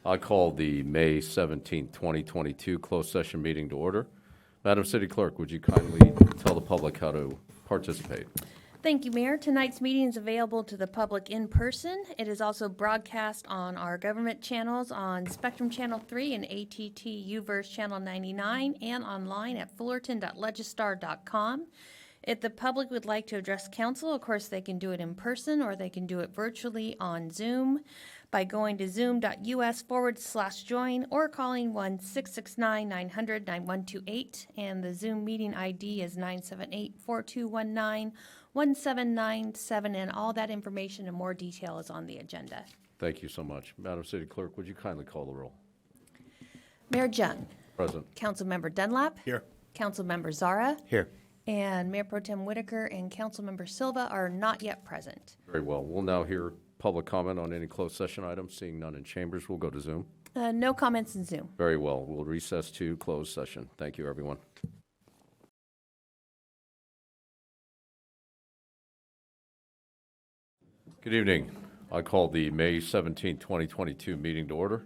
I call the May 17, 2022 closed session meeting to order. Madam City Clerk, would you kindly tell the public how to participate? Thank you, Mayor. Tonight's meeting is available to the public in person. It is also broadcast on our government channels on Spectrum Channel 3 and ATT UVerse Channel 99 and online at fullerton.legistar.com. If the public would like to address council, of course, they can do it in person or they can do it virtually on Zoom by going to zoom.us/join or calling 1-669-900-9128. And the Zoom meeting ID is 978-4219-1797. And all that information and more detail is on the agenda. Thank you so much. Madam City Clerk, would you kindly call the roll? Mayor Jung. Present. Councilmember Dunlap. Here. Councilmember Zara. Here. And Mayor Pro Tem Whitaker and Councilmember Silva are not yet present. Very well. We'll now hear public comment on any closed session items. Seeing none in chambers, we'll go to Zoom. No comments in Zoom. Very well. We'll recess to closed session. Thank you, everyone. Good evening. I call the May 17, 2022 meeting to order.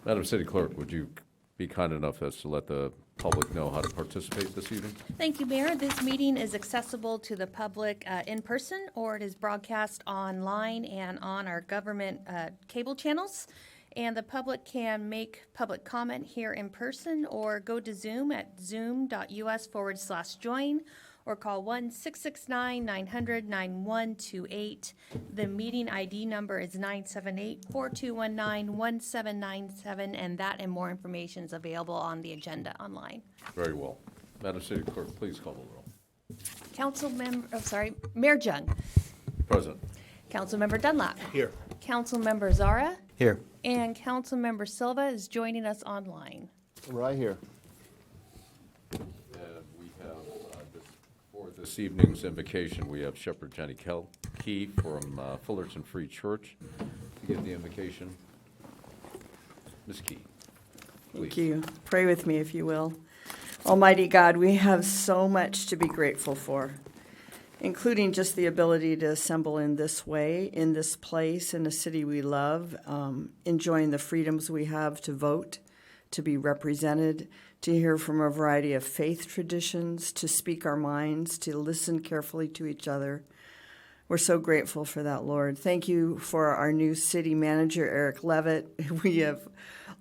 Madam City Clerk, would you be kind enough as to let the public know how to participate this evening? Thank you, Mayor. This meeting is accessible to the public in person, or it is broadcast online and on our government cable channels. And the public can make public comment here in person or go to Zoom at zoom.us/join or call 1-669-900-9128. The meeting ID number is 978-4219-1797, and that and more information is available on the agenda online. Very well. Madam City Clerk, please call the roll. Mayor Jung. Present. Councilmember Dunlap. Here. Councilmember Zara. Here. And Councilmember Silva is joining us online. Right here. And we have, for this evening's invocation, we have Shepherd Jenny Key from Fullerton Free Church to give the invocation. Ms. Key, please. Thank you. Pray with me, if you will. Almighty God, we have so much to be grateful for, including just the ability to assemble in this way, in this place, in a city we love, enjoying the freedoms we have to vote, to be represented, to hear from a variety of faith traditions, to speak our minds, to listen carefully to each other. We're so grateful for that, Lord. Thank you for our new city manager, Eric Levitt. We have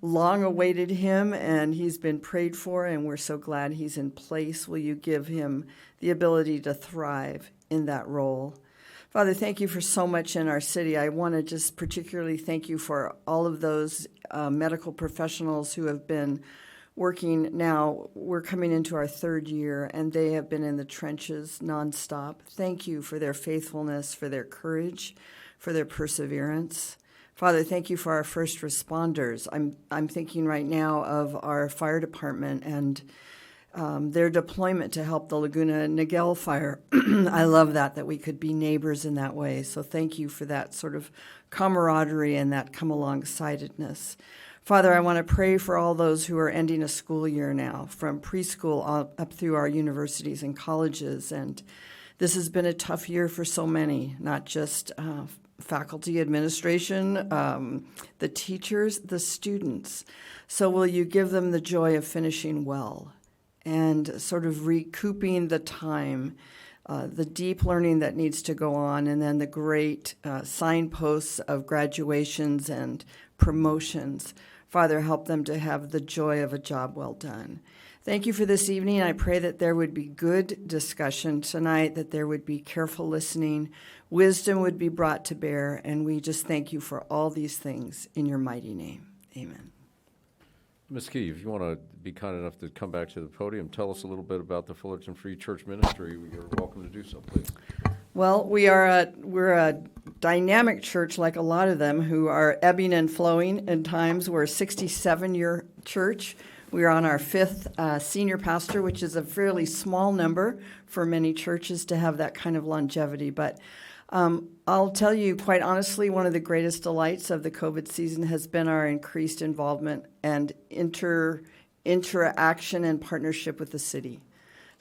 long awaited him, and he's been prayed for, and we're so glad he's in place. Will you give him the ability to thrive in that role? Father, thank you for so much in our city. I want to just particularly thank you for all of those medical professionals who have been working now. We're coming into our third year, and they have been in the trenches nonstop. Thank you for their faithfulness, for their courage, for their perseverance. Father, thank you for our first responders. I'm thinking right now of our fire department and their deployment to help the Laguna Niguel fire. I love that we could be neighbors in that way. So thank you for that sort of camaraderie and that come alongsidedness. Father, I want to pray for all those who are ending a school year now, from preschool up through our universities and colleges. And this has been a tough year for so many, not just faculty, administration, the teachers, the students. So will you give them the joy of finishing well and sort of recouping the time, the deep learning that needs to go on, and then the great signposts of graduations and promotions. Father, help them to have the joy of a job well done. Thank you for this evening. I pray that there would be good discussion tonight, that there would be careful listening, wisdom would be brought to bear, and we just thank you for all these things in your mighty name. Amen. Ms. Key, if you want to be kind enough to come back to the podium, tell us a little bit about the Fullerton Free Church Ministry. You're welcome to do so, please. Well, we're a dynamic church, like a lot of them, who are ebbing and flowing in times. We're a 67-year church. We are on our fifth senior pastor, which is a fairly small number for many churches to have that kind of longevity. But I'll tell you, quite honestly, one of the greatest delights of the COVID season has been our increased involvement and interaction and partnership with the city.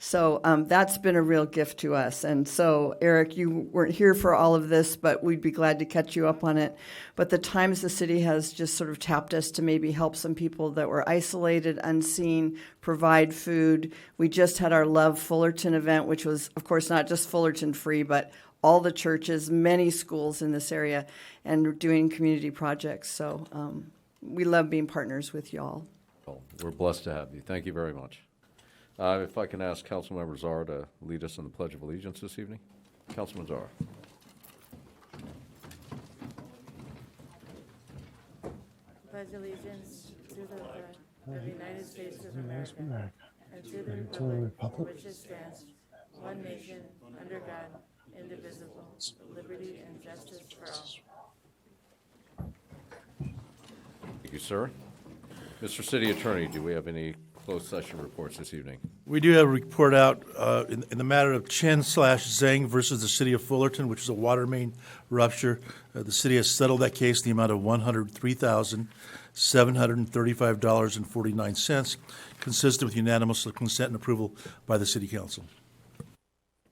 So that's been a real gift to us. And so, Eric, you weren't here for all of this, but we'd be glad to catch you up on it. But the times the city has just sort of tapped us to maybe help some people that were isolated, unseen, provide food. We just had our Love Fullerton event, which was, of course, not just Fullerton free, but all the churches, many schools in this area, and doing community projects. So we love being partners with y'all. Well, we're blessed to have you. Thank you very much. If I can ask Councilmember Czar to lead us in the Pledge of Allegiance this evening. Councilman Czar. Pledge allegiance to the flag of the United States of America and to the republic for which it stands, one nation, under God, indivisible, with liberty and justice for all. Thank you, sir. Mr. City Attorney, do we have any closed session reports this evening? We do have a report out in the matter of Chen/Zhang versus the city of Fullerton, which is a water main rupture. The city has settled that case in the amount of $103,735.49, consistent with unanimous consent and approval by the city council.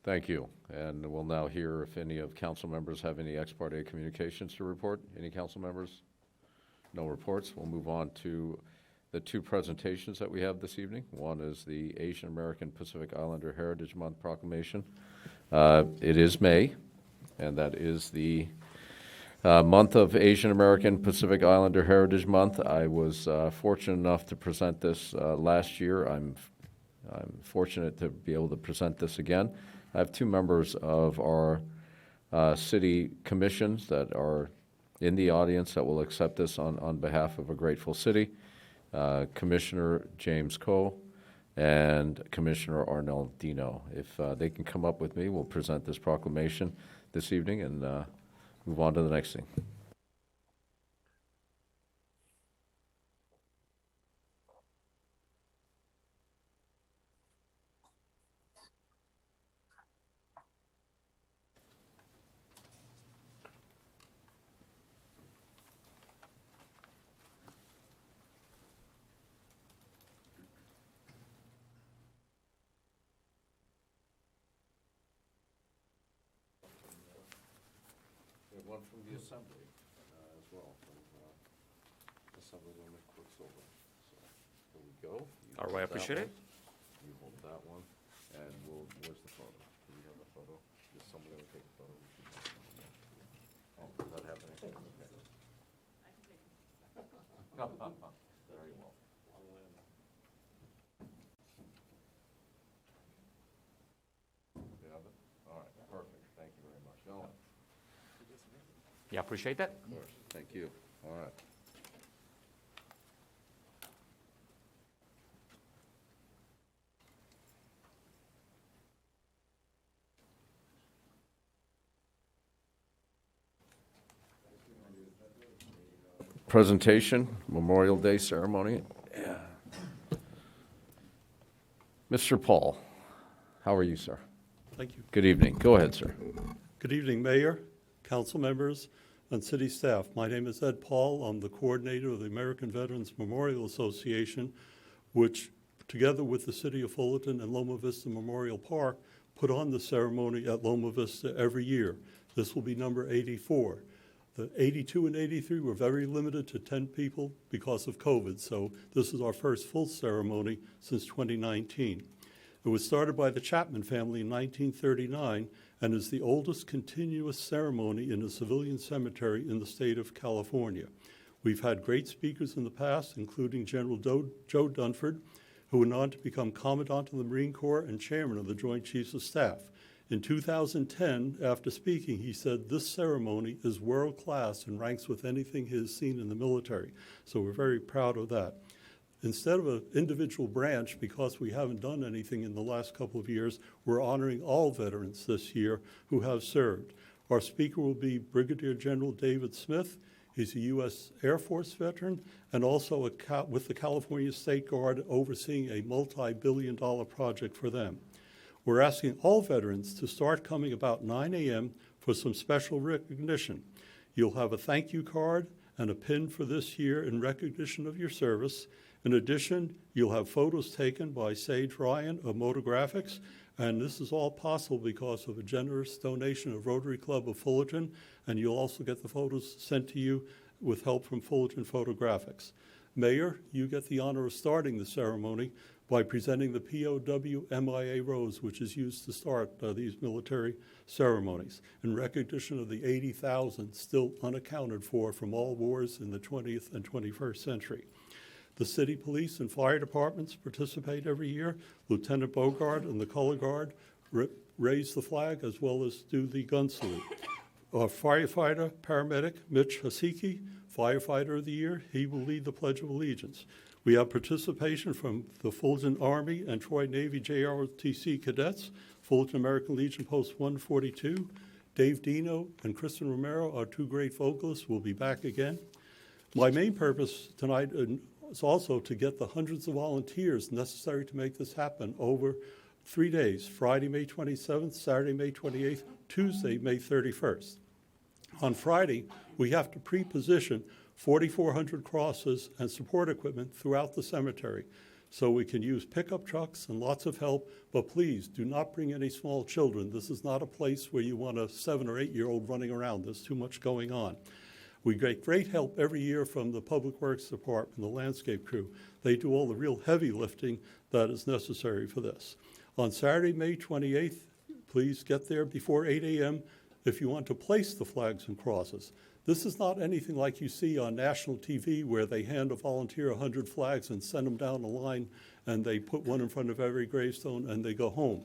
Thank you. And we'll now hear if any of council members have any ex parte communications to report. Any council members? No reports. We'll move on to the two presentations that we have this evening. One is the Asian American Pacific Islander Heritage Month Proclamation. It is May, and that is the month of Asian American Pacific Islander Heritage Month. I was fortunate enough to present this last year. I'm fortunate to be able to present this again. I have two members of our city commissions that are in the audience that will accept this on behalf of a grateful city. Commissioner James Coe and Commissioner Arnell Dino. If they can come up with me, we'll present this proclamation this evening and move on to the next thing. One from the Assembly as well, from Assemblywoman Quicksilver. So here we go. You All hold right, I that appreciate one. it. You hold that one, and where's the photo? Do we have a photo? Is somebody going to take a photo? Oh, is that happening? Okay. Very well. You have it? All right, perfect. Thank you very much. Go on. Yeah, appreciate that. Of course. Thank you. All right. Presentation, Memorial Day ceremony. Yeah. Mr. Paul, how are you, sir? Thank you. Good evening. Go ahead, sir. Good evening, Mayor, council members, and city staff. My name is Ed Paul. I'm the coordinator of the American Veterans Memorial Association, which, together with the city of Fullerton and Loma Vista Memorial Park, put on the ceremony at Loma Vista every year. This will be number 84. The 82 and 83 were very limited to 10 people because of COVID, so this is our first full ceremony since 2019. It was started by the Chapman family in 1939 and is the oldest continuous ceremony in a civilian cemetery in the state of California. We've had great speakers in the past, including General Joe Dunford, who went on to become Commandant of the Marine Corps and Chairman of the Joint Chiefs of Staff. In 2010, after speaking, he said, "This ceremony is world-class and ranks with anything he has seen in the military." So we're very proud of that. Instead of an individual branch, because we haven't done anything in the last couple of years, we're honoring all veterans this year who have served. Our speaker will be Brigadier General David Smith. He's a U.S. Air Force veteran and also with the California State Guard overseeing a multi-billion-dollar project for them. We're asking all veterans to start coming about 9 a.m. for some special recognition. You'll have a thank you card and a pin for this year in recognition of your service, In addition, you'll have photos taken by Sage Ryan of Motographics, and this is all possible because of a generous donation of Rotary Club of Fullerton, and you'll also get the photos sent to you with help from Fullerton Photographics. Mayor, you get the honor of starting the ceremony by presenting the POW MIA Rose, which is used to start these military ceremonies in recognition of the 80,000 still unaccounted for from all wars in the 20th and 21st century. The city police and fire departments participate every year. Lieutenant Bogart and the Color Guard raise the flag as well as do the gun salute. Our firefighter, paramedic Mitch Hasiki, firefighter of the year, he will lead the Pledge of Allegiance. We have participation from the Fulton Army and Troy Navy JROTC cadets, Fulton American Legion Post 142. Dave Dino and Kristen Romero, our two great vocalists, will be back again. My main purpose tonight is also to get the hundreds of volunteers necessary to make this happen over 3 days, Friday, May 27th, Saturday, May 28th, Tuesday, May 31st. On Friday, we have to pre-position 4,400 crosses and support equipment throughout the cemetery. So we can use pickup trucks and lots of help, but please do not bring any small children. This is not a place where you want a 7 or 8-year-old running around. There's too much going on. We get great help every year from the Public Works Department, the landscape crew. They do all the real heavy lifting that is necessary for this. On Saturday, May 28th, please get there before 8 a.m. if you want to place the flags and crosses. This is not anything like you see on national TV where they hand a volunteer 100 flags and send them down the line and they put one in front of every gravestone and they go home.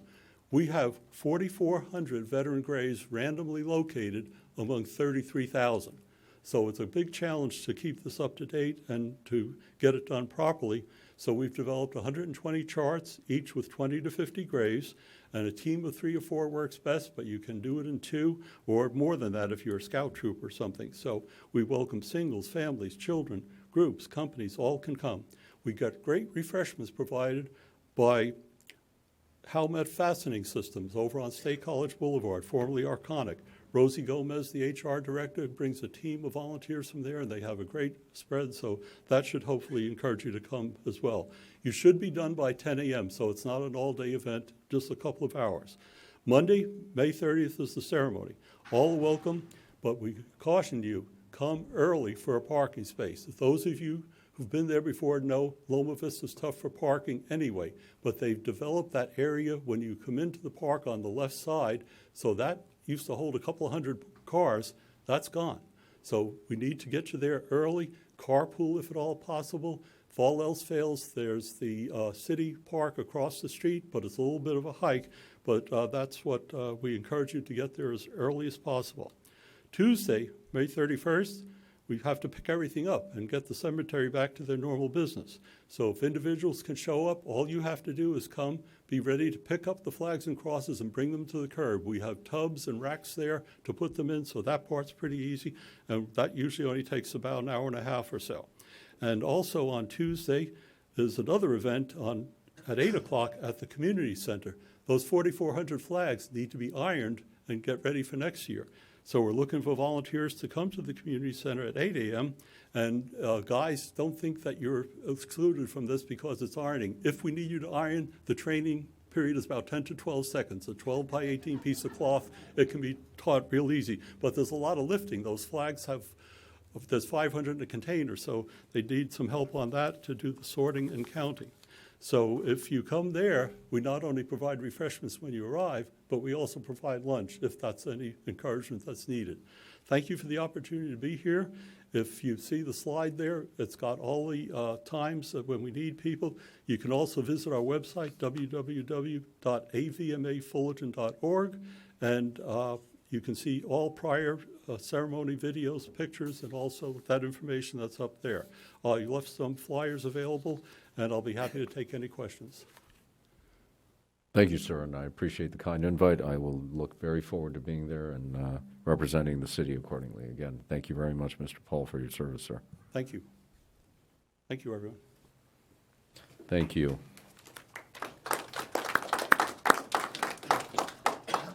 We have 4,400 veteran graves randomly located among 33,000. So it's a big challenge to keep this up to date and to get it done properly. So we've developed 120 charts, each with 20 to 50 graves, and a team of 3 or 4 works best, but you can do it in 2 or more than that if you're a scout troop or something. So we welcome singles, families, children, groups, companies, all can come. We got great refreshments provided by Howmet Fastening Systems over on State College Boulevard, formerly Arconic. Rosie Gomez, the HR director, brings a team of volunteers from there, and they have a great spread, so that should hopefully encourage you to come as well. You should be done by 10 a.m., so it's not an all-day event, just a couple of hours. Monday, May 30th is the ceremony. All are welcome, but we caution you, come early for a parking space. Those of you who've been there before know Loma Vista's tough for parking anyway, but they've developed that area when you come into the park on the left side, so that used to hold a couple of hundred cars, that's gone. So we need to get you there early, carpool if at all possible. If all else fails, there's the city park across the street, but it's a little bit of a hike, but that's what we encourage you to get there as early as possible. Tuesday, May 31st, we have to pick everything up and get the cemetery back to their normal business. So if individuals can show up, all you have to do is come, be ready to pick up the flags and crosses and bring them to the curb. We have tubs and racks there to put them in, so that part's pretty easy, and that usually only takes about an hour and a half or so. And also on Tuesday, there's another event at 8 o'clock at the community center. Those 4,400 flags need to be ironed and get ready for next year. So we're looking for volunteers to come to the community center at 8 a.m. And guys, don't think that you're excluded from this because it's ironing. If we need you to iron, the training period is about 10 to 12 seconds. A 12 by 18 piece of cloth, it can be taught real easy. But there's a lot of lifting. Those flags there's 500 in a container, so they need some help on that to do the sorting and counting. So if you come there, we not only provide refreshments when you arrive, but we also provide lunch if that's any encouragement that's needed. Thank you for the opportunity to be here. If you see the slide there, it's got all the times when we need people. You can also visit our website, www.avmafullerton.org, and you can see all prior ceremony videos, pictures, and also that information that's up there. You left some flyers available, and I'll be happy to take any questions. Thank you, sir, and I appreciate the kind invite. I will look very forward to being there and representing the city accordingly. Again, thank you very much, Mr. Paul, for your service, sir. Thank you. Thank you, everyone. Thank you.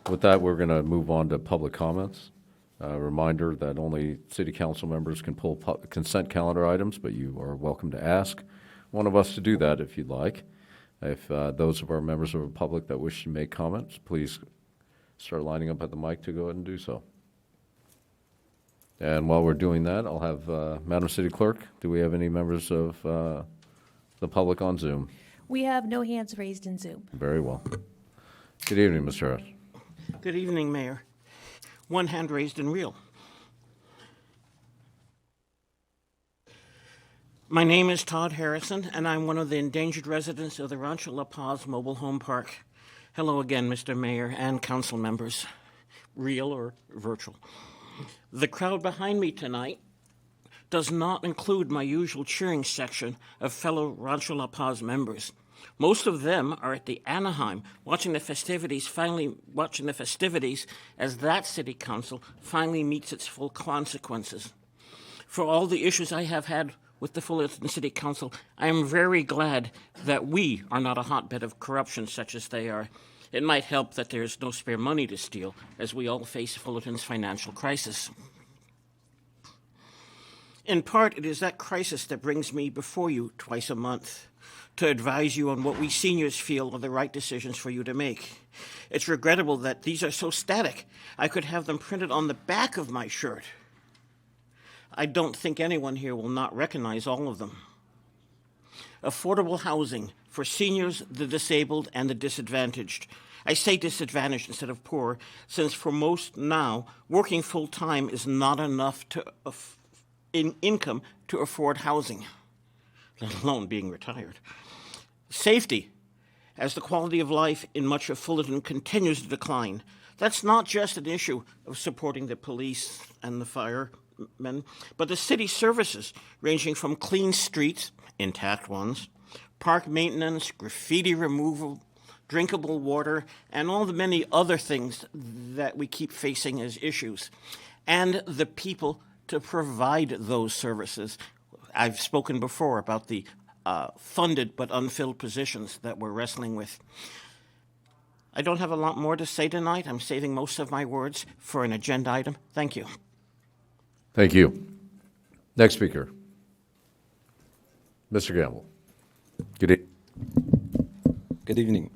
With that, we're going to move on to public comments. Reminder that only city council members can pull consent calendar items, but you are welcome to ask. one of us to do that if you'd like. If those of our members of the public that wish to make comments, please start lining up at the mic to go ahead and do so. And while we're doing that, I'll have Madam City Clerk, do we have any members of the public on Zoom? We have no hands raised in Zoom. Very well. Good evening, Mr. Harris. Good evening, Mayor. One hand raised and real. My name is Todd Harrison, and I'm one of the endangered residents of the Rancho La Paz Mobile Home Park. Hello again, Mr. Mayor and council members, real or virtual. The crowd behind me tonight does not include my usual cheering section of fellow Rancho La Paz members. Most of them are at the Anaheim, watching the festivities as that city council finally meets its full consequences. For all the issues I have had with the Fullerton City Council, I am very glad that we are not a hotbed of corruption such as they are. It might help that there is no spare money to steal as we all face Fullerton's financial crisis. In part, it is that crisis that brings me before you twice a month to advise you on what we seniors feel are the right decisions for you to make. It's regrettable that these are so static. I could have them printed on the back of my shirt. I don't think anyone here will not recognize all of them. Affordable housing for seniors, the disabled, and the disadvantaged. I say disadvantaged instead of poor, since for most now, working full-time is not enough in income to afford housing, let alone being retired. Safety, as the quality of life in much of Fullerton continues to decline. That's not just an issue of supporting the police and the firemen, but the city services ranging from clean streets, intact ones, park maintenance, graffiti removal, drinkable water, and all the many other things that we keep facing as issues, and the people to provide those services. I've spoken before about the funded but unfilled positions that we're wrestling with. I don't have a lot more to say tonight. I'm saving most of my words for an agenda item. Thank you. Thank you. Next speaker. Mr. Gamble. Good evening. Good evening.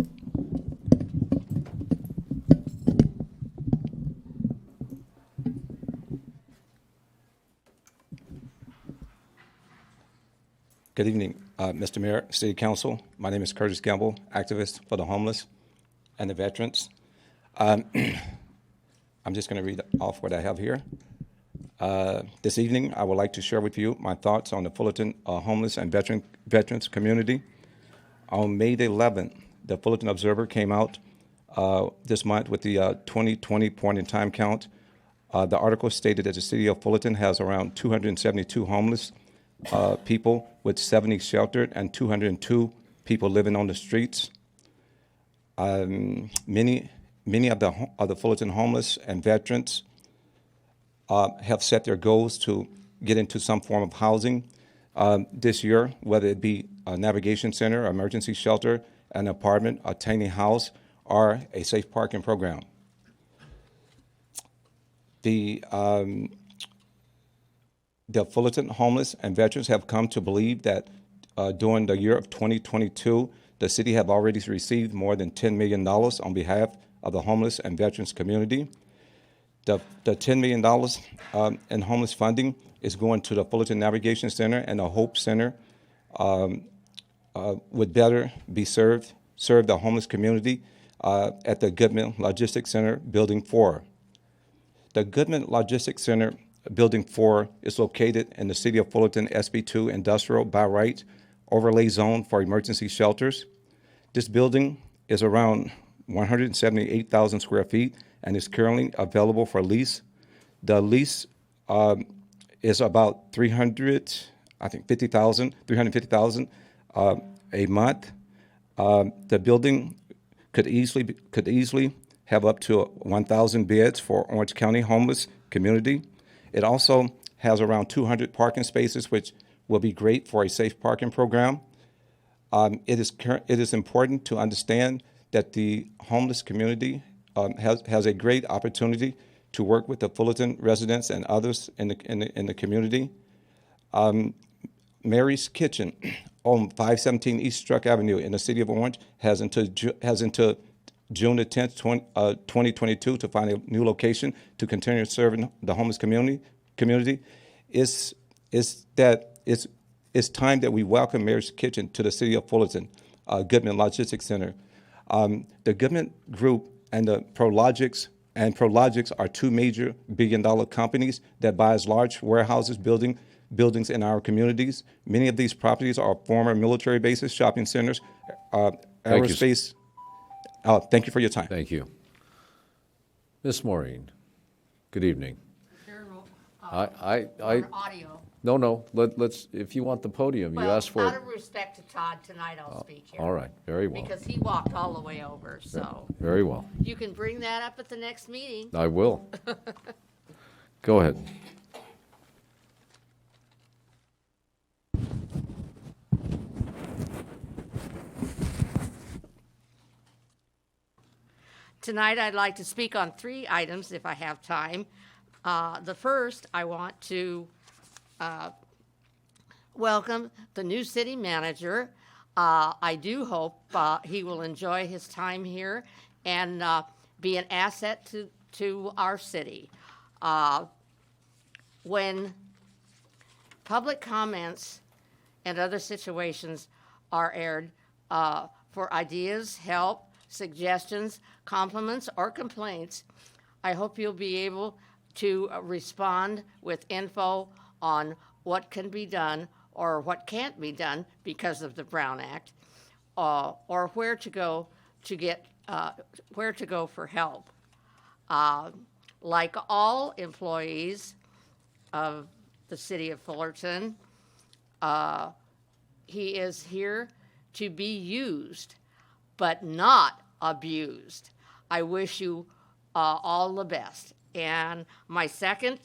Good evening, Mr. Mayor, City Council. My name is Curtis Gamble, activist for the homeless and the veterans. I'm just going to read off what I have here. This evening, I would like to share with you my thoughts on the Fullerton homeless and veterans community. On May the 11th, the Fullerton Observer came out this month with the 2020 point-in-time count. The article stated that the city of Fullerton has around 272 homeless people, with 70 sheltered and 202 people living on the streets. Many of the Fullerton homeless and veterans have set their goals to get into some form of housing this year, whether it be a navigation center, emergency shelter, an apartment, a tiny house, or a safe parking program. The Fullerton homeless and veterans have come to believe that during the year of 2022, the city have already received more than $10 million on behalf of the homeless and veterans community. The $10 million in homeless funding is going to the Fullerton Navigation Center and the Hope Center would better be serve the homeless community at the Goodman Logistics Center, Building 4. The Goodman Logistics Center, Building 4 is located in the City of Fullerton SB2 Industrial by Right Overlay Zone for emergency shelters. This building is around 178,000 square feet and is currently available for lease. The lease is about $350,000 a month. The building could easily have up to 1,000 beds for Orange County homeless community. It also has around 200 parking spaces, which will be great for a safe parking program. It is important to understand that the homeless community has a great opportunity to work with the Fullerton residents and others in the community. Mary's Kitchen on 517 East Struck Avenue in the city of Orange has until June the 10th, 2022 to find a new location to continue serving the homeless community. It's time that we welcome Mayor's Kitchen to the city of Fullerton, Goodman Logistics Center. The Goodman Group and the Prologix are two major billion-dollar companies that buys large warehouses, buildings in our communities. Many of these properties are former military bases, shopping centers, aerospace. Thank you for your time. Thank you. Ms. Maureen, good evening. Audio. No, let's, if you want the podium, you asked for Out it. of respect to Todd, tonight I'll speak here. All right, very well. Because he walked all the way over, so Very well. you can bring that up at the next meeting. I will. Go ahead. Tonight, I'd like to speak on 3 items if I have time. The first, I want to welcome the new city manager. I do hope he will enjoy his time here and be an asset to our city. When public comments and other situations are aired for ideas, help, suggestions, compliments, or complaints, I hope you'll be able to respond with info on what can be done or what can't be done because of the Brown Act, or where to go to get where to go for help. Like all employees of the city of Fullerton, he is here to be used, but not abused. I wish you all the best. And my second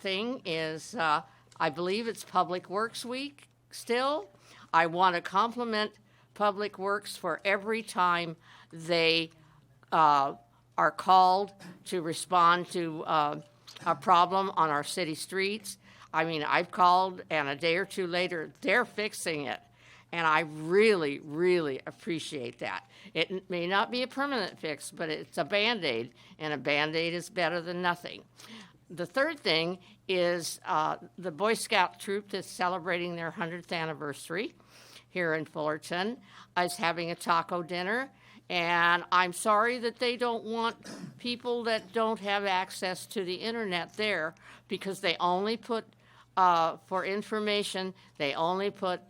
thing is, I believe it's Public Works Week still. I want to compliment Public Works for every time they are called to respond to a problem on our city streets. I mean, I've called, and a day or two later, they're fixing it. And I really, really appreciate that. It may not be a permanent fix, but it's a Band-Aid, and a Band-Aid is better than nothing. The third thing is the Boy Scout troop that's celebrating their 100th anniversary here in Fullerton is having a taco dinner, and I'm sorry that they don't want people that don't have access to the internet there, because they only put, for information, they only put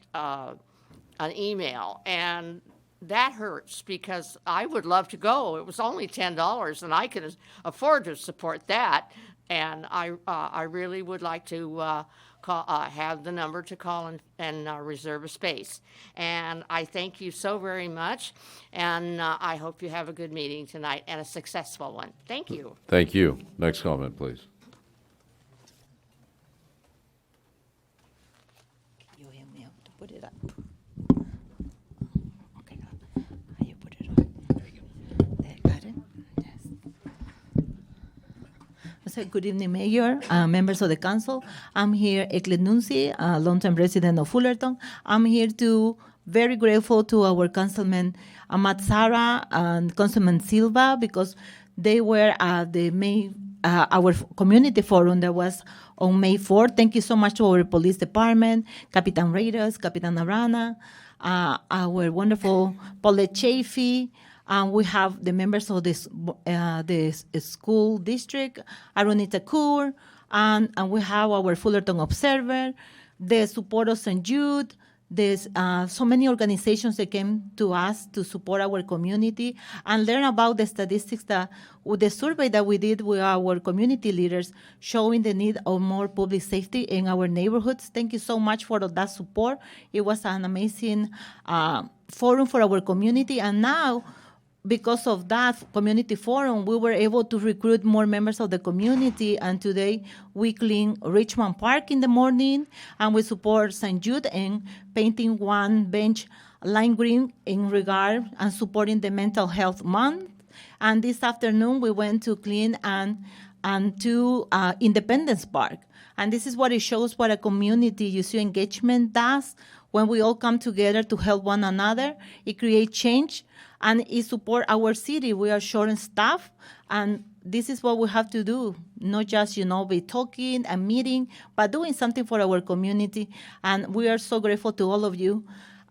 an email, and that hurts because I would love to go. It was only $10, and I can afford to support that, and I really would like to have the number to call and reserve a space. And I thank you so very much, and I hope you have a good meeting tonight and a successful one. Thank you. Thank you. Next comment, please. You help me out to put it up. Okay, how you put it on? There, got it? Yes. So, good evening, Mayor, members of the council. I'm here, Eklet Nunzi, a long-term resident of Fullerton. I'm here to very grateful to our councilman Amat Sara and Councilman Silva, because they were at the our community forum that was on May 4th. Thank you so much to our police department, Capitan Reyes, Capitan Arana, our wonderful Paulette Chafee. We have the members of the school district, Aronita Kaur, and we have our Fullerton Observer, the support of St. Jude. There's so many organizations that came to us to support our community and learn about the statistics that with the survey that we did with our community leaders, showing the need of more public safety in our neighborhoods. Thank you so much for that support. It was an amazing forum for our community, and now, because of that community forum, we were able to recruit more members of the community, and today we clean Richmond Park in the morning, and we support St. Jude in painting one bench lime green in regard and supporting the Mental Health Month. And this afternoon, we went to clean and and to Independence Park. And this is what it shows what a community use engagement does when we all come together to help one another. It creates change and it supports our city. We are short on staff, and this is what we have to do, not just, be talking and meeting, but doing something for our community. And we are so grateful to all of you,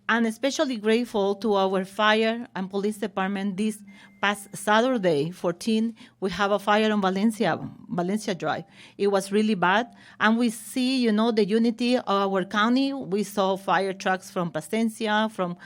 and especially grateful to our fire and police department. This past Saturday, 14, we have a fire on Valencia Drive. It was really bad, and we see, the unity of our county. We saw fire trucks from Placencia, from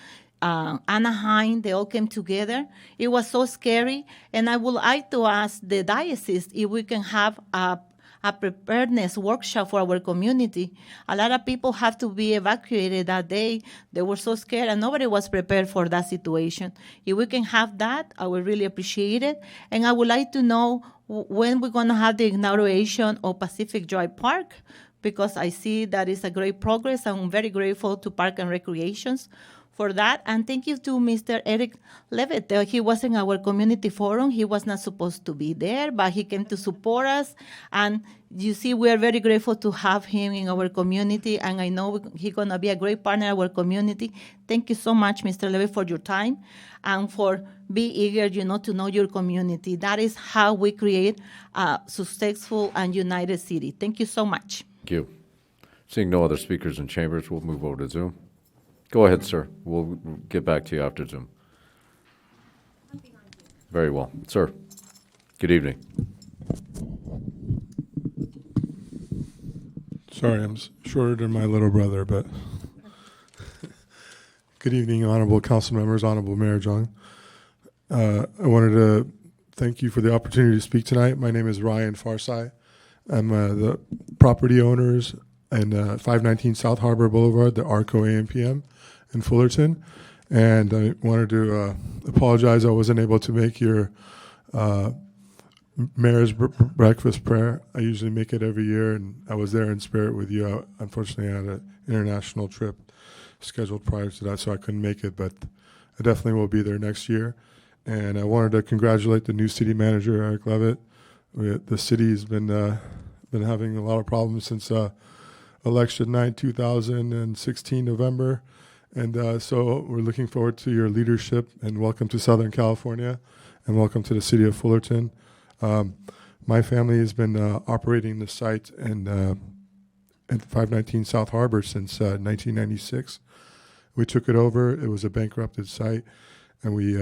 Anaheim. They all came together. It was so scary, and I would like to ask the diocese if we can have a preparedness workshop for our community. A lot of people have to be evacuated that day. They were so scared, and nobody was prepared for that situation. If we can have that, I would really appreciate it. And I would like to know when we're going to have the inauguration of Pacific Drive Park, because I see that is a great progress. I'm very grateful to Park and Recreations for that. And thank you to Mr. Eric Levitt. He was in our community forum. He was not supposed to be there, but he came to support us. And you see, we are very grateful to have him in our community. And I know he's going to be a great partner in our community. Thank you so much, Mr. Levitt, for your time and for being eager, to know your community. That is how we create a successful and united city. Thank you so much. Thank you. Seeing no other speakers in chambers, we'll move over to Zoom. Go ahead, sir. We'll get back to you after Zoom. Very well. Sir, good evening. Sorry, I'm shorter than my little brother, but good evening, honorable council members, honorable Mayor John. I wanted to thank you for the opportunity to speak tonight. My name is Ryan Farsai. I'm the property owners and 519 South Harbor Boulevard, the ARCO AMPM in Fullerton. And I wanted to apologize I wasn't able to make your mayor's breakfast prayer. I usually make it every year, and I was there in spirit with you. Unfortunately, I had an international trip scheduled prior to that, so I couldn't make it, but I definitely will be there next year. And I wanted to congratulate the new city manager, Eric Levitt. The city's been having a lot of problems since election night 2016 November, and so we're looking forward to your leadership, and welcome to Southern California, and welcome to the city of Fullerton. My family has been operating the site at 519 South Harbor since 1996. We took it over. It was a bankrupted site, and we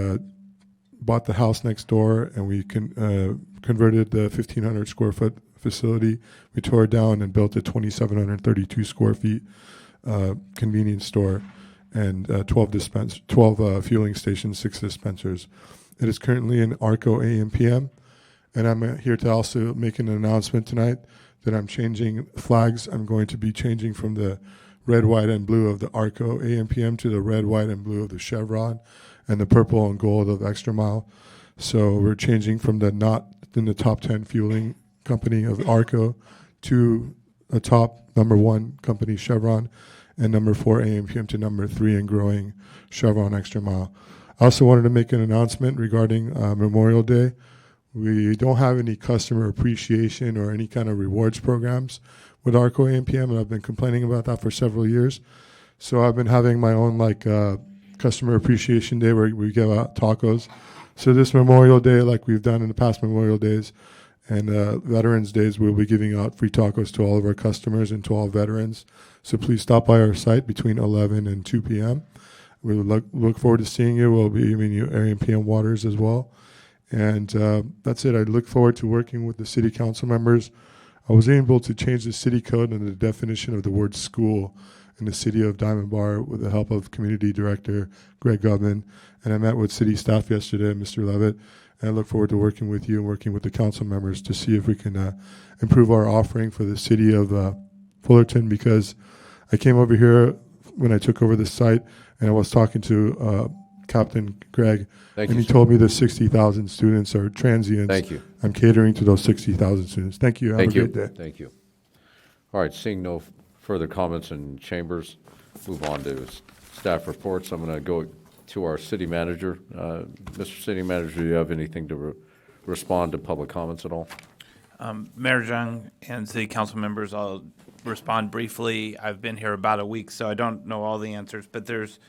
bought the house next door, and we converted the 1,500 square foot facility. We tore it down and built a 2,732 square feet convenience store and 12 fueling stations, 6 dispensers. It is currently in ARCO AMPM, and I'm here to also make an announcement tonight that I'm changing flags. I'm going to be changing from the red, white, and blue of the ARCO AMPM to the red, white, and blue of the Chevron and the purple and gold of Extra Mile. So we're changing from the not in the top 10 fueling company of ARCO to a top number 1 company, Chevron, and number 4 AMPM to number 3 and growing, Chevron Extra Mile. I also wanted to make an announcement regarding Memorial Day. We don't have any customer appreciation or any kind of rewards programs with ARCO AMPM, and I've been complaining about that for several years. So I've been having my own customer appreciation day where we give out tacos. So this Memorial Day, like we've done in the past Memorial Days and Veterans Days, we'll be giving out free tacos to all of our customers and to all veterans. So please stop by our site between 11 and 2 p.m. We would look forward to seeing you. We'll be giving you AMPM waters as well. And that's it. I look forward to working with the city council members. I was able to change the city code and the definition of the word school in the city of Diamond Bar with the help of community director Greg Goodman. And I met with city staff yesterday, Mr. Levitt, and I look forward to working with you and working with the council members to see if we can improve our offering for the city of Fullerton, because I came over here when I took over the site and I was talking to Captain Greg, and he told me that 60,000 students are transients. Thank you. I'm catering to those 60,000 students. Thank you. Have a great day. Thank you. All right, seeing no further comments in chambers, move on to staff reports. I'm going to go to our city manager. Mr. City Manager, do you have anything to respond to public comments at all? Mayor Jung and city council members, I'll respond briefly. I've been here about a week, so I don't know all the answers, but there's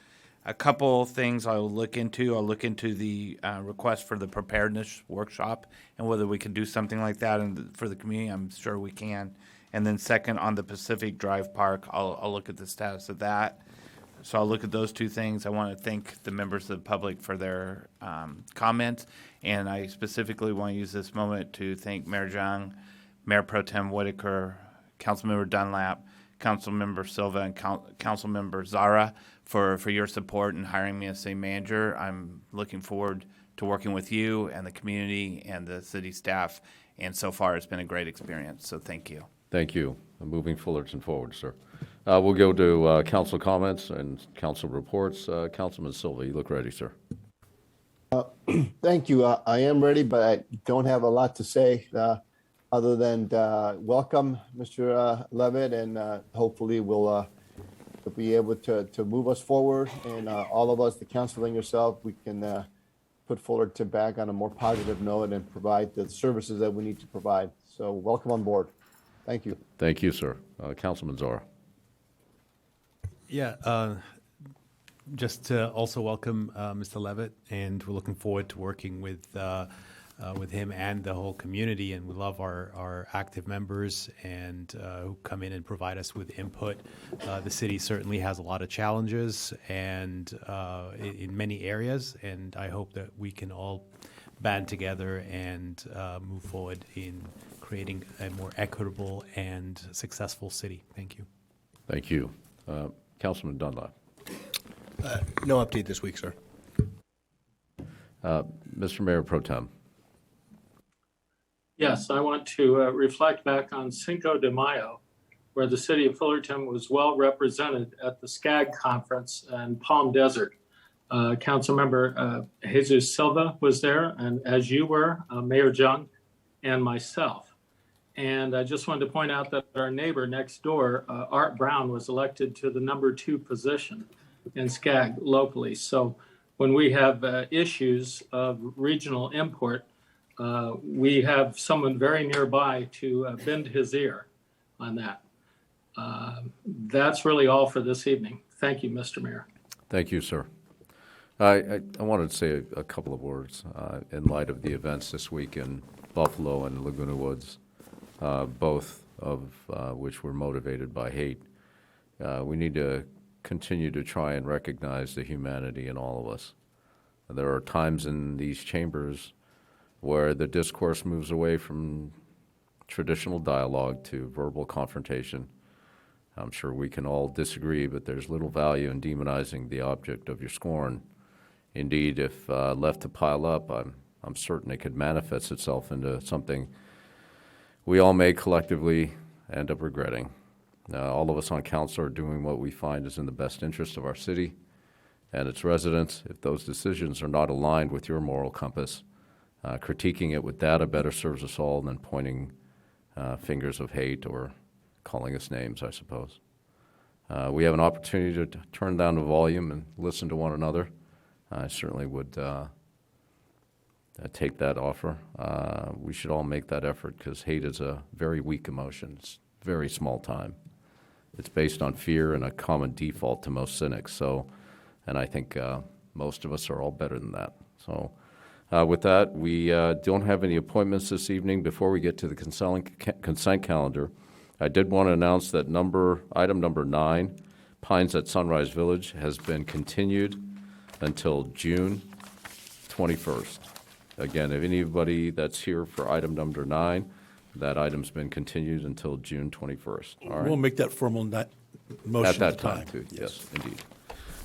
a couple things I'll look into. I'll look into the request for the preparedness workshop and whether we can do something like that for the community. I'm sure we can. And then second, on the Pacific Drive Park, I'll look at the status of that. So I'll look at those two things. I want to thank the members of the public for their comments, and I specifically want to use this moment to thank Mayor Jung, Mayor Pro Tem Whitaker, Councilmember Dunlap, Councilmember Silva, and Councilmember Zara for your support in hiring me as city manager. I'm looking forward to working with you and the community and the city staff, and so far it's been a great experience, so thank you. Thank you. Moving Fullerton forward, sir. We'll go to council comments and council reports. Councilman Silva, you look ready, sir. Thank you. I am ready, but I don't have a lot to say other than welcome, Mr. Levitt, and hopefully we'll be able to move us forward. And all of us, the council and yourself, we can put Fullerton back on a more positive note and provide the services that we need to provide. So welcome on board. Thank you. Thank you, sir. Councilman Zara. Yeah, just to also welcome Mr. Levitt, and we're looking forward to working with him and the whole community. And we love our active members and who come in and provide us with input. The city certainly has a lot of challenges and in many areas, and I hope that we can all band together and move forward in creating a more equitable and successful city. Thank you. Thank you. Councilman Dunlap. No update this week, sir. Mr. Mayor Pro Tem. Yes, I want to reflect back on Cinco de Mayo, where the city of Fullerton was well represented at the SCAG conference in Palm Desert. Councilmember Jesus Silva was there, and as you were, Mayor Jung and myself. And I just wanted to point out that our neighbor next door, Art Brown, was elected to the #2 position in SCAG locally. So when we have issues of regional import, we have someone very nearby to bend his ear on that. That's really all for this evening. Thank you, Mr. Mayor. Thank you, sir. I wanted to say a couple of words in light of the events this week in Buffalo and Laguna Woods, both of which were motivated by hate. We need to continue to try and recognize the humanity in all of us. There are times in these chambers where the discourse moves away from traditional dialogue to verbal confrontation. I'm sure we can all disagree, but there's little value in demonizing the object of your scorn. Indeed, if left to pile up, I'm certain it could manifest itself into something we all may collectively end up regretting. All of us on council are doing what we find is in the best interest of our city and its residents. If those decisions are not aligned with your moral compass, critiquing it with data better serves us all than pointing fingers of hate or calling us names, I suppose. We have an opportunity to turn down the volume and listen to one another. I certainly would take that offer. We should all make that effort because hate is a very weak emotion. It's very small time. It's based on fear and a common default to most cynics. So, and I think most of us are all better than that. So with that, we don't have any appointments this evening. Before we get to the consent calendar, I did want to announce that item number 9, Pines at Sunrise Village, has been continued until June 21st. Again, if anybody that's here for item number 9, that item's been continued until June 21st. All right? We'll make that formal motion at that time, too. Yes, indeed.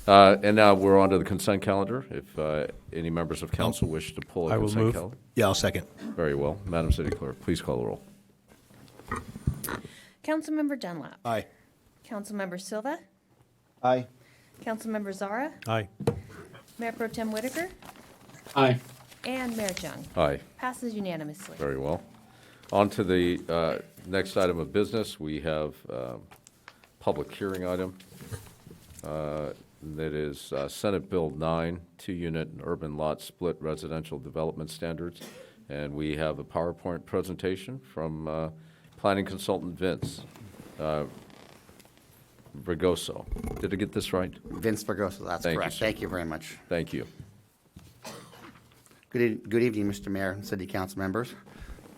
And now we're on to the consent calendar. If any members of council wish to pull a consent calendar. Yeah, I'll second. Very well. Madam City Clerk, please call the roll. Councilmember Dunlap. Aye. Councilmember Silva. Aye. Councilmember Zara. Aye. Mayor Pro Tem Whitaker. Aye. And Mayor Jung. Aye. Passes unanimously. Very well. On to the next item of business. We have public hearing item. That is Senate Bill 9, 2-unit and urban lot split residential development standards. And we have a PowerPoint presentation from planning consultant Vince Vergoso. Did I get this right? Vince Vergoso, that's Thank you, correct. sir. Thank you very much. Thank you. Good evening, Mr. Mayor and City Council members.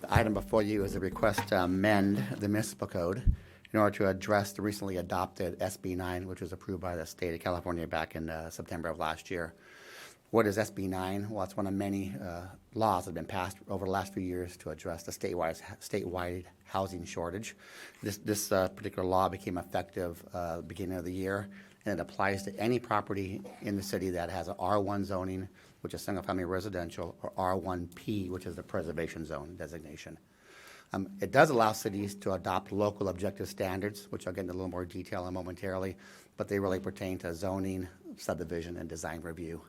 The item before you is a request to amend the municipal code in order to address the recently adopted SB 9, which was approved by the state of California back in September of last year. What is SB 9? Well, it's one of many laws that have been passed over the last few years to address the statewide housing shortage. This particular law became effective beginning of the year, and it applies to any property in the city that has an R1 zoning, which is single-family residential, or R1P, which is the preservation zone designation. It does allow cities to adopt local objective standards, which I'll get into a little more detail on momentarily, but they really pertain to zoning, subdivision, and design review.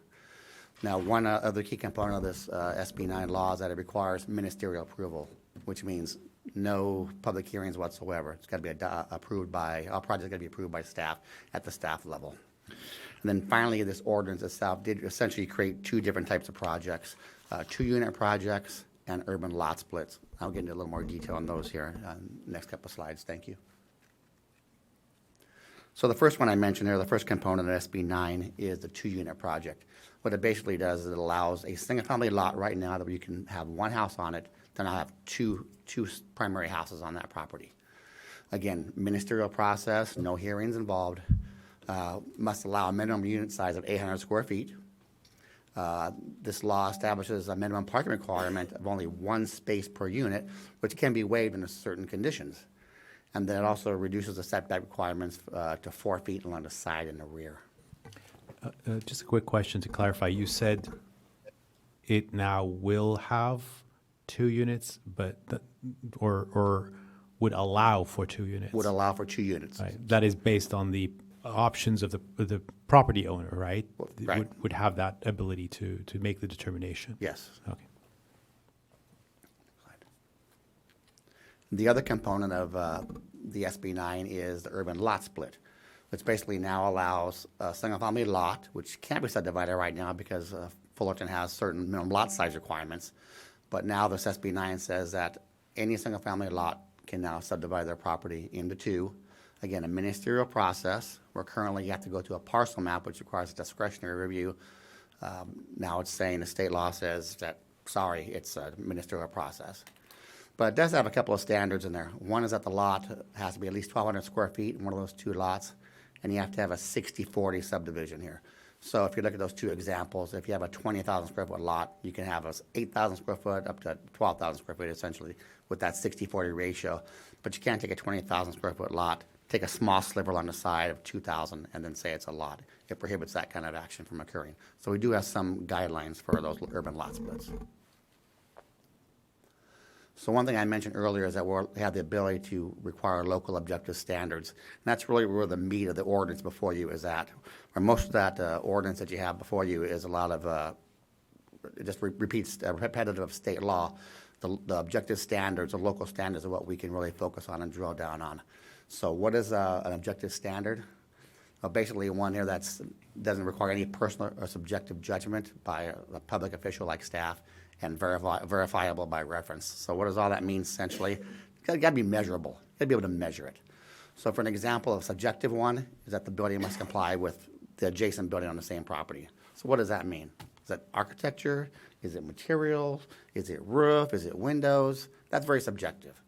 Now, one other key component of this SB 9 law is that it requires ministerial approval, which means no public hearings whatsoever. It's got to be approved by, all projects got to be approved by staff at the staff level. And then finally, this ordinance itself did essentially create two different types of projects, 2-unit projects and urban lot splits. I'll get into a little more detail on those here next couple of slides. Thank you. So the first one I mentioned there, the first component of SB 9 is the 2-unit project. What it basically does is it allows a single-family lot right now that you can have one house on it, then I'll have two primary houses on that property. Again, ministerial process, no hearings involved, must allow a minimum unit size of 800 square feet. This law establishes a minimum parking requirement of only one space per unit, which can be waived under certain conditions. And then it also reduces the setback requirements to 4 feet along the side and the rear. Just a quick question to clarify. You said it now will have 2 units, but or would allow for 2 units. Would allow for 2 units. Right. That is based on the options of the property owner, right? Right. Would have that ability to make the determination. Yes. Okay. The other component of the SB 9 is the urban lot split, which basically now allows a single-family lot, which can't be subdivided right now because Fullerton has certain minimum lot size requirements. But now this SB 9 says that any single-family lot can now subdivide their property into 2. Again, a ministerial process, where currently you have to go to a parcel map, which requires a discretionary review. Now it's saying the state law says that, sorry, it's a ministerial process. But it does have a couple of standards in there. One is that the lot has to be at least 1,200 square feet in one of those 2 lots, and you have to have a 60-40 subdivision here. So if you look at those 2 examples, if you have a 20,000 square foot lot, you can have a 8,000 square foot up to 12,000 square feet essentially with that 60-40 ratio. But you can't take a 20,000 square foot lot, take a small sliver on the side of 2,000 and then say it's a lot. It prohibits that kind of action from occurring. So we do have some guidelines for those urban lot splits. So one thing I mentioned earlier is that we have the ability to require local objective standards. And that's really where the meat of the ordinance before you is at. Or most of that ordinance that you have before you is a lot of, it just repeats repetitive state law. The objective standards, the local standards are what we can really focus on and drill down on. So what is an objective standard? Well, basically one here that doesn't require any personal or subjective judgment by a public official like staff, and verifiable by reference. So what does all that mean essentially? It's got to be measurable. You got to be able to measure it. So for an example, a subjective one is that the building must comply with the adjacent building on the same property. So what does that mean? Is that architecture? Is it materials? Is it roof? Is it windows? That's very subjective.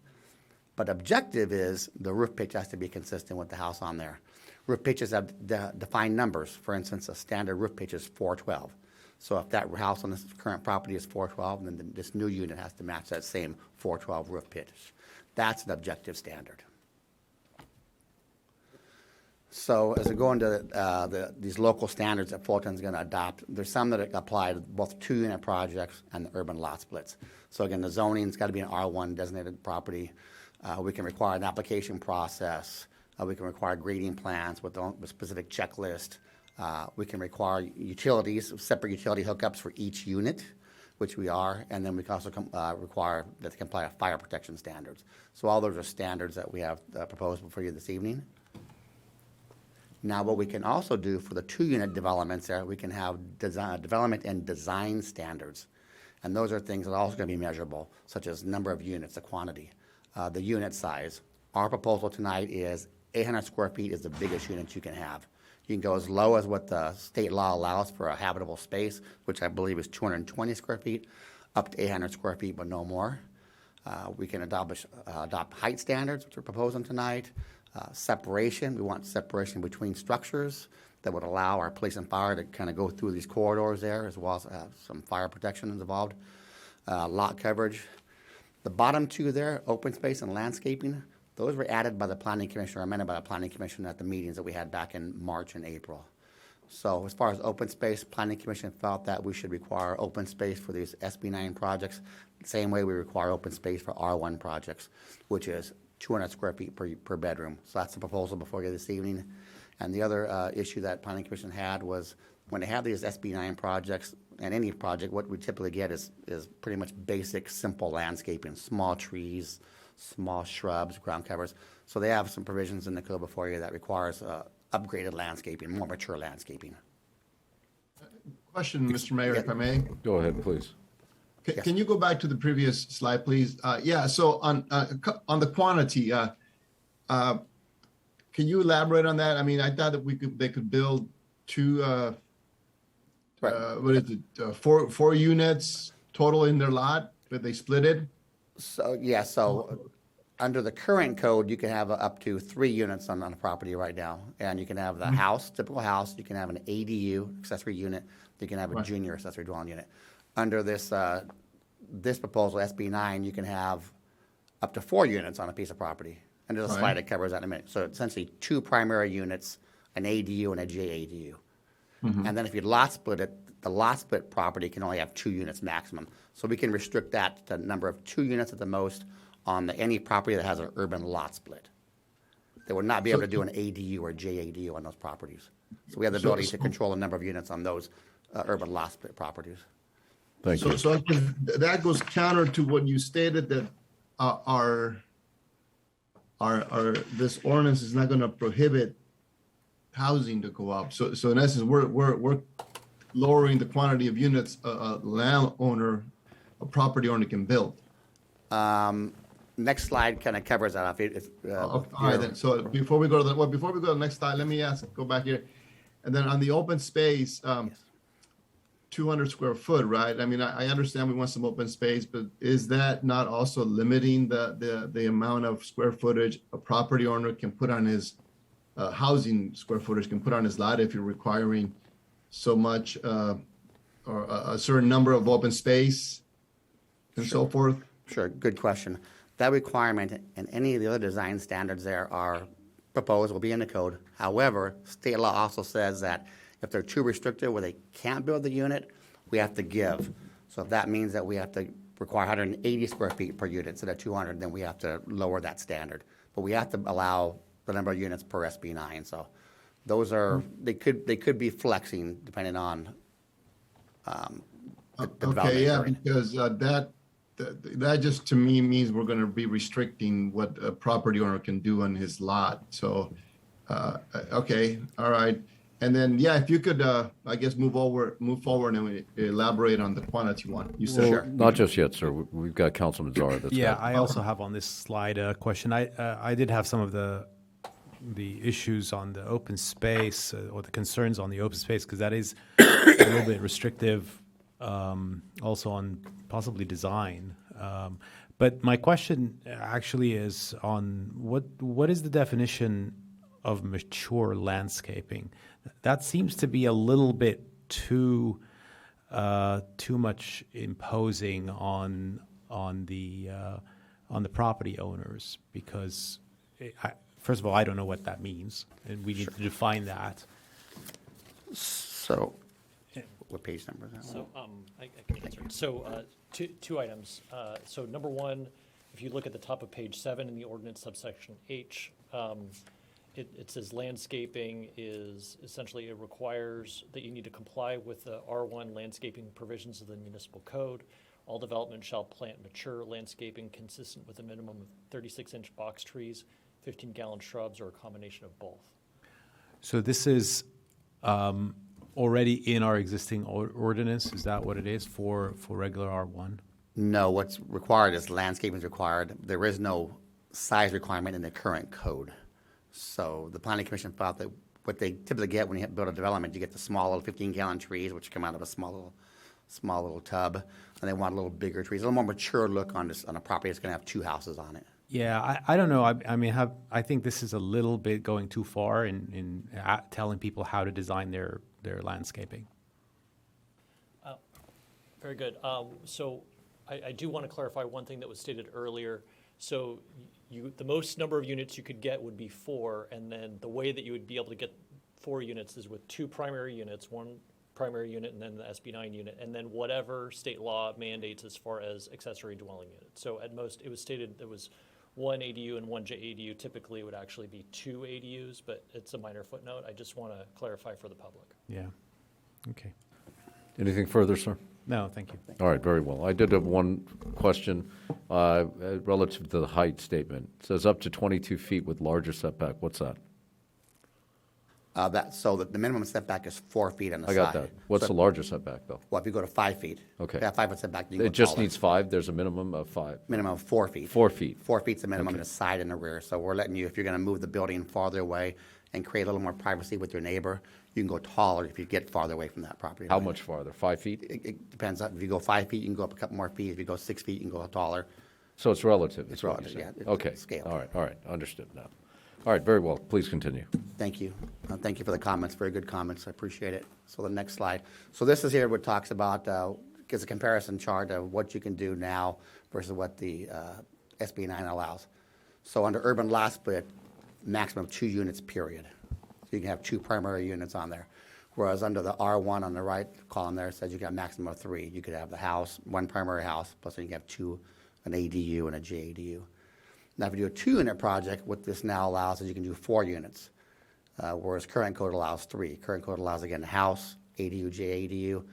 But objective is the roof pitch has to be consistent with the house on there. Roof pitches have defined numbers. For instance, a standard roof pitch is 412. So if that house on this current property is 412, then this new unit has to match that same 412 roof pitch. That's an objective standard. So as we go into these local standards that Fullerton's going to adopt, there's some that apply to both 2-unit projects and the urban lot splits. So again, the zoning's got to be an R1 designated property. We can require an application process. We can require grading plans with a specific checklist. We can require utilities, separate utility hookups for each unit, which we are, and then we can also require that they comply with fire protection standards. So all those are standards that we have proposed for you this evening. Now, what we can also do for the 2-unit developments there, we can have development and design standards. And those are things that are also going to be measurable, such as number of units, the quantity, the unit size. Our proposal tonight is 800 square feet is the biggest unit you can have. You can go as low as what the state law allows for a habitable space, which I believe is 220 square feet, up to 800 square feet, but no more. We can adopt height standards, which we're proposing tonight. Separation, we want separation between structures that would allow our police and fire to kind of go through these corridors there, as well as some fire protection involved. Lot coverage. The bottom two there, open space and landscaping, those were added by the Planning Commission, or amended by the Planning Commission at the meetings that we had back in March and April. So as far as open space, Planning Commission felt that we should require open space for these SB9 projects, the same way we require open space for R1 projects, which is 200 square feet per bedroom. So that's the proposal before you this evening. And the other issue that Planning Commission had was when they have these SB9 projects, and any project, what we typically get is pretty much basic, simple landscaping, small trees, small shrubs, ground covers. So they have some provisions in the code before you that requires upgraded landscaping, more mature landscaping. Question, Mr. Mayor, if I may. Go ahead, please. Can you go back to the previous slide, please? Yeah, so on the quantity, can you elaborate on that? I mean, I thought that they could build two, what is it, four units total in their lot, but they split it? So, yeah, under the current code, you can have up to 3 units on a property right now. And you can have the house, typical house, you can have an ADU, accessory unit, you can have a junior accessory dwelling unit. Under this proposal, SB9, you can have up to 4 units on a piece of property. And there's a slide that covers that in a minute. So essentially 2 primary units, an ADU and a JADU. And then if you lot split it, the lot split property can only have 2 units maximum. So we can restrict that to the number of 2 units at the most on any property that has an urban lot split. They would not be able to do an ADU or JADU on those properties. So we have the ability to control the number of units on those urban lot split properties. Thank you. So that goes counter to what you stated, that this ordinance is not going to prohibit housing to go up. So in essence, we're lowering the quantity of units a landowner, a property owner can build. Next slide kind of covers that. All right, then. So before we go to the next slide, let me go back here. And then on the open space, 200 square foot, right? I mean, I understand we want some open space, but is that not also limiting the amount of square footage a property owner can put on his housing square footage can put on his lot if you're requiring so much or a certain number of open space and so forth? Sure, good question. That requirement and any of the other design standards there are proposed, will be in the code. However, state law also says that if they're too restrictive where they can't build the unit, we have to give. So if that means that we have to require 180 square feet per unit instead of 200, then we have to lower that standard. But we have to allow the number of units per SB9. So those are, they could be flexing depending on the development. Okay, yeah, because that just to me means we're going to be restricting what a property owner can do on his lot. So, okay, all right. And then, yeah, if you could, I guess, move forward and we elaborate on the quantity one. You said Well, not just yet, sir. We've got Councilman Zara. That's Yeah, got- I also have on this slide a question. I did have some of the issues on the open space or the concerns on the open space, because that is a little bit restrictive, also on possibly design. But my question actually is on what is the definition of mature landscaping? That seems to be a little bit too much imposing on the property owners, because first of all, I don't know what that means, and we need to define that. So, what page number is that? So, I can answer. So, two items. So, number one, if you look at the top of page 7 in the ordinance subsection H, it says landscaping is essentially, it requires that you need to comply with the R1 landscaping provisions of the municipal code. All development shall plant mature landscaping consistent with a minimum of 36-inch box trees, 15-gallon shrubs, or a combination of both. So this is already in our existing ordinance? Is that what it is for regular R1? No, what's required is landscaping is required. There is no size requirement in the current code. So the planning commission thought that what they typically get when you build a development, you get the small little 15-gallon trees, which come out of a small little tub, and they want a little bigger trees, a little more mature look on a property that's going to have 2 houses on it. Yeah, I don't know. I mean, I think this is a little bit going too far in telling people how to design their landscaping. Very good. So I do want to clarify one thing that was stated earlier. So the most number of units you could get would be 4, and then the way that you would be able to get 4 units is with 2 primary units, 1 primary unit and then the SB9 unit, and then whatever state law mandates as far as accessory dwelling units. So at most, it was stated there was 1 ADU and 1 JADU. Typically, it would actually be 2 ADUs, but it's a minor footnote. I just want to clarify for the public. Yeah. Okay. Anything further, sir? No, thank you. All right, very well. I did have one question relative to the height statement. It says up to 22 feet with larger setback. What's that? So the minimum setback is 4 feet on the I side. got that. What's the larger setback, though? Well, if you go to 5 feet. Okay. Yeah, 5 foot setback. You can It go just taller. needs 5? There's a minimum of 5? Minimum of 4 feet. 4 feet. 4 feet's the minimum Okay. on the side and the rear. So we're letting you, if you're going to move the building farther away and create a little more privacy with your neighbor, you can go taller if you get farther away from that property How line. much farther? 5 feet? It depends. If you go 5 feet, you can go up a couple more feet. If you go 6 feet, you can go taller. So it's relative? It's is what you're relative, saying. yeah. Okay. It's scaled. All right. Understood now. All right, very well. Please continue. Thank you. Thank you for the comments. Very good comments. I appreciate it. So the next slide. So this is here what talks about, gives a comparison chart of what you can do now versus what the SB9 allows. So under urban lot split, maximum of 2 units, period. So you can have 2 primary units on there. Whereas under the R1 on the right column there, it says you got a maximum of 3. You could have the house, 1 primary house, plus then you can have 2, an ADU and a JADU. Now, if you do a 2-unit project, what this now allows is you can do 4 units, whereas current code allows 3. Current code allows, again, a house, ADU, JADU.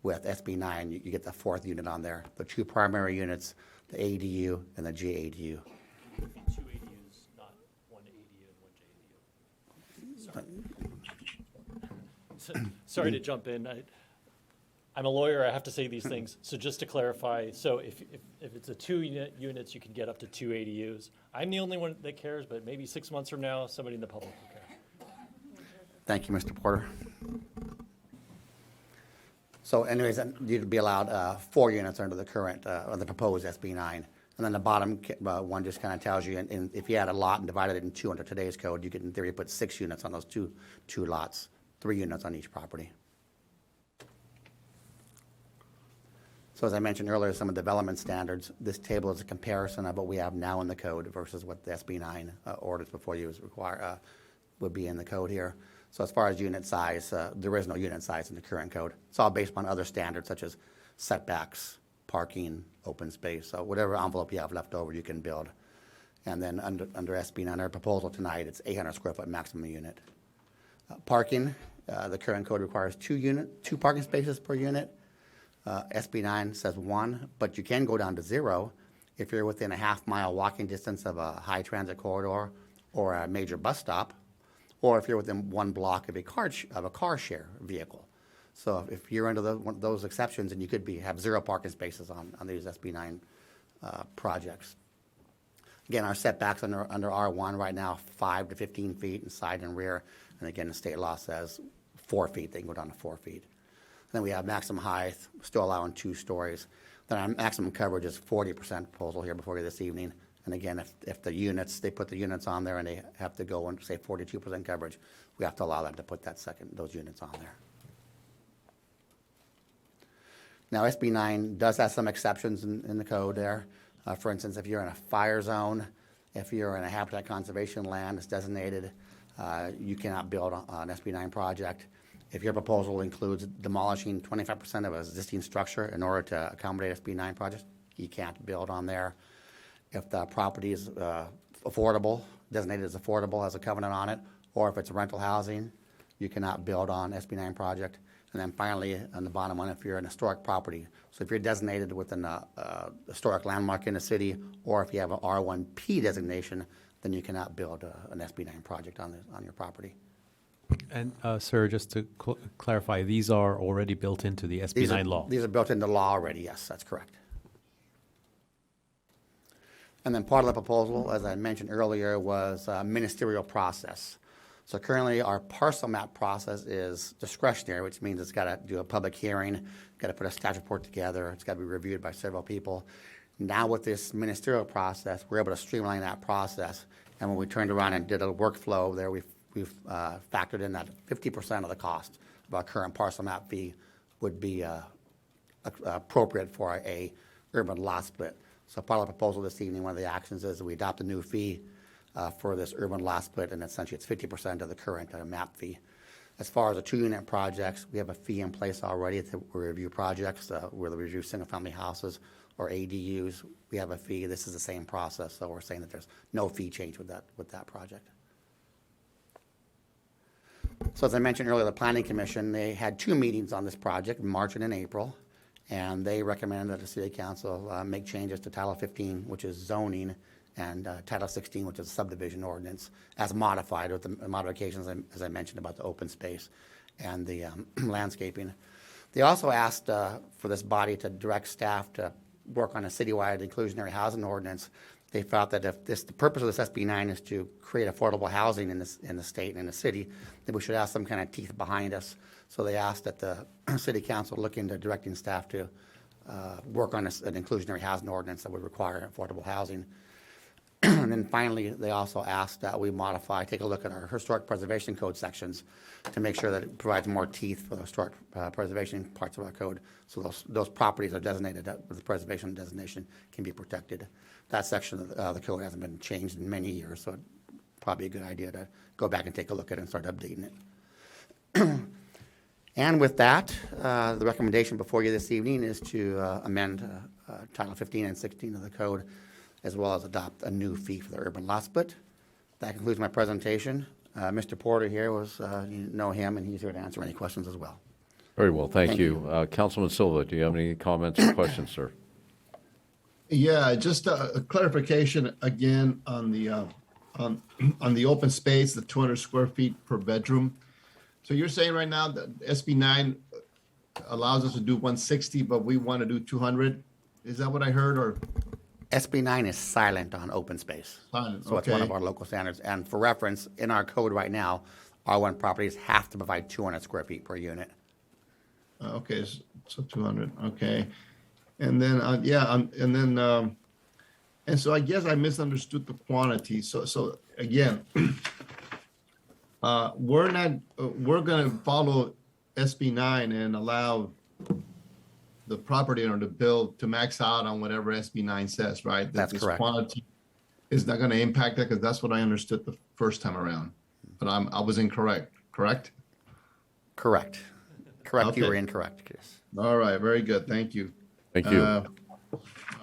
With SB9, you get the 4th unit on there. The 2 primary units, the ADU and the JADU. 2 ADUs, not 1 ADU and 1 JADU. Sorry to jump in. I'm a lawyer, I have to say these things. So just to clarify, so if it's a 2 units, you can get up to 2 ADUs. I'm the only one that cares, but maybe 6 months from now, somebody in the public will care. Thank you, Mr. Porter. So anyways, you'd be allowed 4 units under the current, or the proposed SB9. And then the bottom one just kind of tells you, and if you had a lot and divided it in 2 under today's code, you could in theory put 6 units on those two lots, 3 units on each property. So as I mentioned earlier, some of the development standards, this table is a comparison of what we have now in the code versus what the SB9 orders before you would be in the code here. So as far as unit size, there is no unit size in the current code. It's all based on other standards such as setbacks, parking, open space. So whatever envelope you have left over, you can build. And then under SB9, our proposal tonight, it's 800 square foot maximum unit. Parking, the current code requires 2 parking spaces per unit. SB9 says 1, but you can go down to 0 if you're within a half-mile walking distance of a high transit corridor or a major bus stop, or if you're within 1 block of a car share vehicle. So if you're under those exceptions, and you could have 0 parking spaces on these SB9 projects. Again, our setbacks under R1 right now, 5 to 15 feet in side and rear, and again, the state law says 4 feet. They can go down to 4 feet. Then we have maximum height, still allowing 2 stories. Then our maximum coverage is 40% proposal here before you this evening. And again, if the units, they put the units on there and they have to go and say 42% coverage, we have to allow them to put those units on there. Now, SB9 does have some exceptions in the code there. For instance, if you're in a fire zone, if you're in a habitat conservation land that's designated, you cannot build on an SB9 project. If your proposal includes demolishing 25% of an existing structure in order to accommodate SB9 projects, you can't build on there. If the property is affordable, designated as affordable, has a covenant on it, or if it's rental housing, you cannot build on SB9 project. And then finally, on the bottom one, if you're an historic property. So if you're designated within a historic landmark in the city, or if you have an R1P designation, then you cannot build an SB9 project on your property. And, sir, just to clarify, these are already built into the SB9 law? These are built into law already, yes, that's correct. And then part of the proposal, as I mentioned earlier, was a ministerial process. So currently, our parcel map process is discretionary, which means it's got to do a public hearing, got to put a staff report together, it's got to be reviewed by several people. Now with this ministerial process, we're able to streamline that process. And when we turned around and did a workflow there, we've factored in that 50% of the cost of our current parcel map fee would be appropriate for a urban lot split. So part of the proposal this evening, one of the actions is that we adopt a new fee for this urban lot split, and essentially it's 50% of the current map fee. As far as the 2-unit projects, we have a fee in place already to review projects, whether we review single-family houses or ADUs. We have a fee. This is the same process, so we're saying that there's no fee change with that project. So as I mentioned earlier, the Planning Commission, they had 2 meetings on this project, in March and in April, and they recommended that the City Council make changes to Title 15, which is zoning, and Title 16, which is a subdivision ordinance, as modified with the modifications, as I mentioned, about the open space and the landscaping. They also asked for this body to direct staff to work on a citywide inclusionary housing ordinance. They felt that if the purpose of this SB9 is to create affordable housing in the state and in the city, that we should have some kind of teeth behind us. So they asked that the City Council look into directing staff to work on an inclusionary housing ordinance that would require affordable housing. And then finally, they also asked that we take a look at our historic preservation code sections to make sure that it provides more teeth for the historic preservation parts of our code, so those properties are designated with the preservation designation can be protected. That section of the code hasn't been changed in many years, so probably a good idea to go back and take a look at it and start updating it. And with that, the recommendation before you this evening is to amend Title 15 and 16 of the code, as well as adopt a new fee for the urban lot split. That concludes my presentation. Mr. Porter here you know him, and he's here to answer any questions as well. Very well, thank you. Councilman Silva, do you have any comments or questions, sir? Yeah, just a clarification again on the open space, the 200 square feet per bedroom. So you're saying right now that SB 9 allows us to do 160, but we want to do 200? Is that what I heard, or? SB 9 is silent on open space. Silent, so it's one of our local standards. And for reference, in our code right now, R1 properties have to provide 200 square feet per unit. Okay, so 200, okay. And then, and so I guess I misunderstood the quantity. So again, we're going to follow SB 9 and allow the property owner to build to max out on whatever SB 9 says, right? That's this correct. Quantity is not going to impact that, because that's what I understood the first time around. But I was incorrect, correct? Correct. Correct, Okay. You were incorrect, Chris. All right, very good, thank you. Thank you. All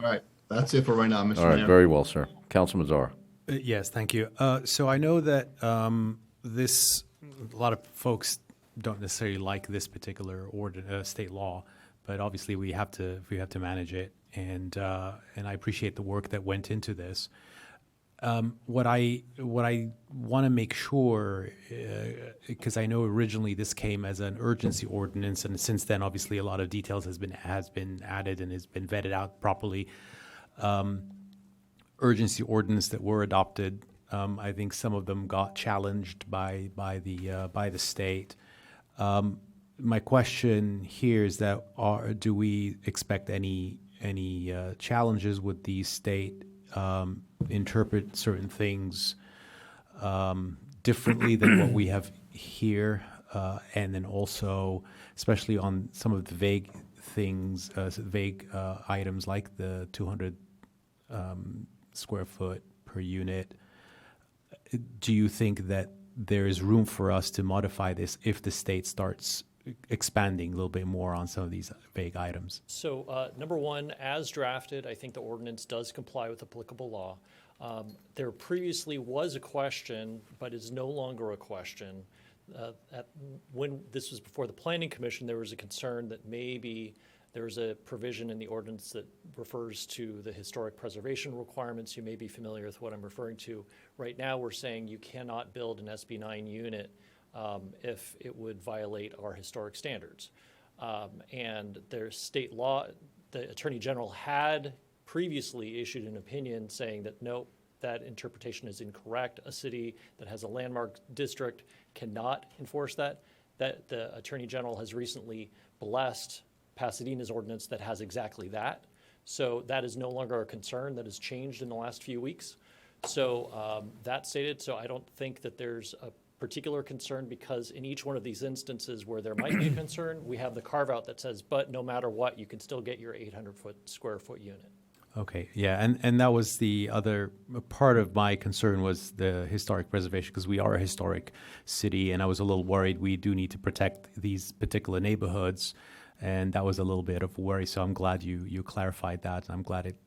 right, that's it for right now, Mr. All right, Mayor. very well, sir. Councilman Czar. Yes, thank you. So I know that a lot of folks don't necessarily like this particular state law, but obviously we have to manage it, and I appreciate the work that went into this. What I want to make sure, because I know originally this came as an urgency ordinance, and since then obviously a lot of details has been added and has been vetted out properly. Urgency ordinance that were adopted, I think some of them got challenged by the state. My question here is that do we expect any challenges with the state interpret certain things differently than what we have here, and then also, especially on some of the vague things, items like the 200 square foot per unit. Do you think that there is room for us to modify this if the state starts expanding a little bit more on some of these vague items? So number one, as drafted, I think the ordinance does comply with applicable law. There previously was a question, but is no longer a question. When this was before the Planning Commission, there was a concern that maybe there's a provision in the ordinance that refers to the historic preservation requirements. You may be familiar with what I'm referring to. Right now, we're saying you cannot build an SB 9 unit if it would violate our historic standards. And there's state law, the Attorney General had previously issued an opinion saying that, nope, that interpretation is incorrect. A city that has a landmark district cannot enforce that. That the Attorney General has recently blessed Pasadena's ordinance that has exactly that. So that is no longer a concern. That has changed in the last few weeks. So that stated, so I don't think that there's a particular concern, because in each one of these instances where there might be a concern, we have the carve out that says, but no matter what, you can still get your 800 square foot unit. Okay, yeah, and that was the other part of my concern, was the historic preservation, because we are a historic city, and I was a little worried. We do need to protect these particular neighborhoods, and that was a little bit of a worry. So I'm glad you clarified that. I'm glad it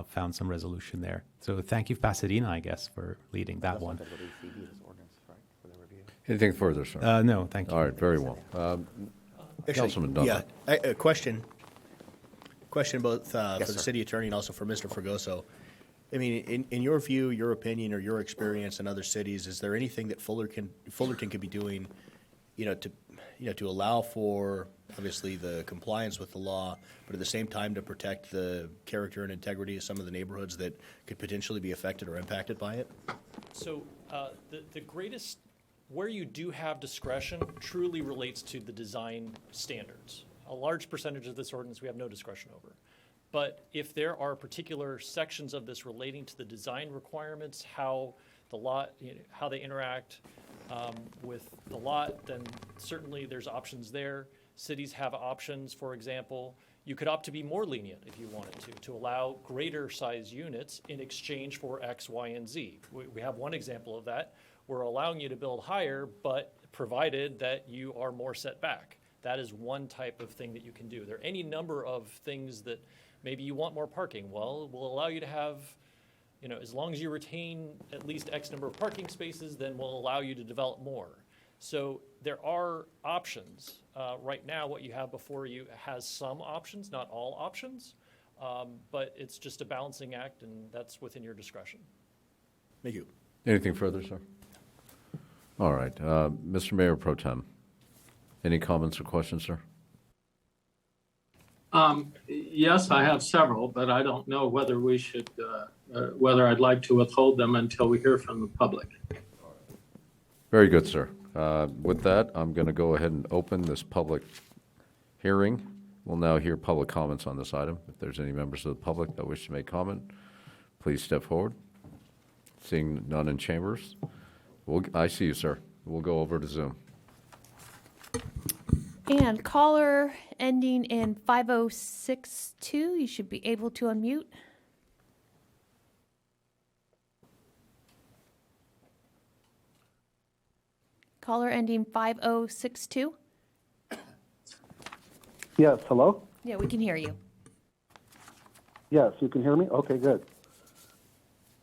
found some resolution there. So thank you, Pasadena, I guess, for leading that one. Anything further, sir? No, thank you. All right, very well. Councilman Dunlap. Yeah, a question both for Yes, the sir. city attorney and also for Mr. Fregoso. I mean, in your view, your opinion, or your experience in other cities, is there anything that Fullerton could be doing, to allow for obviously the compliance with the law, but at the same time to protect the character and integrity of some of the neighborhoods that could potentially be affected or impacted by it? So the greatest, where you do have discretion, truly relates to the design standards. A large percentage of this ordinance we have no discretion over. But if there are particular sections of this relating to the design requirements, how the lot, how they interact with the lot, then certainly there's options there. Cities have options. For example, you could opt to be more lenient if you wanted to allow greater size units in exchange for X, Y, and Z. We have one example of that. We're allowing you to build higher, but provided that you are more set back. That is one type of thing that you can do. There are any number of things that maybe you want more parking. Well, we'll allow you to have, as long as you retain at least X number of parking spaces, then we'll allow you to develop more. So there are options. Right now, what you have before you has some options, not all options, but it's just a balancing act, and that's within your discretion. Thank you. Anything further, sir? All right. Mr. Mayor Pro Tem, any comments or questions, sir? Yes, I have several, but I don't know whether we should, whether I'd like to withhold them until we hear from the public. Very good, sir. With that, I'm going to go ahead and open this public hearing. We'll now hear public comments on this item. If there's any members of the public that wish to make comment, please step forward. Seeing none in chambers. I see you, sir. We'll go over to Zoom. And caller ending in 5062, you should be able to unmute. Caller ending 5062. Yes, hello? Yeah, we can hear you. Yes, you can hear me? Okay, good.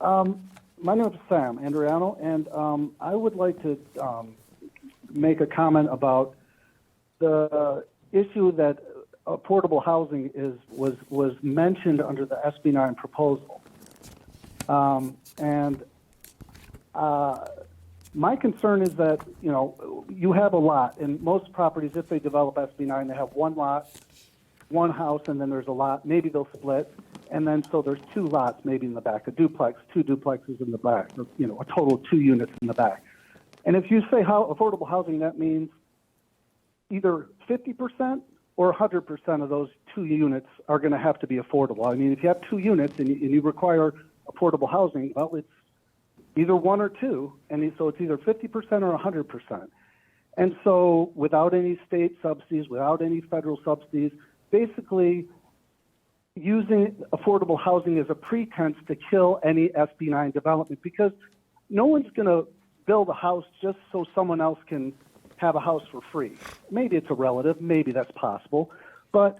My name is Sam Andriano, and I would like to make a comment about the issue that affordable housing was mentioned under the SB 9 proposal. My concern is that, you have a lot, and most properties, if they develop SB 9, they have one lot, one house, and then there's a lot. Maybe they'll split, and then so there's two lots maybe in the back, a duplex, two duplexes in the back, or, a total of 2 units in the back. And if you say affordable housing, that means either 50% or 100% of those 2 units are going to have to be affordable. I mean, if you have 2 units and you require affordable housing, well, it's either 1 or 2, and so it's either 50% or 100%. And so without any state subsidies, without any federal subsidies, basically using affordable housing as a pretense to kill any SB 9 development, because no one's going to build a house just so someone else can have a house for free. Maybe it's a relative, maybe that's possible, but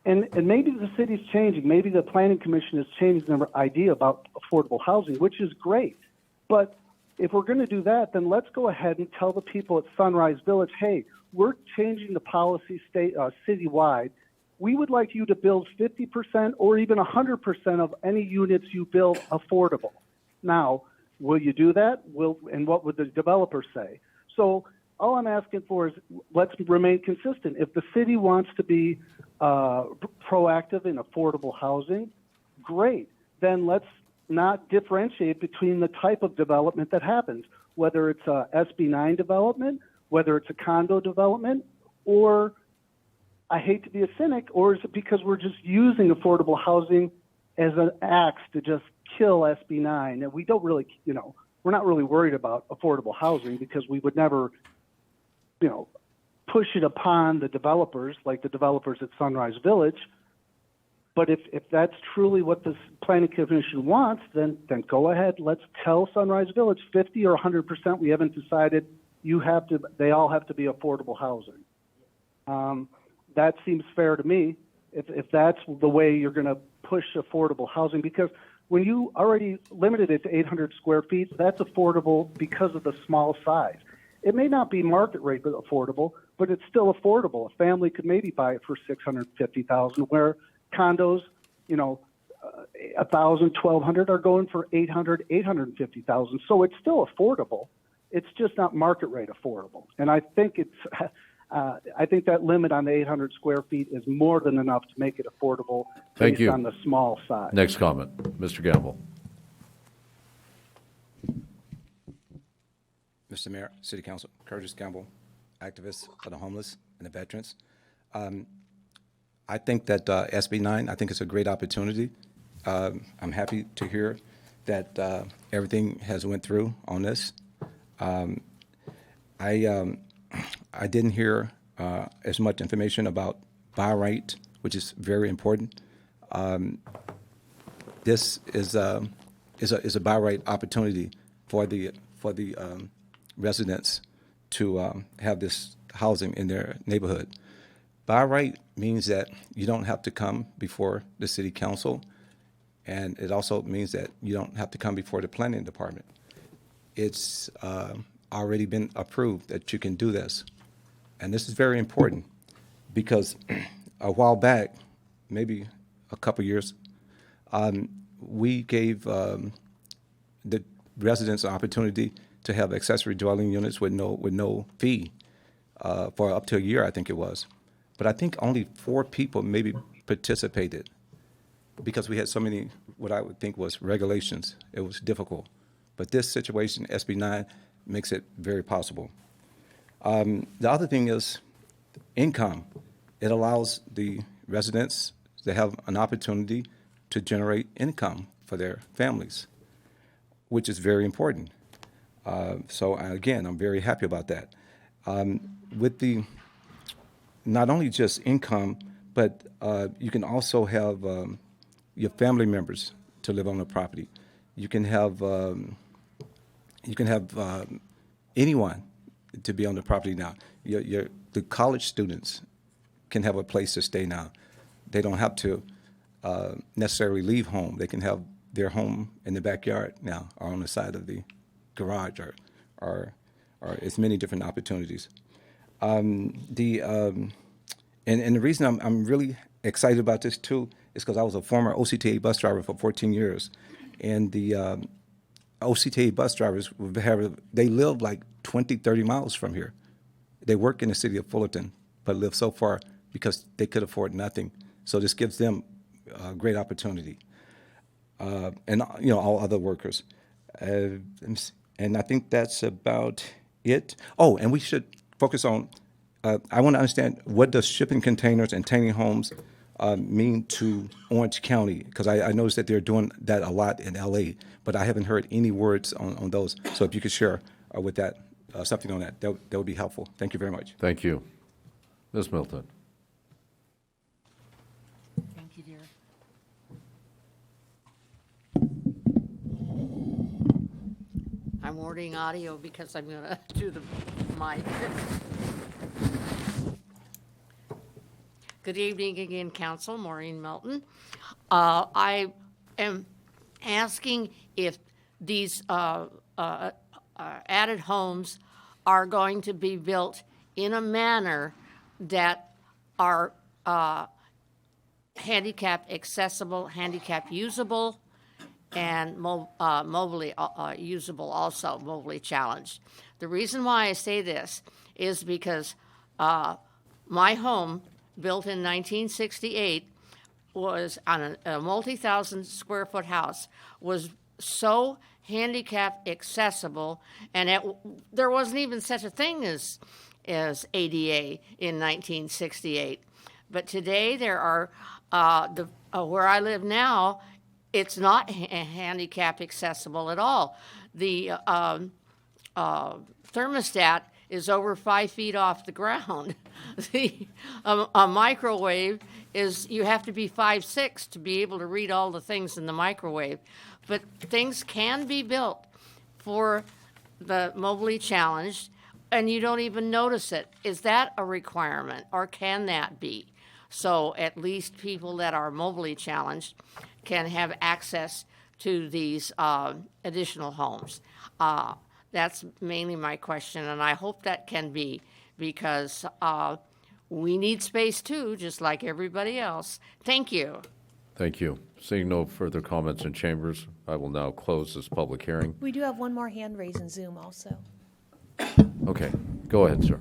and maybe the city's changing, maybe the planning commission has changed their idea about affordable housing, which is great. But if we're going to do that, then let's go ahead and tell the people at Sunrise Village, hey, we're changing the policy citywide. We would like you to build 50% or even 100% of any units you build affordable. Now, will you do that? And what would the developer say? So all I'm asking for is let's remain consistent. If the city wants to be proactive in affordable housing, great. Then let's not differentiate between the type of development that happens, whether it's a SB9 development, whether it's a condo development, or I hate to be a cynic, or is it because we're just using affordable housing as an axe to just kill SB9? And we don't really, we're not really worried about affordable housing because we would never, push it upon the developers, like the developers at Sunrise Village. But if that's truly what the Planning Commission wants, then go ahead. Let's tell Sunrise Village 50 or 100%. We haven't decided. They all have to be affordable housing. That seems fair to me. If that's the way you're going to push affordable housing, because when you already limited it to 800 square feet, that's affordable because of the small size. It may not be market rate affordable, but it's still affordable. A family could maybe buy it for $650,000, where condos, 1,000, 1,200 are going for 800, 850,000. So it's still affordable. It's just not market rate affordable. And I think I think that limit on the 800 square feet is more than enough to make it affordable Thank based you. on the small size. Next comment, Mr. Gamble. Mr. Mayor, City Council, Curtis Gamble, activist for the homeless and the veterans. I think that SB9, I think it's a great opportunity. I'm happy to hear that everything has went through on this. I didn't hear as much information about buy right, which is very important. This is a buy right opportunity for the residents to have this housing in their neighborhood. Buy right means that you don't have to come before the city council, and it also means that you don't have to come before the planning department. It's already been approved that you can do this. And this is very important because a while back, maybe a couple years, we gave the residents an opportunity to have accessory dwelling units with no fee for up to a year, I think it was. But I think only 4 people maybe participated because we had so many, what I would think was regulations. It was difficult. But this situation, SB9, makes it very possible. The other thing is income. It allows the residents to have an opportunity to generate income for their families, which is very important. So again, I'm very happy about that. With the not only just income, but you can also have your family members to live on the property. You can have anyone to be on the property now. The college students can have a place to stay now. They don't have to necessarily leave home. They can have their home in the backyard now, or on the side of the garage, or it's many different opportunities. And the reason I'm really excited about this too is because I was a former OCTA bus driver for 14 years, and the OCTA bus drivers they live like 20, 30 miles from here. They work in the city of Fullerton, but live so far because they could afford nothing. So this gives them a great opportunity, and all other workers. And I think that's about it. Oh, and we should focus on. I want to understand, what does shipping containers and tiny homes mean to Orange County? Because I noticed that they're doing that a lot in LA, but I haven't heard any words on those. So if you could share with that something on that would be helpful. Thank you very much. Thank you. Ms. Milton. Thank you, dear. I'm ordering audio because I'm going to do the mic. Good evening again, Council. Maureen Melton. I am asking if these added homes are going to be built in a manner that are handicap accessible, handicap usable, and mobily usable, also mobily challenged. The reason why I say this is because my home, built in 1968, was on a multi-thousand square foot house, was so handicap accessible, and there wasn't even such a thing as ADA in 1968. But today there are, where I live now, it's not handicap accessible at all. The thermostat is over 5 feet off the ground. A microwave is, you have to be 5'6" to be able to read all the things in the microwave. But things can be built for the mobily challenged, and you don't even notice it. Is that a requirement, or can that be? So at least people that are mobily challenged can have access to these additional homes. That's mainly my question, and I hope that can be, because we need space too, just like everybody else. Thank you. Thank you. Seeing no further comments in chambers, I will now close this public hearing. We do have one more hand raised in Zoom also. Okay, go ahead, sir.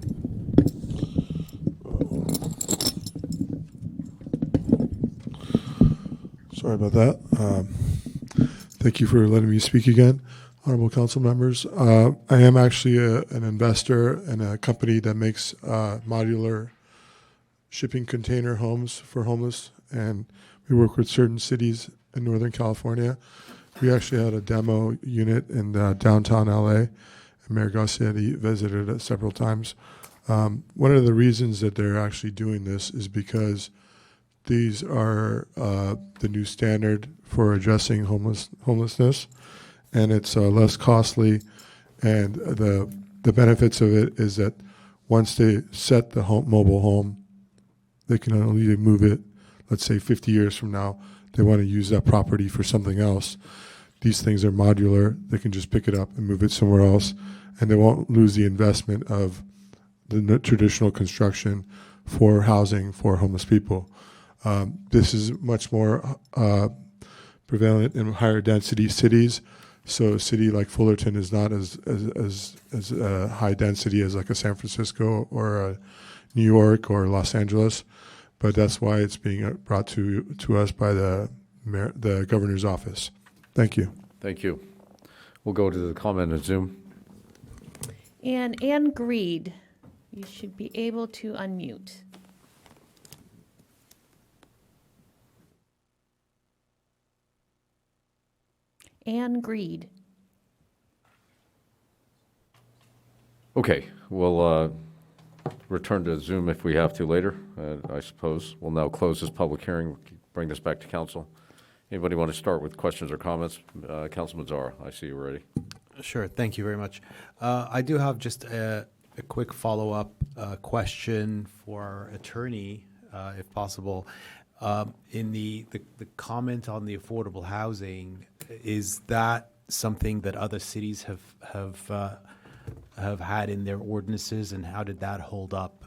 Sorry about that. Thank you for letting me speak again, honorable council members. I am actually an investor in a company that makes modular shipping container homes for homeless, and we work with certain cities in Northern California. We actually had a demo unit in downtown LA, and Mayor Garcetti visited it several times. One of the reasons that they're actually doing this is because these are the new standard for addressing homelessness, and it's less costly. And the benefits of it is that once they set the mobile home, they can only move it. Let's say 50 years from now, they want to use that property for something else. These things are modular. They can just pick it up and move it somewhere else, and they won't lose the investment of the traditional construction for housing for homeless people. This is much more prevalent in higher density cities. So a city like Fullerton is not as high density as like a San Francisco or a New York or Los Angeles, but that's why it's being brought to us by the governor's office. Thank you. Thank you. We'll go to the comment on Zoom. And Ann Greed, you should be able to unmute. Ann Greed. Okay, we'll return to Zoom if we have to later, I suppose. We'll now close this public hearing, bring this back to council. Anybody want to start with questions or comments? Councilman Zara, I see you ready. Sure, thank you very much. I do have just a quick follow-up question for our attorney, if possible. In the comment on the affordable housing, is that something that other cities have had in their ordinances, and how did that hold up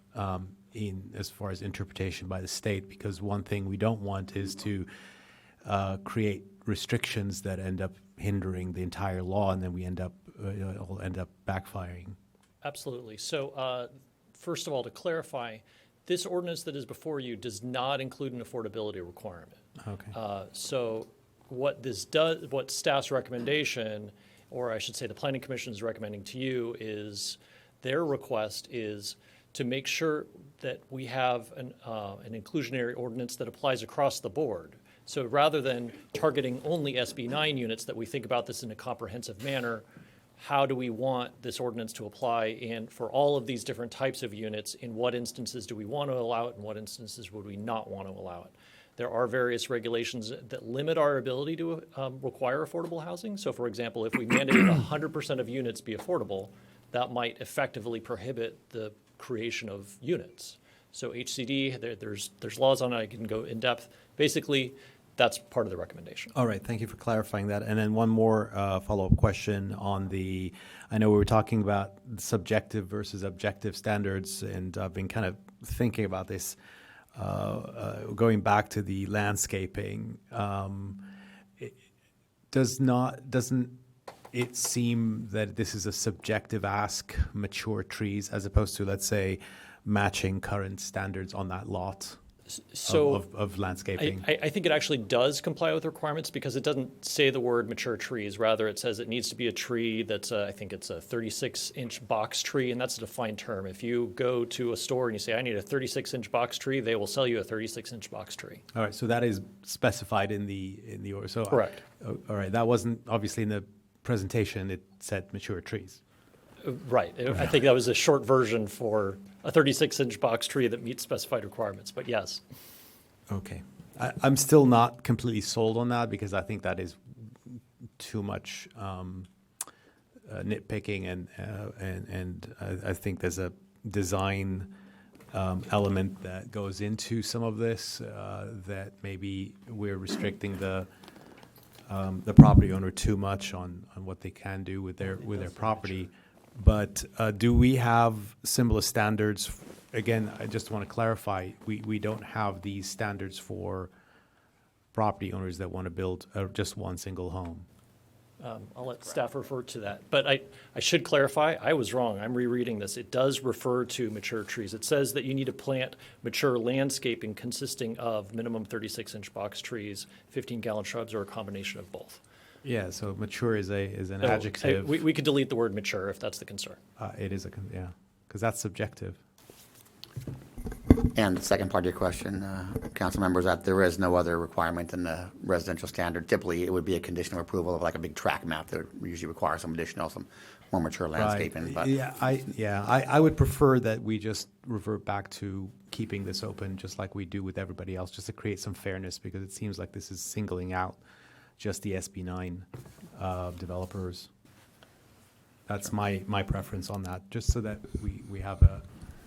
in as far as interpretation by the state? Because one thing we don't want is to create restrictions that end up hindering the entire law, and then we end up it'll end up backfiring. Absolutely. So first of all, to clarify, this ordinance that is before you does not include an affordability requirement. Okay. So what this does, what staff's recommendation, or I should say the Planning Commission is recommending to you, is their request is to make sure that we have an inclusionary ordinance that applies across the board. So rather than targeting only SB 9 units, that we think about this in a comprehensive manner. How do we want this ordinance to apply, and for all of these different types of units, in what instances do we want to allow it, and what instances would we not want to allow it? There are various regulations that limit our ability to require affordable housing. So for example, if we mandated 100% of units be affordable, that might effectively prohibit the creation of units. So HCD, there's laws on it, I can go in depth. Basically, that's part of the recommendation. All right, thank you for clarifying that. And then one more follow-up question on I know we were talking about subjective versus objective standards, and I've been kind of thinking about this, going back to the landscaping. doesn't it seem that this is a subjective ask, mature trees, as opposed to, let's say, matching current standards on that lot So of landscaping? I think it actually does comply with requirements because it doesn't say the word mature trees. Rather, it says it needs to be a tree that's, I think it's a 36-inch box tree, and that's a defined term. If you go to a store and you say, I need a 36-inch box tree, they will sell you a 36-inch box tree. All right, so that is specified in the order. So Correct. All right, that wasn't obviously in the presentation. It said mature trees. Right. I think that was a short version for a 36-inch box tree that meets specified requirements, but yes. Okay. I'm still not completely sold on that because I think that is too much nitpicking, and I think there's a design element that goes into some of this that maybe we're restricting the property owner too much on what they can do with their property. But do we have similar standards? Again, I just want to clarify, we don't have these standards for property owners that want to build just one single home. I'll let staff refer to that. But I should clarify, I was wrong. I'm rereading this. It does refer to mature trees. It says that you need to plant mature landscaping consisting of minimum 36-inch box trees, 15-gallon shrubs, or a combination of both. Yeah, so mature is an So, adjective. We could delete the word mature if that's the concern. It is yeah, because that's subjective. And the second part of your question, council members, that there is no other requirement in the residential standard. Typically, it would be a condition of approval of like a big tract map that would usually require some more mature landscaping. Right. But I would prefer that we just revert back to keeping this open, just like we do with everybody else, just to create some fairness, because it seems like this is singling out just the SB9 developers. That's my preference on that, just so that we have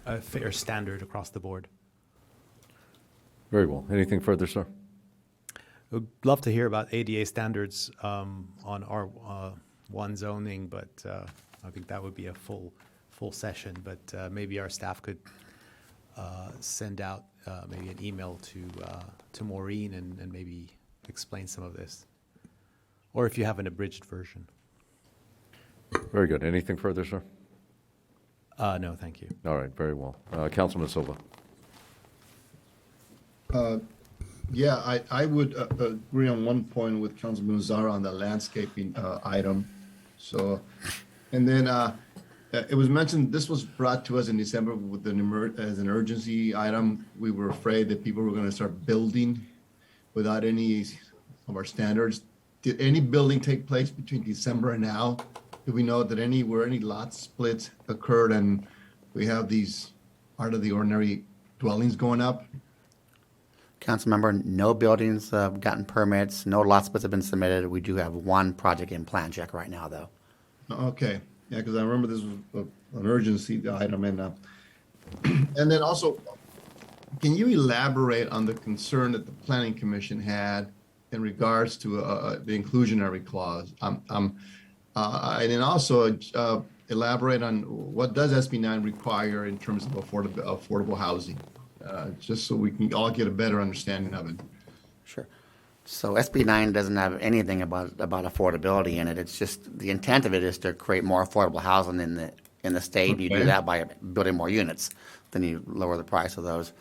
a fair standard across the board. Very well. Anything further, sir? I'd love to hear about ADA standards on our one zoning, but I think that would be a full session. But maybe our staff could send out maybe an email to Maureen and maybe explain some of this, or if you have an abridged version. Very good. Anything further, sir? No, thank you. All right, very well. Councilman Silva. Yeah, I would agree on one point with Councilman Zara on the landscaping item. So, and then it was mentioned, this was brought to us in December with as an urgency item. We were afraid that people were going to start building without any of our standards. Did any building take place between December and now? Do we know that any lot splits occurred and we have these out of the ordinary dwellings going up? Councilmember, no buildings have gotten permits, no lot splits have been submitted. We do have one project in plan check right now, though. Okay, yeah, because I remember this was an urgency item, and then also, can you elaborate on the concern that the Planning Commission had in regards to the inclusionary clause? And then also elaborate on what does SB 9 require in terms of affordable housing, just so we can all get a better understanding of it. Sure. So SB 9 doesn't have anything about affordability in it. It's just the intent of it is to create more affordable housing in the state. Okay. You do that by building more units. Then you lower the price of those.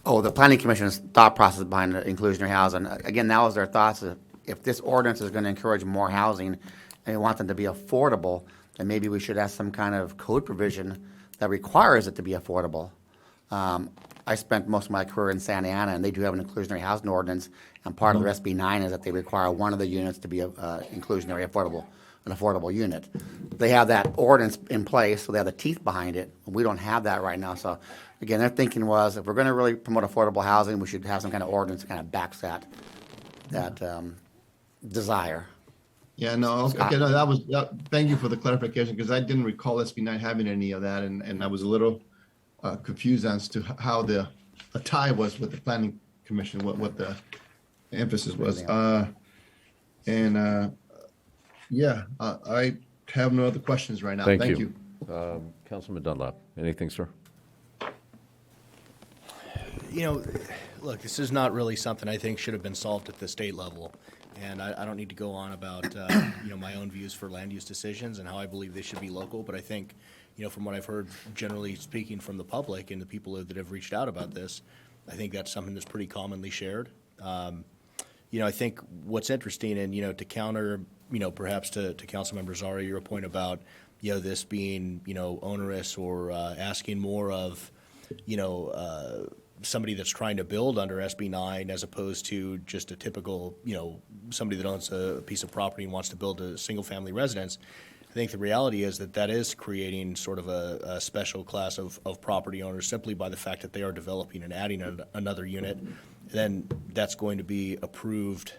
The Planning Commission's thought process behind the inclusionary housing. Again, that was their thoughts. If this ordinance is going to encourage more housing and we want them to be affordable, then maybe we should have some kind of code provision that requires it to be affordable. I spent most of my career in Santa Ana, and they do have an inclusionary housing ordinance, and part of their SB 9 is that they require one of the units to be inclusionary, an affordable unit. They have that ordinance in place, so they have the teeth behind it. We don't have that right now. So, again, their thinking was if we're going to really promote affordable housing, we should have some kind of ordinance that kind of backs that desire. Yeah, no, okay, no, thank you for the clarification, because I didn't recall SB 9 having any of that, and I was a little confused as to how the tie was with the Planning Commission, what the emphasis was. I have no other questions right now. Thank you. Councilman Dunlap, anything, sir? look, this is not really something I think should have been solved at the state level. And I don't need to go on about, my own views for land use decisions and how I believe they should be local. But I think, from what I've heard, generally speaking from the public and the people that have reached out about this, I think that's something that's pretty commonly shared. I think what's interesting and, to counter, perhaps to Councilmember Zara, your point about, this being, onerous or asking more of, somebody that's trying to build under SB 9 as opposed to just a typical, somebody that owns a piece of property and wants to build a single-family residence. I think the reality is that is creating sort of a special class of property owners simply by the fact that they are developing and adding another unit. Then that's going to be approved,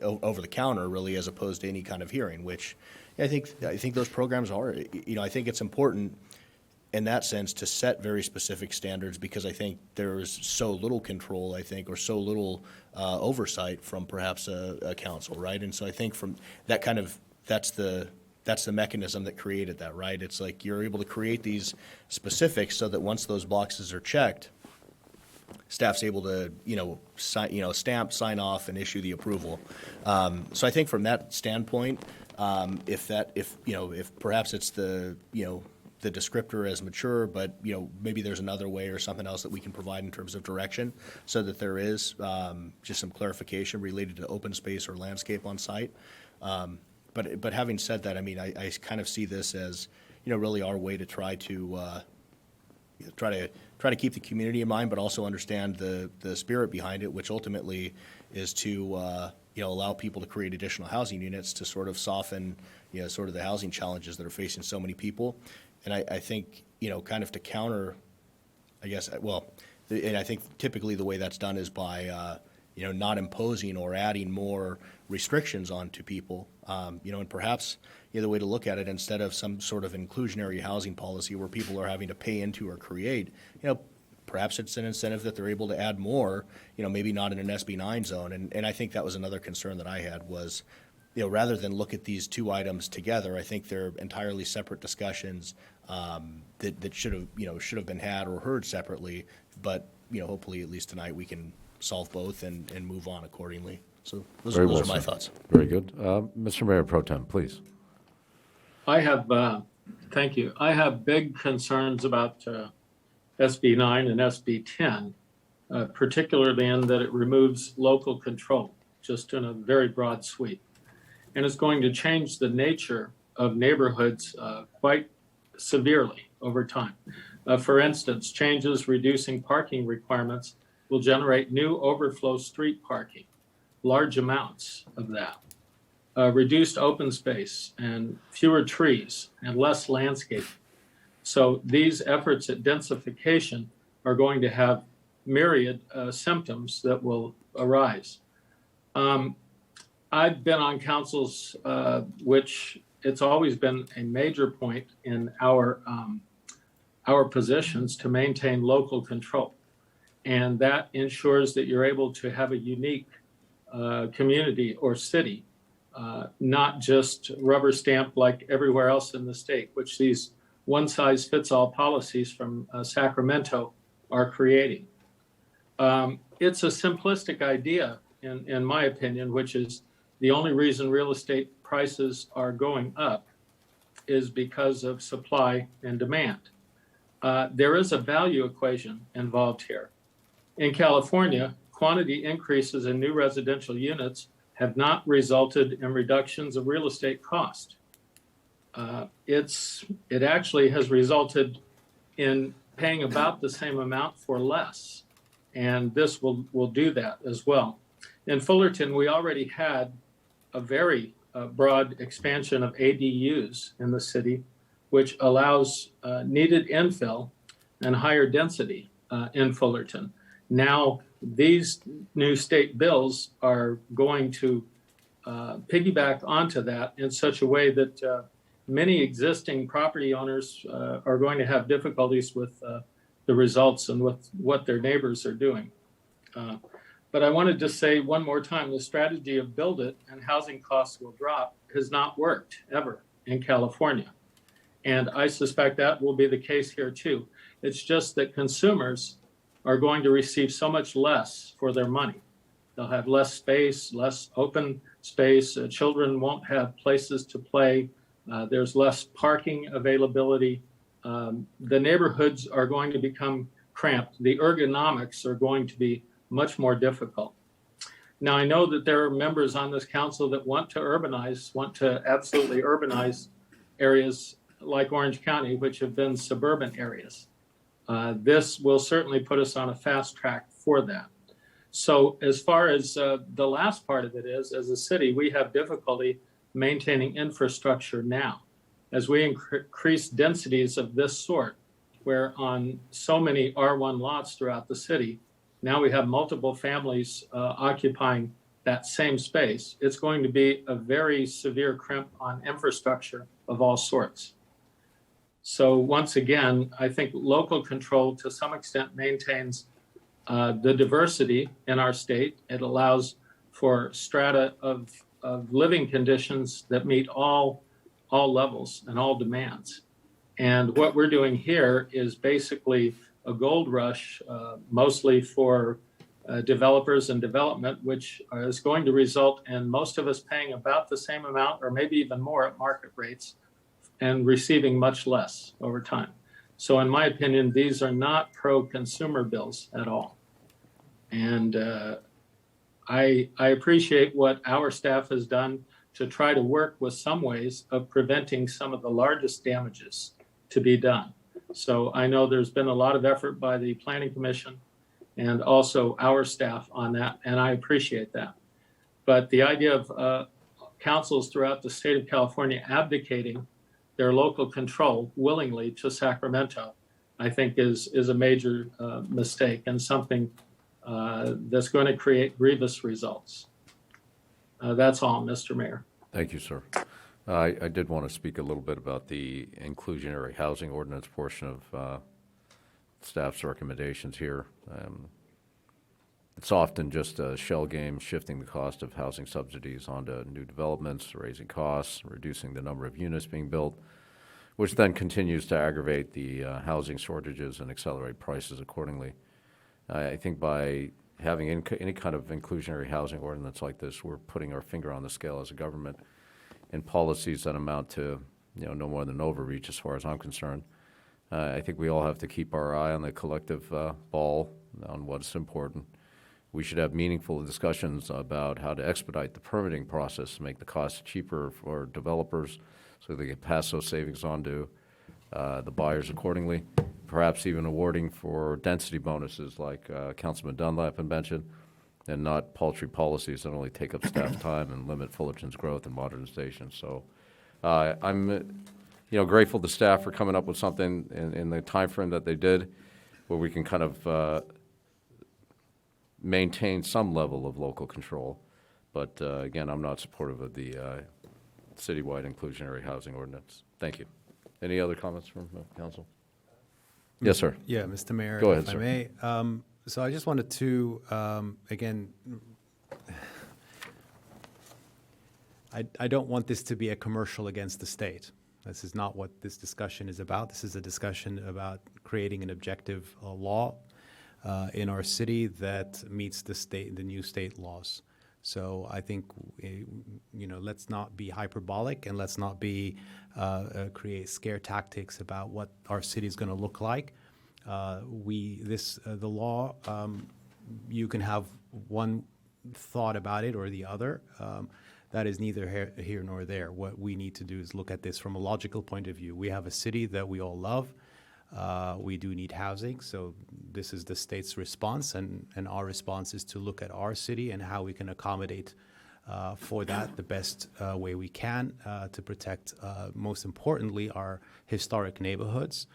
over the counter really, as opposed to any kind of hearing, which I think those programs are, I think it's important in that sense to set very specific standards because I think there is so little control, or so little oversight from perhaps a council, right? And so I think from that that's the mechanism that created that, right? It's like you're able to create these specifics so that once those boxes are checked, staff's able to, stamp, sign off, and issue the approval. So I think from that standpoint, if perhaps it's the descriptor as mature, but maybe there's another way or something else that we can provide in terms of direction so that there is just some clarification related to open space or landscape on site. But having said that, I kind of see this as really our way to try to keep the community in mind, but also understand the spirit behind it, which ultimately is to allow people to create additional housing units to sort of soften sort of the housing challenges that are facing so many people. And I think, kind of to counter, I guess, and I think typically the way that's done is by, not imposing or adding more restrictions onto people. And perhaps the way to look at it, instead of some sort of inclusionary housing policy where people are having to pay into or create, perhaps it's an incentive that they're able to add more, maybe not in an SB 9 zone. And I think that was another concern that I had was, rather than look at these two items together, I think they're entirely separate discussions that should have been had or heard separately. But hopefully at least tonight we can solve both and move on accordingly. So those are my thoughts. Very good. Mr. Mayor Pro Tem, please. Thank you. I have big concerns about SB 9 and SB 10, particularly in that it removes local control, just in a very broad sweep. And it's going to change the nature of neighborhoods quite severely over time. For instance, changes reducing parking requirements will generate new overflow street parking, large amounts of that. Reduced open space and fewer trees and less landscape. So these efforts at densification are going to have myriad symptoms that will arise. I've been on councils which it's always been a major point in our positions to maintain local control. And that ensures that you're able to have a unique community or city, not just rubber stamped like everywhere else in the state, which these one-size-fits-all policies from Sacramento are creating. It's a simplistic idea, in my opinion, which is the only reason real estate prices are going up is because of supply and demand. There is a value equation involved here. In California, quantity increases in new residential units have not resulted in reductions of real estate cost. It actually has resulted in paying about the same amount for less. And this will do that as well. In Fullerton, we already had a very broad expansion of ADUs in the city, which allows needed infill and higher density in Fullerton. Now, these new state bills are going to piggyback onto that in such a way that many existing property owners are going to have difficulties with the results and with what their neighbors are doing. But I wanted to say one more time, the strategy of build it and housing costs will drop has not worked ever in California. And I suspect that will be the case here too. It's just that consumers are going to receive so much less for their money. They'll have less space, less open space. Children won't have places to play. There's less parking availability. The neighborhoods are going to become cramped. The ergonomics are going to be much more difficult. Now, I know that there are members on this council that want to absolutely urbanize areas like Orange County, which have been suburban areas. This will certainly put us on a fast track for that. So as far as the last part of it is, as a city, we have difficulty maintaining infrastructure now. As we increase densities of this sort, where on so many R1 lots throughout the city, now we have multiple families occupying that same space, it's going to be a very severe crimp on infrastructure of all sorts. So once again, I think local control to some extent maintains the diversity in our state. It allows for strata of living conditions that meet all levels and all demands. And what we're doing here is basically a gold rush, mostly for developers and development, which is going to result in most of us paying about the same amount or maybe even more at market rates and receiving much less over time. So in my opinion, these are not pro-consumer bills at all. And I appreciate what our staff has done to try to work with some ways of preventing some of the largest damages to be done. So I know there's been a lot of effort by the Planning Commission and also our staff on that, and I appreciate that. But the idea of councils throughout the state of California abdicating their local control willingly to Sacramento, I think is a major mistake and something that's going to create grievous results. That's all, Mr. Mayor. Thank you, sir. I did want to speak a little bit about the inclusionary housing ordinance portion of staff's recommendations here. It's often just a shell game, shifting the cost of housing subsidies onto new developments, raising costs, reducing the number of units being built, which then continues to aggravate the housing shortages and accelerate prices accordingly. I think by having any kind of inclusionary housing ordinance like this, we're putting our finger on the scale as a government in policies that amount to, no more than overreach as far as I'm concerned. I think we all have to keep our eye on the collective ball on what's important. We should have meaningful discussions about how to expedite the permitting process to make the costs cheaper for developers so they can pass those savings on to the buyers accordingly, perhaps even awarding for density bonuses like Councilman Dunlap had mentioned, and not paltry policies that only take up staff time and limit Fullerton's growth and modernization. So I'm grateful to staff for coming up with something in the time frame that they did, where we can kind of maintain some level of local control. But again, I'm not supportive of the citywide inclusionary housing ordinance. Thank you. Any other comments from council? Yes, sir. Yeah, Mr. Mayor, Go ahead, if sir. I may. So I just wanted to, again, I don't want this to be a commercial against the state. This is not what this discussion is about. This is a discussion about creating an objective law in our city that meets the new state laws. So I think, let's not be hyperbolic and let's not be create scare tactics about what our city is going to look like. The law, you can have one thought about it or the other. That is neither here nor there. What we need to do is look at this from a logical point of view. We have a city that we all love. We do need housing, so this is the state's response, and our response is to look at our city and how we can accommodate for that the best way we can to protect, most importantly, our historic neighborhoods.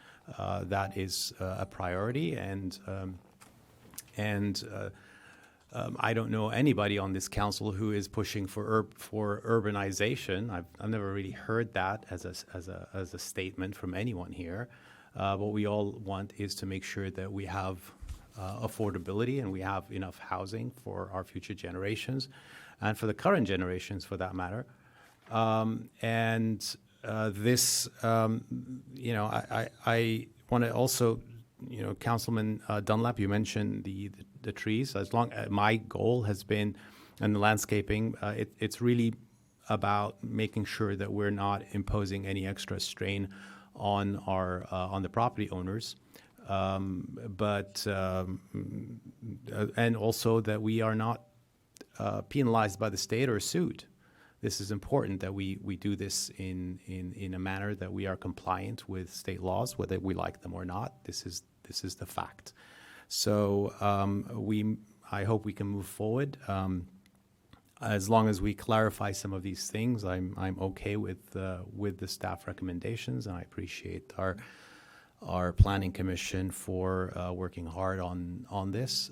That is a priority, and I don't know anybody on this council who is pushing for urbanization. I've never really heard that as a statement from anyone here. What we all want is to make sure that we have affordability and we have enough housing for our future generations and for the current generations, for that matter. I want to also Councilman Dunlap, you mentioned the trees. As long my goal has been, and the landscaping, it's really about making sure that we're not imposing any extra strain on on the property owners, and also that we are not penalized by the state or sued. This is important that we do this in a manner that we are compliant with state laws, whether we like them or not. This is the fact. So I hope we can move forward. As long as we clarify some of these things, I'm okay with the staff recommendations, and I appreciate our planning commission for working hard on this,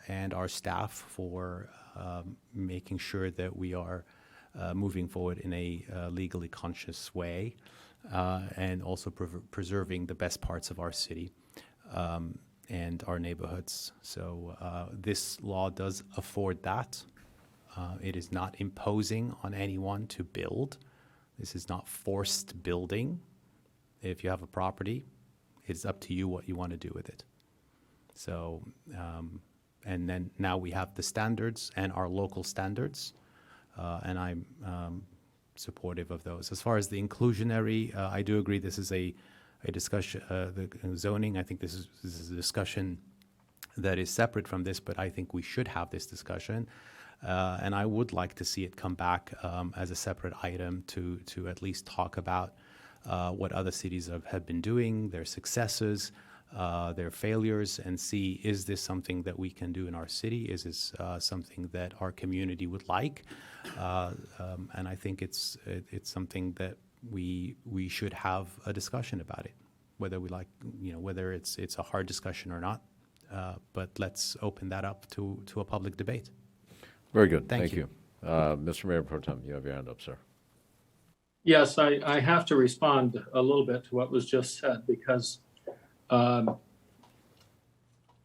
and our staff for making sure that we are moving forward in a legally conscious way, and also preserving the best parts of our city and our neighborhoods. So this law does afford that. It is not imposing on anyone to build. This is not forced building. If you have a property, it's up to you what you want to do with it. So, and then now we have the standards and our local standards, and I'm supportive of those. As far as the inclusionary, I do agree this is a discussion, the zoning, I think this is a discussion that is separate from this, but I think we should have this discussion. And I would like to see it come back as a separate item to at least talk about what other cities have been doing, their successes, their failures, and see, is this something that we can do in our city? Is this something that our community would like? And I think it's something that we should have a discussion about it, whether we like, whether it's a hard discussion or not. But let's open that up to a public debate. Very good. Thank you. Mr. Mayor Pro Tem, you have your hand up, sir. Yes, I have to respond a little bit to what was just said, because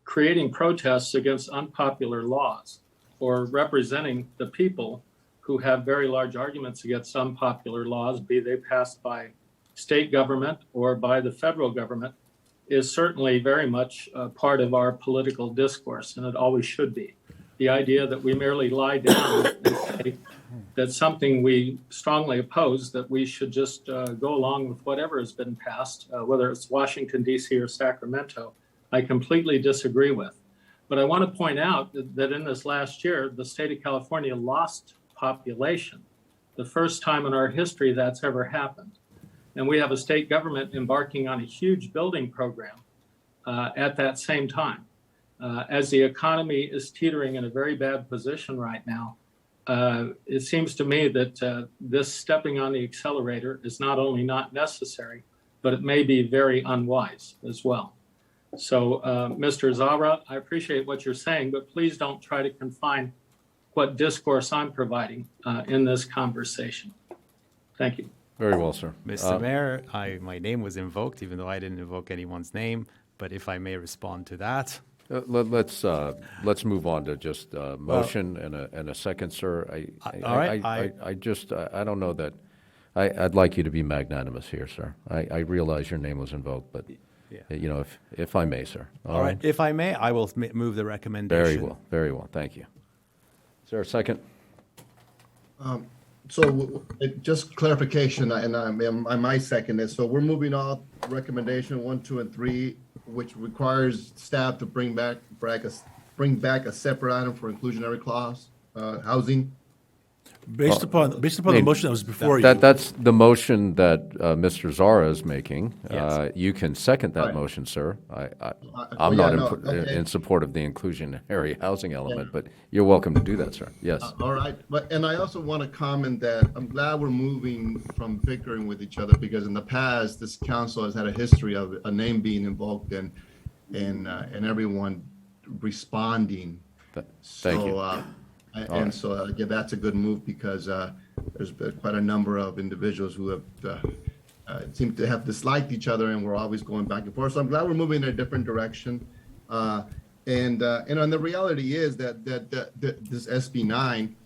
creating protests against unpopular laws or representing the people who have very large arguments against unpopular laws, be they passed by state government or by the federal government, is certainly very much part of our political discourse, and it always should be. The idea that we merely lie down and say that something we strongly oppose, that we should just go along with whatever has been passed, whether it's Washington, D.C. or Sacramento, I completely disagree with. But I want to point out that in this last year, the state of California lost population, the first time in our history that's ever happened. And we have a state government embarking on a huge building program at that same time. As the economy is teetering in a very bad position right now, it seems to me that this stepping on the accelerator is not only not necessary, but it may be very unwise as well. So, Mr. Zara, I appreciate what you're saying, but please don't try to confine what discourse I'm providing in this conversation. Thank you. Very well, sir. Mr. Mayor, my name was invoked, even though I didn't invoke anyone's name, but if I may respond to that. Let's move on to just a motion and a second, sir. I don't know that. I'd like you to be magnanimous here, sir. I realize your name was invoked, but if I may, sir. All right. If I may, I will move the recommendation. Very well. Thank you. Is there a second? So just clarification, and I might second it. So we're moving off recommendation 1, 2, and 3, which requires staff to bring back a separate item for inclusionary clause, housing. Based upon the motion that was before you. That's the motion that Mr. Zara is making. Yes. You can second that motion, sir. I'm not in support of the inclusionary housing element, but you're welcome to do that, sir. Yes. All right. And I also want to comment that I'm glad we're moving from bickering with each other, because in the past, this council has had a history of a name being invoked and everyone responding. Thank you. Again, that's a good move, because there's been quite a number of individuals who have seem to have disliked each other, and we're always going back and forth. So I'm glad we're moving in a different direction. And the reality is that this SB 9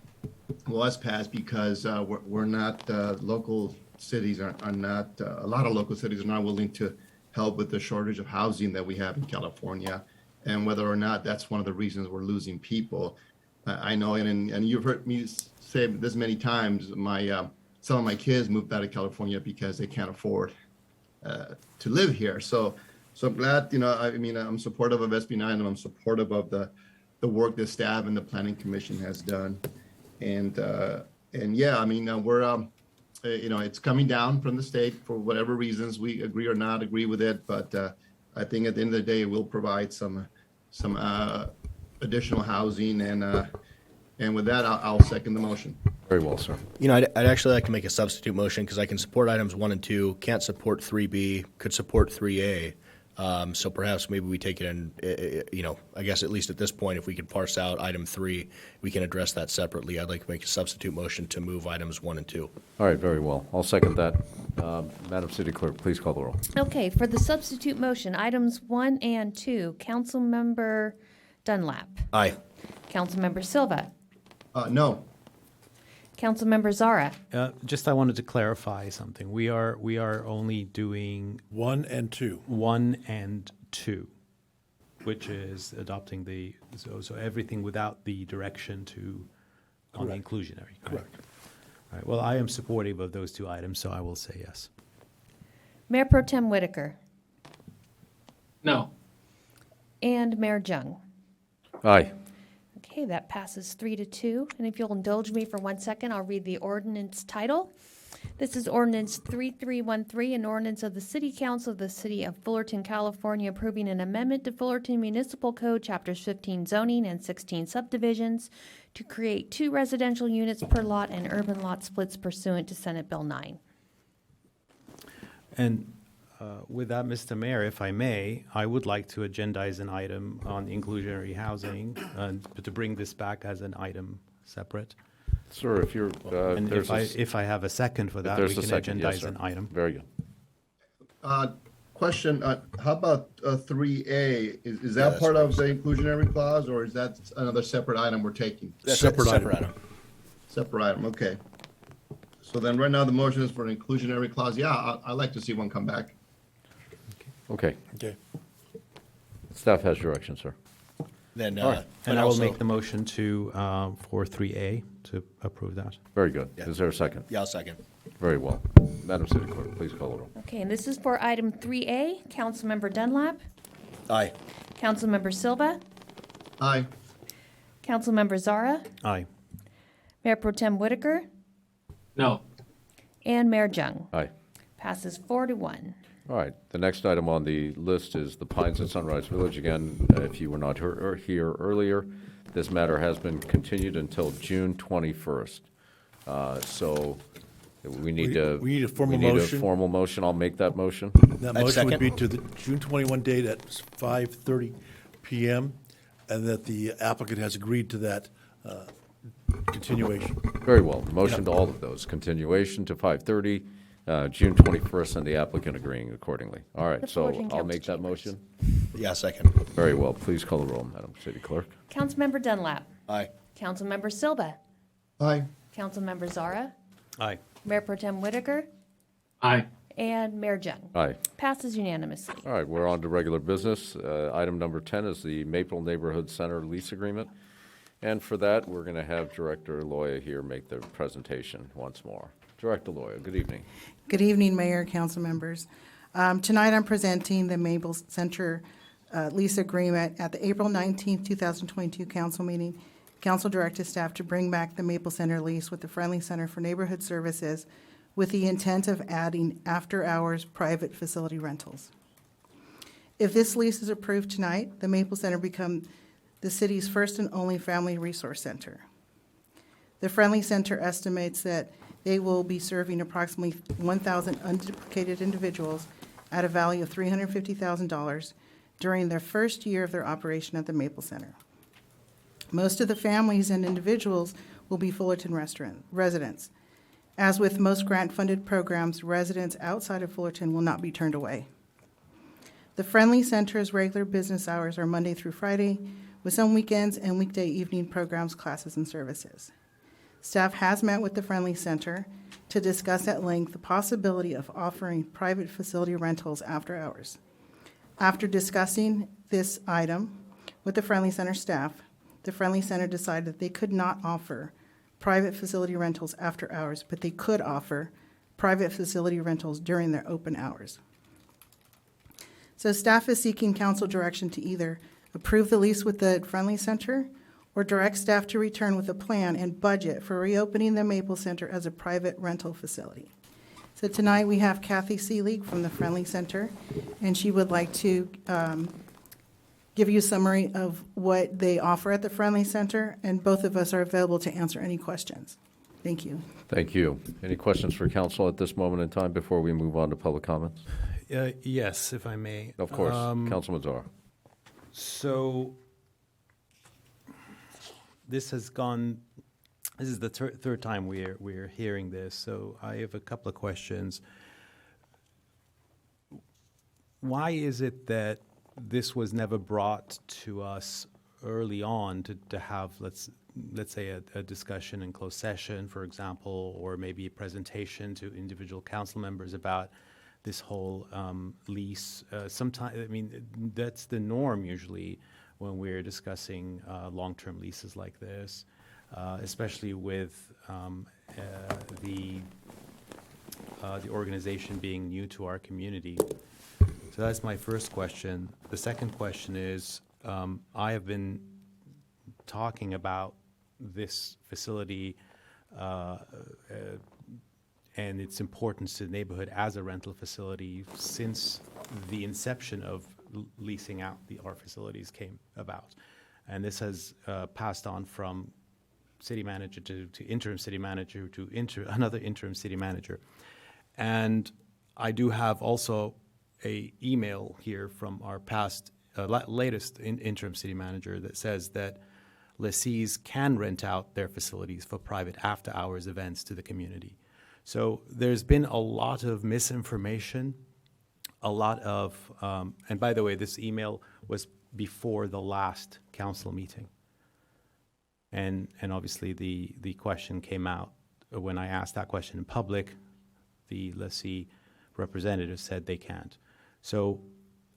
was passed because we're not local cities are not a lot of local cities are not willing to help with the shortage of housing that we have in California, and whether or not that's one of the reasons we're losing people. I know, and you've heard me say this many times, some of my kids moved out of California because they can't afford to live here. So I'm glad, I'm supportive of SB9, and I'm supportive of the work the staff and the Planning Commission has done. And yeah, we're, it's coming down from the state for whatever reasons we agree or not agree with it. But I think at the end of the day, it will provide some additional housing. And with that, I'll second the motion. Very well, sir. I'd actually like to make a substitute motion because I can support items 1 and 2, can't support 3B, could support 3A. So perhaps maybe we take it in, I guess at least at this point, if we could parse out item 3, we can address that separately. I'd like to make a substitute motion to move items 1 and 2. All right, very well. I'll second that. Madam City Clerk, please call the roll. Okay, for the substitute motion, items 1 and 2, Councilmember Dunlap. Aye. Councilmember Silva. No. Councilmember Zara. Just I wanted to clarify something. We are only doing 1 and 2. 1 and 2, which is adopting so everything without the direction on the inclusionary. Correct. All right. Well, I am supportive of those 2 items, so I will say yes. Mayor Pro Tem Whitaker. No. And Mayor Jung. Aye. Okay, that passes 3-2. And if you'll indulge me for 1 second, I'll read the ordinance title. This is Ordinance 3313, an ordinance of the City Council of the City of Fullerton, California, approving an amendment to Fullerton Municipal Code, Chapters 15 zoning and 16 subdivisions to create 2 residential units per lot and urban lot splits pursuant to Senate Bill 9. And with that, Mr. Mayor, if I may, I would like to agendize an item on inclusionary housing, to bring this back as an item separate. Sir, if you're, And if I have a second for that, we can agendize an item. Very good. Question, how about 3A? Is that part of the inclusionary clause, or is that another separate item we're taking? That's separate item. Separate item, okay. So then right now the motion is for an inclusionary clause. Yeah, I'd like to see one come back. Okay. Okay. Staff has direction, sir. Then, All right. And I will make the motion for 3A to approve that. Very good. Yeah. Is there a second? Yeah, I'll second. Very well. Madam City Clerk, please call the roll. Okay, and this is for item 3A. Councilmember Dunlap. Aye. Councilmember Silva. Aye. Councilmember Zara. Aye. Mayor Pro Tem Whitaker. No. And Mayor Jung. Aye. Passes 4-1. All right. The next item on the list is the Pines at Sunrise Village. Again, if you were not here earlier, this matter has been continued until June 21st. So we need a formal motion. I'll make that motion. That motion would be to the June 21 date at 5:30 p.m., and that the applicant has agreed to that continuation. Very well. Motion to all of those. Continuation to 5:30, June 21st, and the applicant agreeing accordingly. All right, so I'll make that motion. Yeah, second. Very well. Please call the roll, Madam City Clerk. Councilmember Dunlap. Aye. Councilmember Silva. Aye. Councilmember Zara. Aye. Mayor Pro Tem Whitaker. Aye. And Mayor Jung. Aye. Passes unanimously. All right, we're on to regular business. Item number 10 is the Maple Neighborhood Center lease agreement. And for that, we're going to have Director Loya here make the presentation once more. Director Loya, good evening. Good evening, Mayor, council members. Tonight I'm presenting the Maple Center lease agreement. At the April 19th, 2022 council meeting, council directed staff to bring back the Maple Center lease with the Friendly Center for Neighborhood Services with the intent of adding after-hours private facility rentals. If this lease is approved tonight, the Maple Center becomes the city's first and only family resource center. The Friendly Center estimates that they will be serving approximately 1,000 unduplicated individuals at a value of $350,000 during their first year of their operation at the Maple Center. Most of the families and individuals will be Fullerton residents. As with most grant-funded programs, residents outside of Fullerton will not be turned away. The Friendly Center's regular business hours are Monday through Friday, with some weekends and weekday evening programs, classes, and services. Staff has met with the Friendly Center to discuss at length the possibility of offering private facility rentals after hours. After discussing this item with the Friendly Center staff, the Friendly Center decided that they could not offer private facility rentals after hours, but they could offer private facility rentals during their open hours. So staff is seeking council direction to either approve the lease with the Friendly Center or direct staff to return with a plan and budget for reopening the Maple Center as a private rental facility. So tonight we have Kathy Seelig from the Friendly Center, and she would like to give you a summary of what they offer at the Friendly Center, and both of us are available to answer any questions. Thank you. Thank you. Any questions for council at this moment in time before we move on to public comments? Yes, if I may. Of course, Councilman Czar. So this is the third time we're hearing this, so I have a couple of questions. Why is it that this was never brought to us early on to have, let's say, a discussion in closed session, for example, or maybe a presentation to individual council members about this whole lease? Sometimes, I mean, that's the norm usually when we're discussing long-term leases like this, especially with the organization being new to our community. So that's my first question. The second question is, I have been talking about this facility and its importance to the neighborhood as a rental facility since the inception of leasing out our facilities came about. And this has passed on from city manager to interim city manager to another interim city manager. And I do have also a email here from our past, latest interim city manager that says that lessees can rent out their facilities for private after-hours events to the community. So there's been a lot of misinformation, a lot of, and by the way, this email was before the last council meeting. And obviously the question came out when I asked that question in public. The lessee representative said they can't. So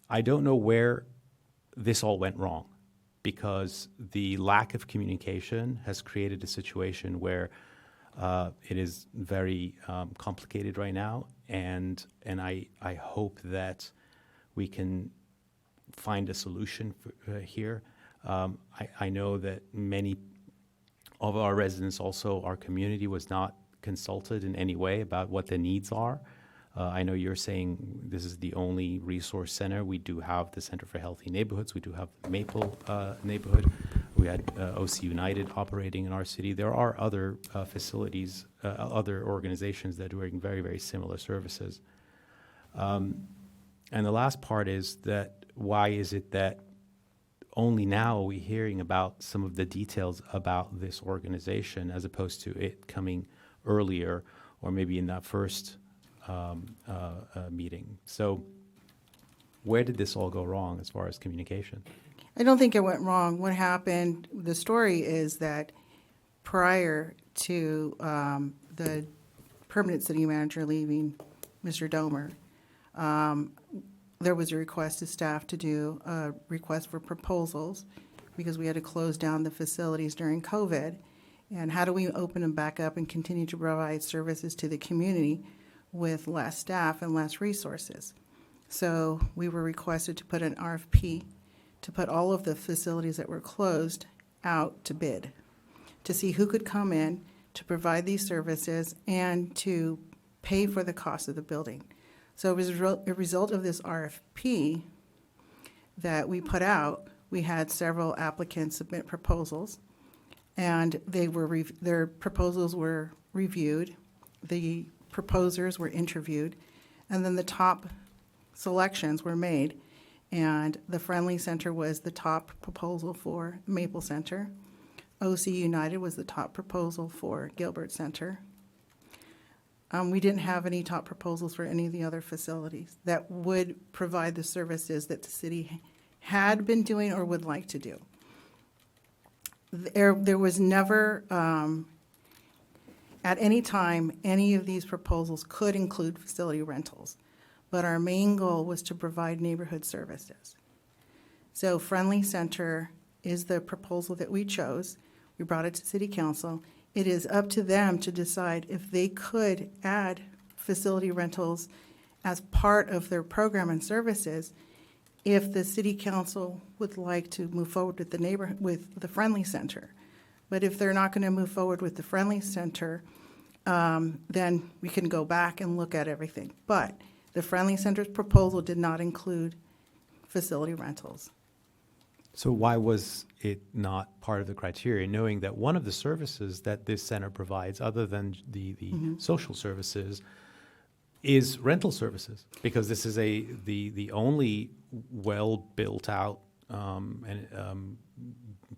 I don't know where this all went wrong, because the lack of communication has created a situation where it is very complicated right now, and I hope that we can find a solution here. I know that many of our residents, also our community, was not consulted in any way about what the needs are. I know you're saying this is the only resource center. We do have the Center for Healthy Neighborhoods. We do have Maple neighborhood. We had OC United operating in our city. There are other facilities, other organizations that are doing very, very similar services. And the last part is that why is it that only now are we hearing about some of the details about this organization as opposed to it coming earlier or maybe in that first meeting? So where did this all go wrong as far as communication? I don't think it went wrong. What happened, the story is that prior to the permanent city manager leaving, Mr. Domer, there was a request to staff to do a request for proposals because we had to close down the facilities during COVID. And how do we open them back up and continue to provide services to the community with less staff and less resources? So we were requested to put an RFP to put all of the facilities that were closed out to bid, to see who could come in to provide these services and to pay for the cost of the building. So as a result of this RFP that we put out, we had several applicants submit proposals, and their proposals were reviewed, the proposers were interviewed, and then the top selections were made. And the Friendly Center was the top proposal for Maple Center. OC United was the top proposal for Gilbert Center. We didn't have any top proposals for any of the other facilities that would provide the services that the city had been doing or would like to do. There was never At any time, any of these proposals could include facility rentals, but our main goal was to provide neighborhood services. So Friendly Center is the proposal that we chose. We brought it to City Council. It is up to them to decide if they could add facility rentals as part of their program and services if the City Council would like to move forward with with the Friendly Center. But if they're not going to move forward with the Friendly Center, then we can go back and look at everything. But the Friendly Center's proposal did not include facility rentals. So why was it not part of the criteria, knowing that one of the services that this center provides, other than the social services, is rental services? Because this is the only well-built-out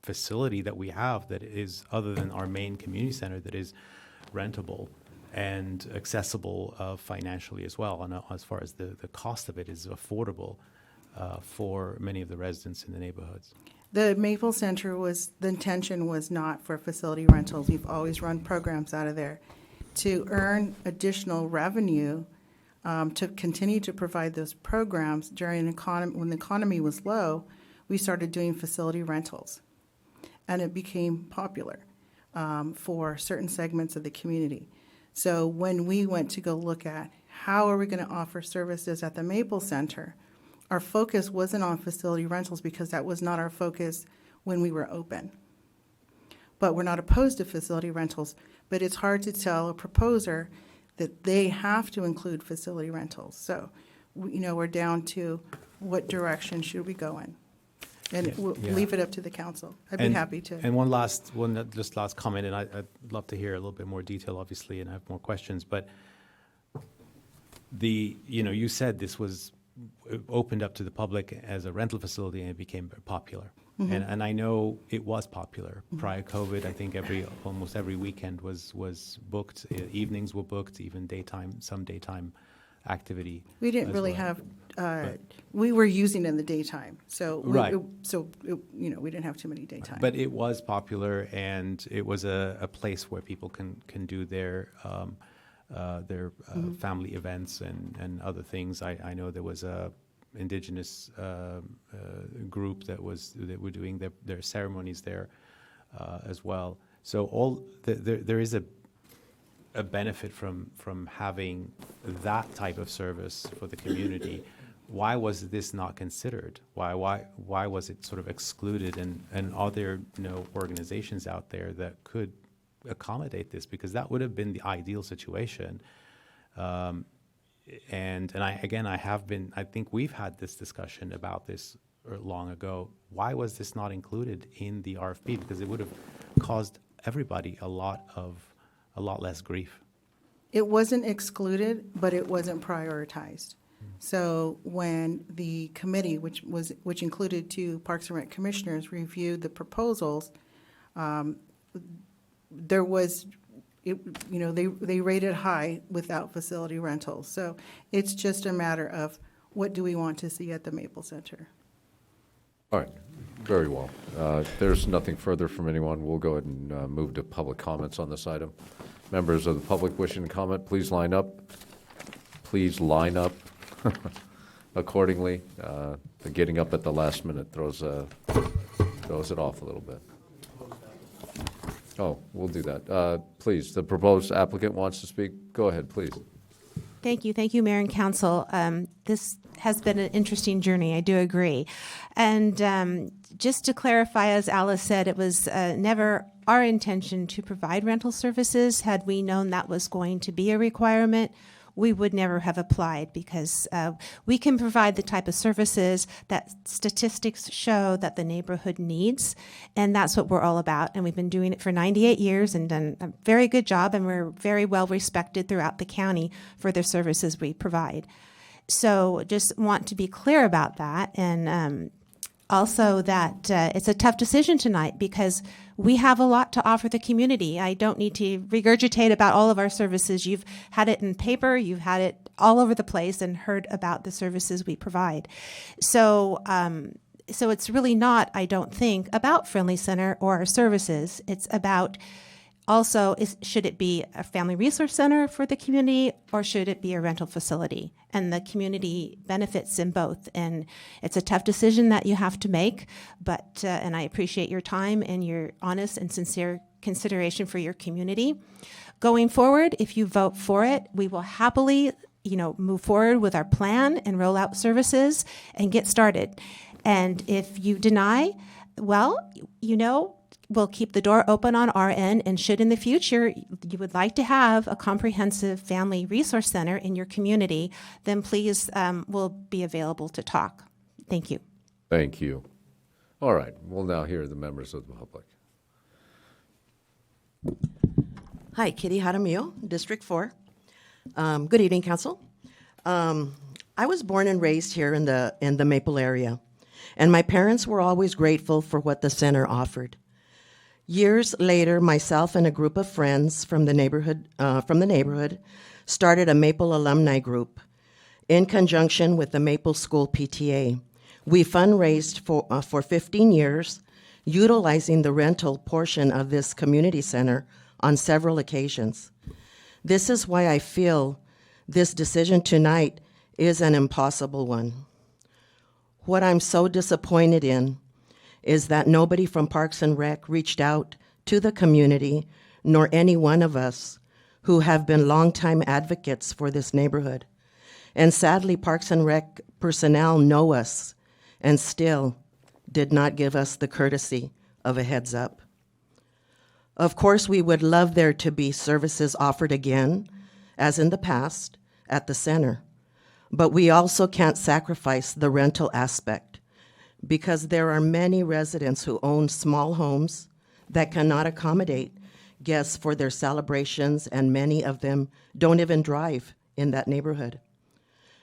facility that we have that is, other than our main community center, that is rentable and accessible financially as well, and as far as the cost of it is affordable for many of the residents in the neighborhoods. The Maple Center the intention was not for facility rentals. We've always run programs out of there. To earn additional revenue, to continue to provide those programs when the economy was low, we started doing facility rentals. And it became popular for certain segments of the community. So when we went to go look at how are we going to offer services at the Maple Center, our focus wasn't on facility rentals because that was not our focus when we were open. But we're not opposed to facility rentals, but it's hard to tell a proposer that they have to include facility rentals. So, we're down to what direction should we go in? And we'll leave it up to the council. I'd be happy to. And one last comment, and I'd love to hear a little bit more detail, obviously, and I have more questions. But you said this was opened up to the public as a rental facility, and it became popular. Mm-hmm. And I know it was popular prior COVID. I think almost every weekend was booked. Evenings were booked, even some daytime activity. We didn't really have. We were using it in the daytime, so right. We didn't have too many daytime. But it was popular, and it was a place where people can do their family events and other things. I know there was a indigenous group that were doing their ceremonies there as well. So there is a benefit from having that type of service for the community. Why was this not considered? Why was it sort of excluded? And are there organizations out there that could accommodate this? Because that would have been the ideal situation. And I think we've had this discussion about this long ago. Why was this not included in the RFP? Because it would have caused everybody a lot less grief. It wasn't excluded, but it wasn't prioritized. So when the committee, which included 2 Parks and Rec commissioners, reviewed the proposals, there was, they rated high without facility rentals. So it's just a matter of what do we want to see at the Maple Center. All right, very well. There's nothing further from anyone. We'll go ahead and move to public comments on this item. Members of the public wishing to comment, please line up. Please line up accordingly. The getting up at the last minute throws it off a little bit. Oh, we'll do that. Please, the proposed applicant wants to speak. Go ahead, please. Thank you, Mayor and Council. This has been an interesting journey, I do agree. And just to clarify, as Alice said, it was never our intention to provide rental services. Had we known that was going to be a requirement, we would never have applied, because we can provide the type of services that statistics show that the neighborhood needs, and that's what we're all about. And we've been doing it for 98 years and done a very good job, and we're very well respected throughout the county for the services we provide. So just want to be clear about that, and also that it's a tough decision tonight because we have a lot to offer the community. I don't need to regurgitate about all of our services. You've had it in paper, you've had it all over the place and heard about the services we provide. So it's really not, I don't think, about Friendly Center or our services. It's about Also, should it be a family resource center for the community, or should it be a rental facility? And the community benefits in both. And it's a tough decision that you have to make, but, and I appreciate your time and your honest and sincere consideration for your community. Going forward, if you vote for it, we will happily, move forward with our plan and roll out services and get started. And if you deny, well, we'll keep the door open on our end, and should in the future you would like to have a comprehensive family resource center in your community, then please, we'll be available to talk. Thank you. Thank you. All right, we'll now hear the members of the public. Hi, Kitty Jaramillo, District 4. Good evening, Council. I was born and raised here in the Maple area, and my parents were always grateful for what the center offered. Years later, myself and a group of friends from the neighborhood started a Maple alumni group. In conjunction with the Maple School PTA, we fundraised for 15 years, utilizing the rental portion of this community center on several occasions. This is why I feel this decision tonight is an impossible one. What I'm so disappointed in is that nobody from Parks and Rec reached out to the community, nor any one of us who have been longtime advocates for this neighborhood. And sadly, Parks and Rec personnel know us and still did not give us the courtesy of a heads up. Of course, we would love there to be services offered again, as in the past, at the center. But we also can't sacrifice the rental aspect, because there are many residents who own small homes that cannot accommodate guests for their celebrations, and many of them don't even drive in that neighborhood.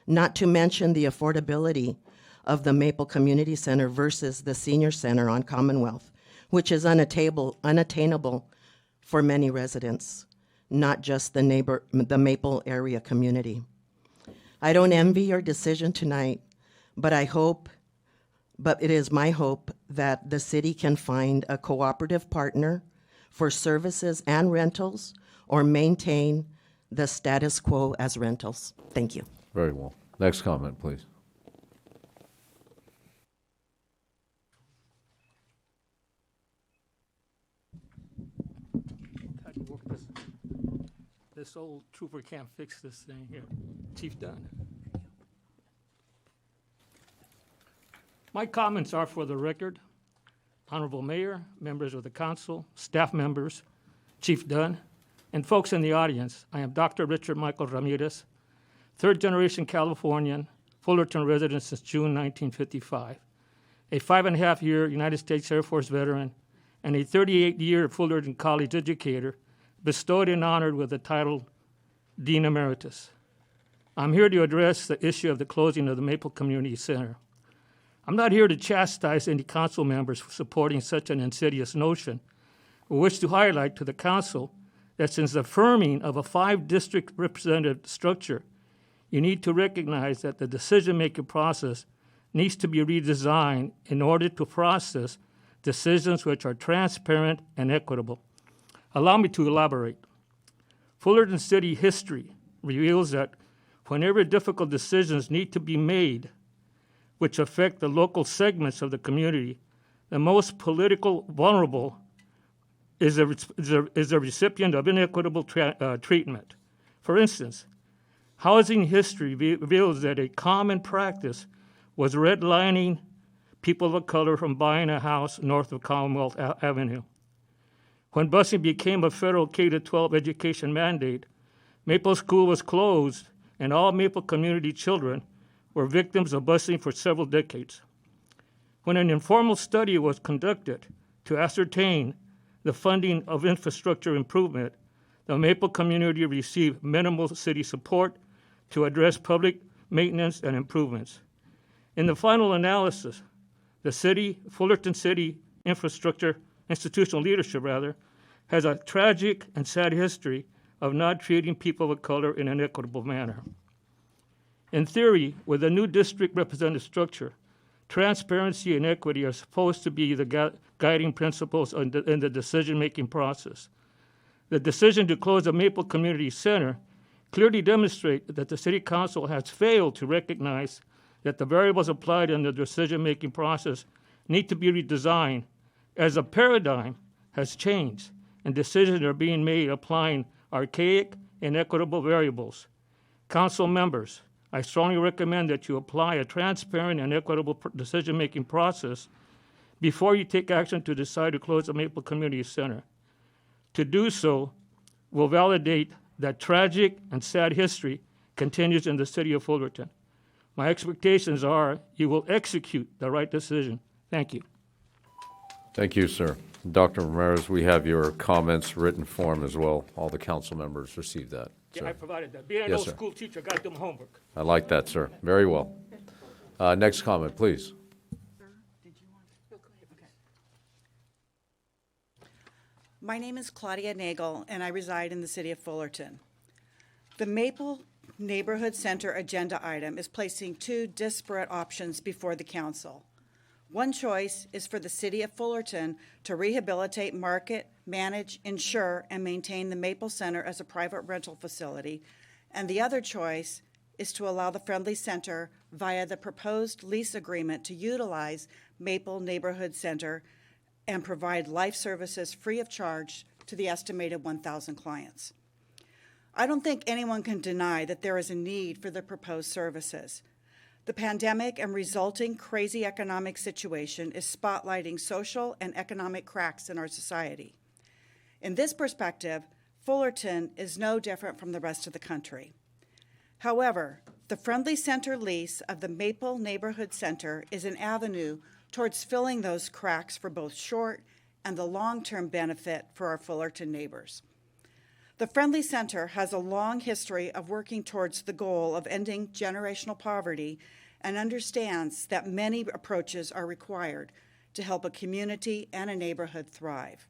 Not to mention the affordability of the Maple Community Center versus the Senior Center on Commonwealth, which is unattainable for many residents, not just the Maple area community. I don't envy your decision tonight, but it is my hope that the city can find a cooperative partner for services and rentals, or maintain the status quo as rentals. Thank you. Very well. Next comment, please. This old trooper can't fix this thing here. Chief Dunn. My comments are for the record. Honorable Mayor, members of the council, staff members, Chief Dunn, and folks in the audience. I am Dr. Richard Michael Ramirez, third-generation Californian, Fullerton resident since June 1955, a 5.5-year United States Air Force veteran, and a 38-year Fullerton College educator, bestowed and honored with the title Dean Emeritus. I'm here to address the issue of the closing of the Maple Community Center. I'm not here to chastise any council members for supporting such an insidious notion. I wish to highlight to the council that since the firming of a 5-district representative structure, you need to recognize that the decision-making process needs to be redesigned in order to process decisions which are transparent and equitable. Allow me to elaborate. Fullerton City history reveals that whenever difficult decisions need to be made which affect the local segments of the community, the most political vulnerable is a recipient of inequitable treatment. For instance, housing history reveals that a common practice was redlining people of color from buying a house north of Commonwealth Avenue. When busing became a federal K-12 education mandate, Maple School was closed, and all Maple community children were victims of busing for several decades. When an informal study was conducted to ascertain the funding of infrastructure improvement, the Maple community received minimal city support to address public maintenance and improvements. In the final analysis, the Fullerton City institutional leadership has a tragic and sad history of not treating people of color in an equitable manner. In theory, with a new district representative structure, transparency and equity are supposed to be the guiding principles in the decision-making process. The decision to close the Maple Community Center clearly demonstrates that the City Council has failed to recognize that the variables applied in the decision-making process need to be redesigned as a paradigm has changed and decisions are being made applying archaic and inequitable variables. Council members, I strongly recommend that you apply a transparent and equitable decision-making process before you take action to decide to close the Maple Community Center. To do so will validate that tragic and sad history continues in the city of Fullerton. My expectations are you will execute the right decision. Thank you. Thank you, sir. Dr. Ramirez, we have your comments written form as well. All the council members received that. Yeah, sir. I provided that. Being an Yes, old sir. school teacher, got them homework. I like that, sir. Very well. Next comment, please. My name is Claudia Nagel, and I reside in the city of Fullerton. The Maple Neighborhood Center agenda item is placing two disparate options before the council. One choice is for the city of Fullerton to rehabilitate, market, manage, insure, and maintain the Maple Center as a private rental facility, and the other choice is to allow the Friendly Center via the proposed lease agreement to utilize Maple Neighborhood Center and provide life services free of charge to the estimated 1,000 clients. I don't think anyone can deny that there is a need for the proposed services. The pandemic and resulting crazy economic situation is spotlighting social and economic cracks in our society. In this perspective, Fullerton is no different from the rest of the country. However, the Friendly Center lease of the Maple Neighborhood Center is an avenue towards filling those cracks for both short and the long-term benefit for our Fullerton neighbors. The Friendly Center has a long history of working towards the goal of ending generational poverty and understands that many approaches are required to help a community and a neighborhood thrive.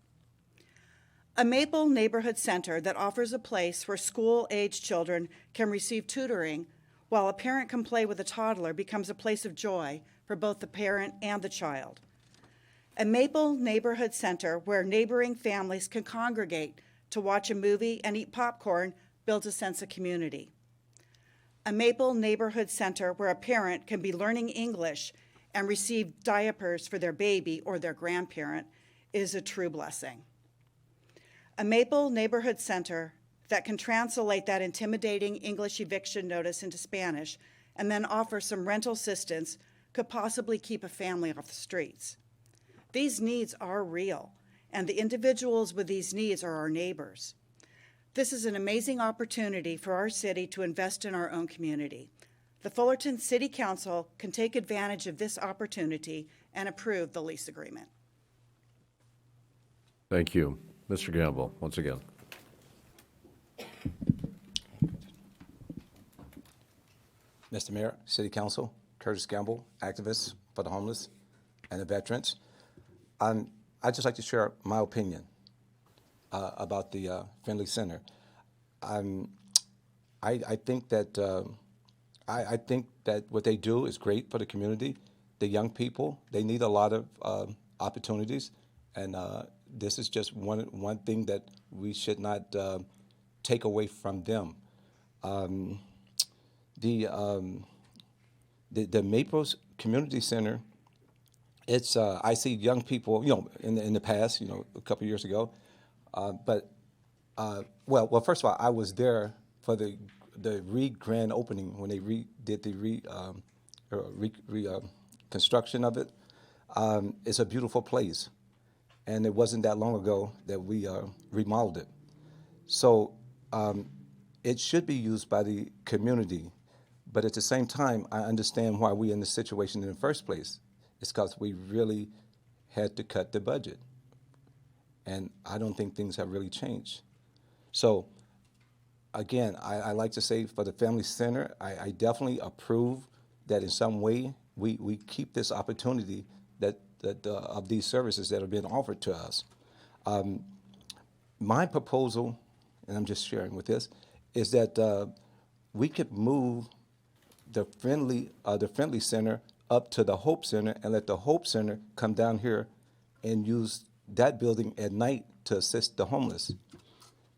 A Maple Neighborhood Center that offers a place where school-aged children can receive tutoring while a parent can play with a toddler becomes a place of joy for both the parent and the child. A Maple Neighborhood Center where neighboring families can congregate to watch a movie and eat popcorn builds a sense of community. A Maple Neighborhood Center where a parent can be learning English and receive diapers for their baby or their grandparent is a true blessing. A Maple Neighborhood Center that can translate that intimidating English eviction notice into Spanish and then offer some rental assistance could possibly keep a family off the streets. These needs are real, and the individuals with these needs are our neighbors. This is an amazing opportunity for our city to invest in our own community. The Fullerton City Council can take advantage of this opportunity and approve the lease agreement. Thank you. Mr. Gamble, once again. Mr. Mayor, City Council, Curtis Gamble, activist for the homeless and the veterans. I'd just like to share my opinion about the Friendly Center. I think that I think that what they do is great for the community. The young people, they need a lot of opportunities, and this is just one thing that we should not take away from them. The Maples Community Center, it's I see young people, in the past, a couple of years ago, but first of all, I was there for the grand opening when they did the construction of it. It's a beautiful place, and it wasn't that long ago that we remodeled it. So it should be used by the community, but at the same time, I understand why we're in this situation in the first place. It's because we really had to cut the budget, and I don't think things have really changed. So again, I like to say for the Family Center, I definitely approve that in some way we keep this opportunity that of these services that are being offered to us. My proposal, and I'm just sharing with this, is that we could move the Friendly Center up to the Hope Center and let the Hope Center come down here and use that building at night to assist the homeless.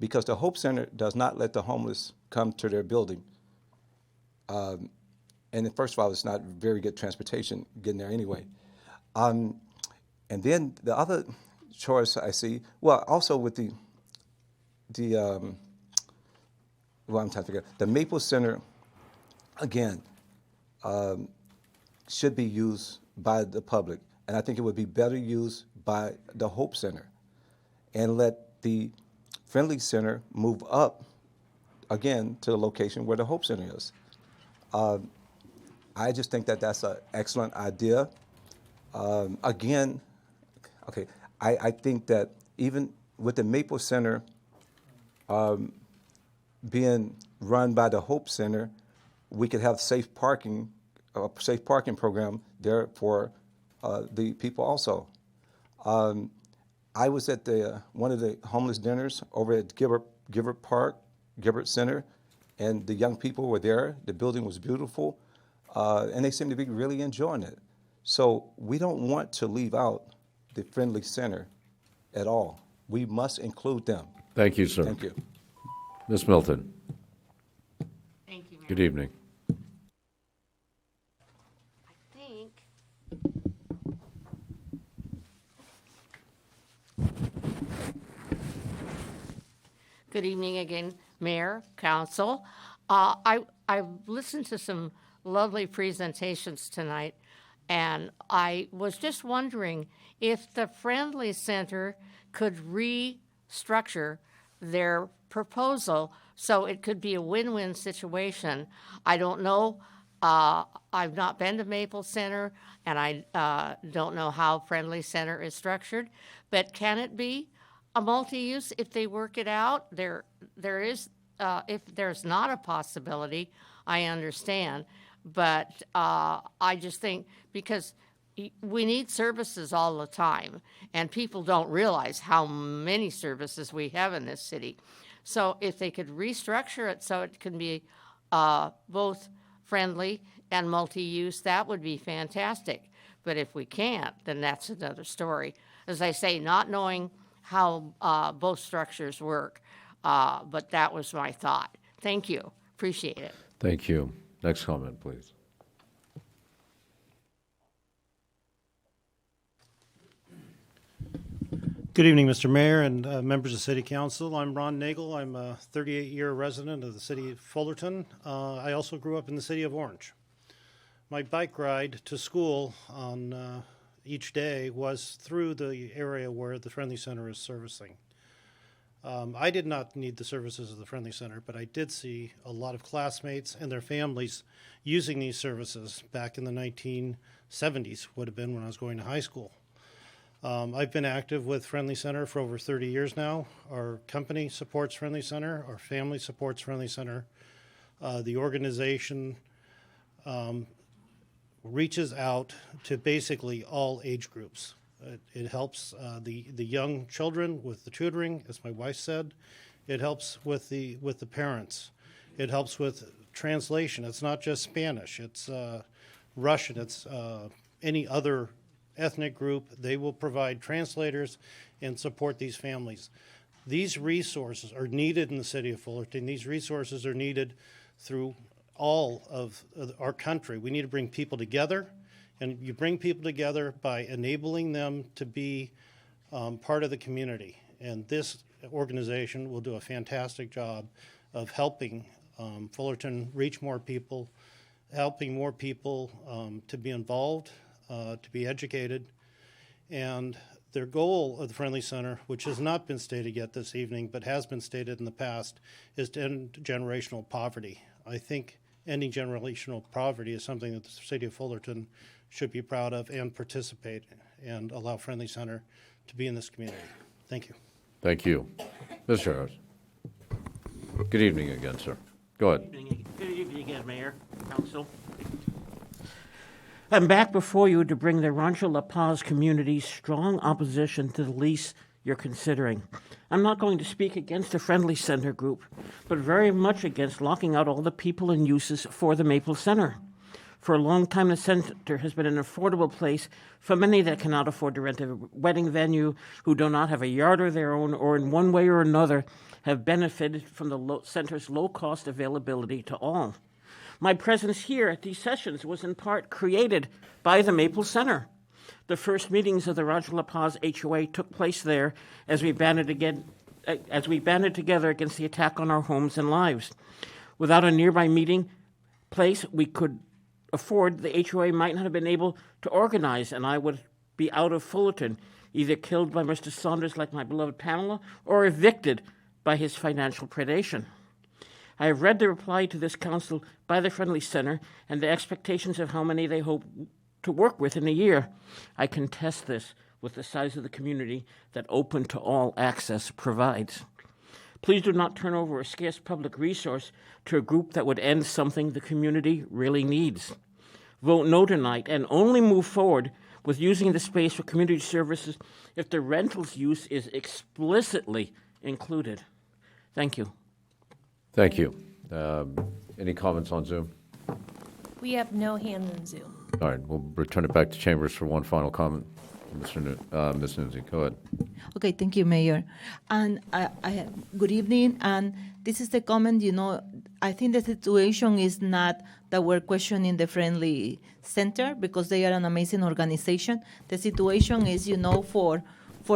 because the Hope Center does not let the homeless come to their building. And then first of all, it's not very good transportation getting there anyway. And then the other choice I see, well, also with the I'm trying to figure out, the Maple Center, again, should be used by the public. And I think it would be better used by the Hope Center, and let the Friendly Center move up, again, to the location where the Hope Center is. I just think that that's an excellent idea. Again, okay, I think that even with the Maple Center being run by the Hope Center, we could have a safe parking program there for the people also. I was at one of the homeless dinners over at Gilbert Center, and the young people were there. The building was beautiful, and they seemed to be really enjoying it. So we don't want to leave out the Friendly Center at all. We must include them. Thank you, sir. Thank you. Ms. Milton. Thank you, Mayor. Good evening. I think good evening again, Mayor, Council. I've listened to some lovely presentations tonight, and I was just wondering if the Friendly Center could restructure their proposal so it could be a win-win situation. I don't know. I've not been to Maple Center, and I don't know how Friendly Center is structured, but can it be a multi-use if they work it out? There is, if there's not a possibility, I understand, but I just think because we need services all the time, and people don't realize how many services we have in this city. So if they could restructure it so it can be both friendly and multi-use, that would be fantastic. But if we can't, then that's another story. As I say, not knowing how both structures work, but that was my thought. Thank you. Appreciate it. Thank you. Next comment, please. Good evening, Mr. Mayor and members of City Council. I'm Ron Nagel. I'm a 38-year resident of the city of Fullerton. I also grew up in the city of Orange. My bike ride to school on each day was through the area where the Friendly Center is servicing. I did not need the services of the Friendly Center, but I did see a lot of classmates and their families using these services back in the 1970s, would have been when I was going to high school. I've been active with Friendly Center for over 30 years now. Our company supports Friendly Center. Our family supports Friendly Center. The organization reaches out to basically all age groups. It helps the young children with the tutoring, as my wife said. It helps with the parents. It helps with translation. It's not just Spanish. It's Russian. It's any other ethnic group. They will provide translators and support these families. These resources are needed in the city of Fullerton. These resources are needed through all of our country. We need to bring people together, and you bring people together by enabling them to be part of the community. And this organization will do a fantastic job of helping Fullerton reach more people, helping more people to be involved, to be educated. And their goal of the Friendly Center, which has not been stated yet this evening, but has been stated in the past, is to end generational poverty. I think ending generational poverty is something that the city of Fullerton should be proud of and participate and allow Friendly Center to be in this community. Thank you. Thank you. Mr. Harris. Good evening again, sir. Go ahead. Good evening again, Mayor, Council. I'm back before you to bring the Rancho La Paz community's strong opposition to the lease you're considering. I'm not going to speak against the Friendly Center group, but very much against locking out all the people and uses for the Maple Center. For a long time, the center has been an affordable place for many that cannot afford to rent a wedding venue, who do not have a yard of their own, or in one way or another have benefited from the center's low-cost availability to all. My presence here at these sessions was in part created by the Maple Center. The first meetings of the Roger La Paz HOA took place there as we banded together against the attack on our homes and lives. Without a nearby meeting place we could afford, the HOA might not have been able to organize, and I would be out of Fullerton, either killed by Mr. Saunders like my beloved Pamela, or evicted by his financial predation. I have read the reply to this council by the Friendly Center and the expectations of how many they hope to work with in a year. I contest this with the size of the community that Open to All access provides. Please do not turn over a scarce public resource to a group that would end something the community really needs. Vote no tonight and only move forward with using the space for community services if the rentals use is explicitly included. Thank you. Thank you. Any comments on Zoom? We have no hands on Zoom. All right, we'll return it back to chambers for one final comment. Ms. Nunzi, go ahead. Okay, thank you, Mayor. And good evening. And this is the comment, I think the situation is not that we're questioning the Friendly Center because they are an amazing organization. The situation is, for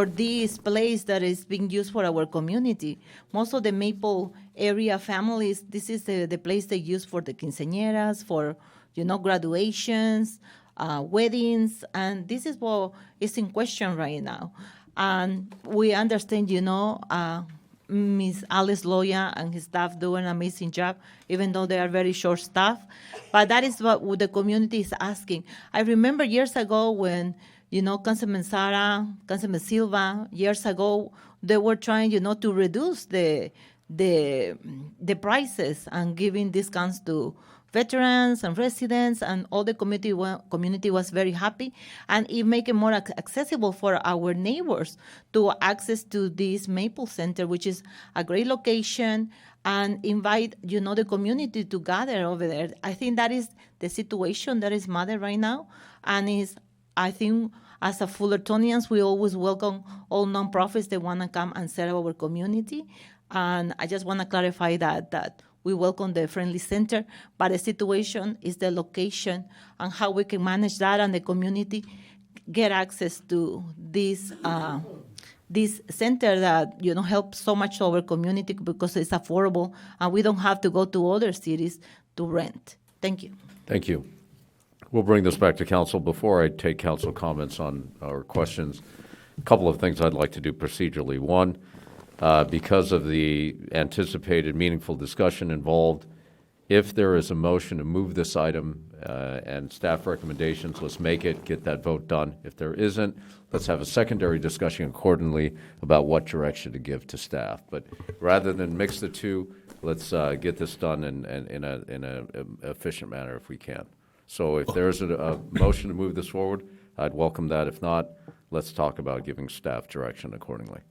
this place that is being used for our community. Most of the Maple area families, this is the place they use for the quinceañeras, for, graduations, weddings, and this is what is in question right now. And we understand, Ms. Alice Loya and his staff do an amazing job, even though they are very short-staffed. But that is what the community is asking. I remember years ago when, Councilman Sara, Councilman Silva, years ago, they were trying, to reduce the prices and giving discounts to veterans and residents, and all the community was very happy, and it make it more accessible for our neighbors to access to this Maple Center, which is a great location, and invite the community to gather over there. I think that is the situation that is matter right now, and I think as a Fullertonians we always welcome all nonprofits that want to come and serve our community, and I just want to clarify that we welcome the Friendly Center, but the situation is the location and how we can manage that and the community get access to this center that helps so much our community because it's affordable and we don't have to go to other cities to rent. Thank you. Thank you. We'll bring this back to council. Before I take council comments on our questions, a couple of things I'd like to do procedurally. One, because of the anticipated meaningful discussion involved, if there is a motion to move this item and staff recommendations, let's make it, get that vote done. If there isn't, let's have a secondary discussion accordingly about what direction to give to staff. But rather than mix the two, let's get this done in an efficient manner if we can. So if there's a motion to move this forward, I'd welcome that. If not, let's talk about giving staff direction accordingly.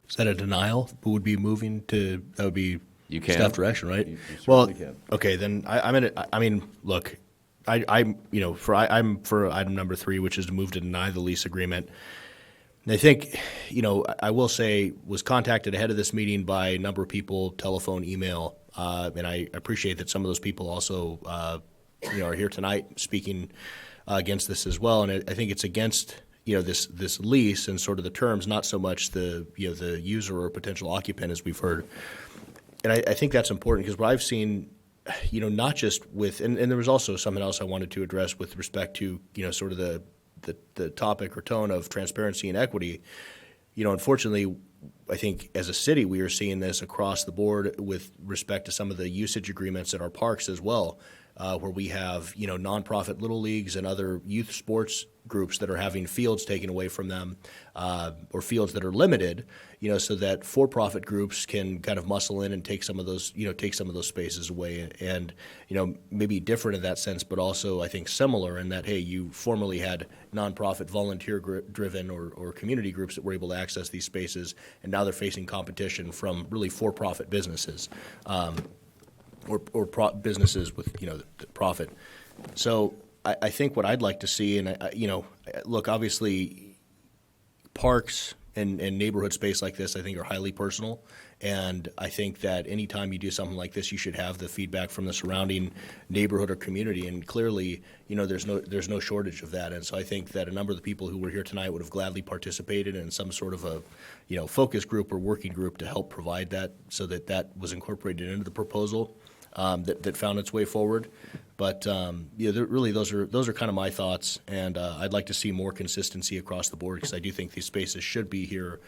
Is that a denial? Who would be moving to, that would be You can. staff direction, right? You Well, certainly can. okay, then look, I'm for item number 3, which is to move to deny the lease agreement. And I think, I will say, was contacted ahead of this meeting by a number of people, telephone, email, and I appreciate that some of those people also, are here tonight speaking against this as well. And I think it's against this lease and sort of the terms, not so much the user or potential occupant, as we've heard. And I think that's important because what I've seen, not just with, and there was also something else I wanted to address with respect to, sort of the topic or tone of transparency and equity. Unfortunately, I think as a city, we are seeing this across the board with respect to some of the usage agreements at our parks as well, where we have, nonprofit little leagues and other youth sports groups that are having fields taken away from them, or fields that are limited, so that for-profit groups can kind of muscle in and take some of those spaces away, and maybe different in that sense, but also I think similar in that, hey, you formerly had nonprofit, volunteer-driven or community groups that were able to access these spaces, and now they're facing competition from really for-profit businesses, or businesses with the profit. So I think what I'd like to see, and look, obviously, parks and neighborhood space like this, I think, are highly personal. And I think that anytime you do something like this, you should have the feedback from the surrounding neighborhood or community. And clearly, there's no shortage of that. And so I think that a number of the people who were here tonight would have gladly participated in some sort of a, focus group or working group to help provide that, so that was incorporated into the proposal that found its way forward. But really, those are kind of my thoughts, and I'd like to see more consistency across the board, because I do think these spaces should be here,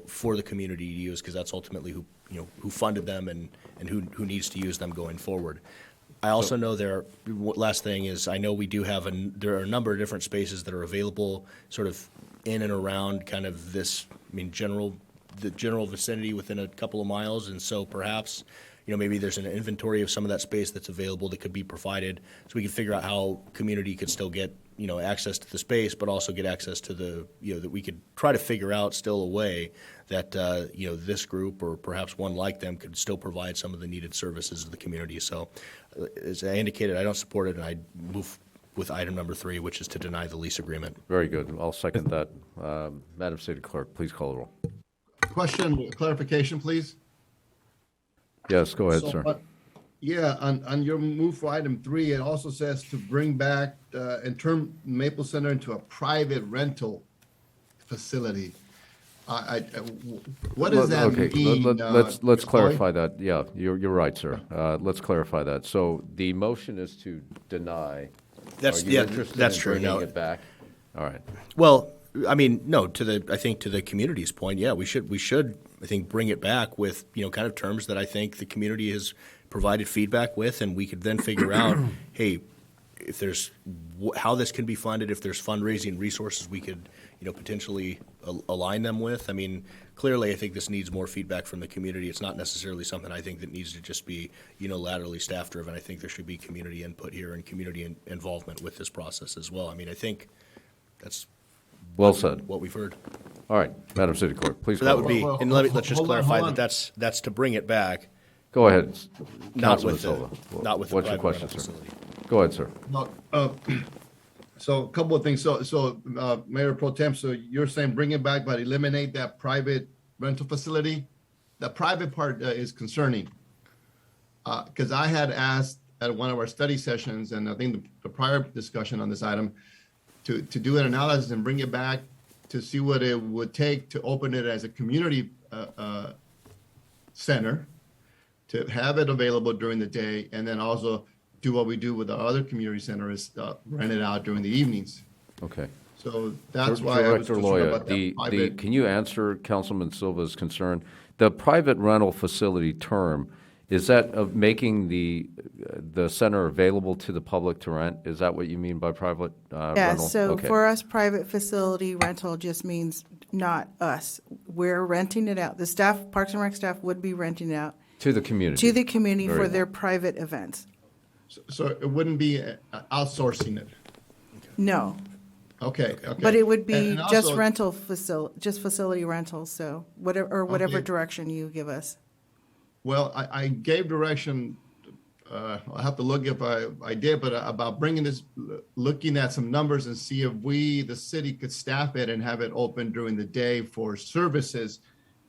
for the community to use, because that's ultimately who funded them and who needs to use them going forward. I also know last thing is, I know we do have there are a number of different spaces that are available, sort of in and around kind of this, the general vicinity within a couple of miles, and so perhaps, maybe there's an inventory of some of that space that's available that could be provided, so we can figure out how community could still get, access to the space, but also get access to the, that we could try to figure out still a way that, this group, or perhaps one like them, could still provide some of the needed services to the community. So, as I indicated, I don't support it, and I move with item number 3, which is to deny the lease agreement. Very good. I'll second that. Madam City Clerk, please call the roll. Question, clarification, please. Yes, go ahead, So, sir. Yeah, on your move for item 3, it also says to bring back and turn Maple Center into a private rental facility. What does that mean? Let's clarify that. Yeah, you're right, sir. Let's clarify that. So the motion is to deny. That's Are you yeah, interested that's in true. bringing No, it back? All right. Well, no. I think to the community's point, yeah, we should. I think bring it back with kind of terms that I think the community has provided feedback with, and we could then figure out, hey, if there's how this can be funded, if there's fundraising resources we could potentially align them with. Clearly, I think this needs more feedback from the community. It's not necessarily something I think that needs to just be unilaterally staff driven. I think there should be community input here and community involvement with this process as well. I think that's well said. What we've heard. All right, Madam City Clerk, please. So that call would the be, roll. and let's just clarify hold on. that's to bring it back. Go ahead, Not Councilman with Silva. not with the What's your private question, rental sir? facility. Go ahead, sir. No, so a couple of things. So Mayor Pro Tem, so you're saying bring it back, but eliminate that private rental facility? The private part is concerning. Because I had asked at one of our study sessions, and I think the prior discussion on this item, to do an analysis and bring it back to see what it would take to open it as a community center, to have it available during the day, and then also do what we do with our other community centers, rent it out during the evenings. Okay. So that's why I was Director concerned Loya, about that private. can you answer Councilman Silva's concern? The private rental facility term, is that of making the center available to the public to rent? Is that what you mean by private Yeah, rental? so Okay. for us, private facility rental just means not us. We're renting it out. The staff, Parks and Rec staff would be renting it out To the community. to the community Very for well. their private events. So it wouldn't be outsourcing it? No, Okay. but it would be And just also- rental just facility rentals, so whatever Okay. direction you give us. Well, I gave direction, I'll have to look if I did, but about bringing this, looking at some numbers and see if we, the city, could staff it and have it open during the day for services.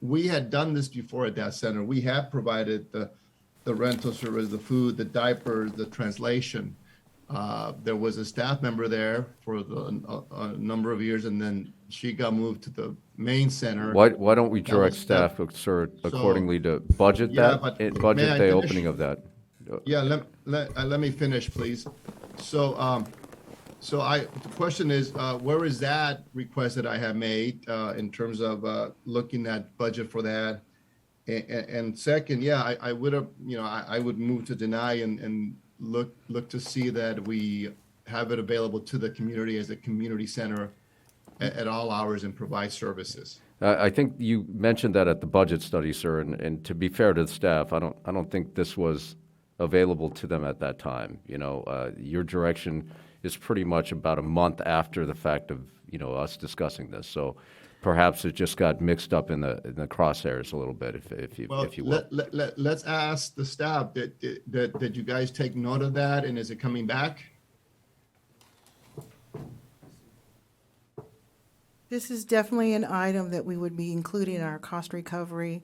We had done this before at that center. We have provided the rental service, the food, the diapers, the translation. There was a staff member there for a number of years, and then she got moved to the main center. Why don't we That direct was staff, sir, accordingly to budget Yeah, that, but and may budget I the finish? opening of that? Yeah, let me finish, please. So, the question is, where is that request that I have made in terms of looking at budget for that? And second, yeah, I would have, I would move to deny and look to see that we have it available to the community as a community center at all hours and provide services. I think you mentioned that at the budget study, sir, and to be fair to the staff, I don't think this was available to them at that time. Your direction is pretty much about a month after the fact of, us discussing this. So perhaps it just got mixed up in the crosshairs a little bit, if you will. Let's ask the staff, did you guys take note of that, and is it coming back? This is definitely an item that we would be including in our cost recovery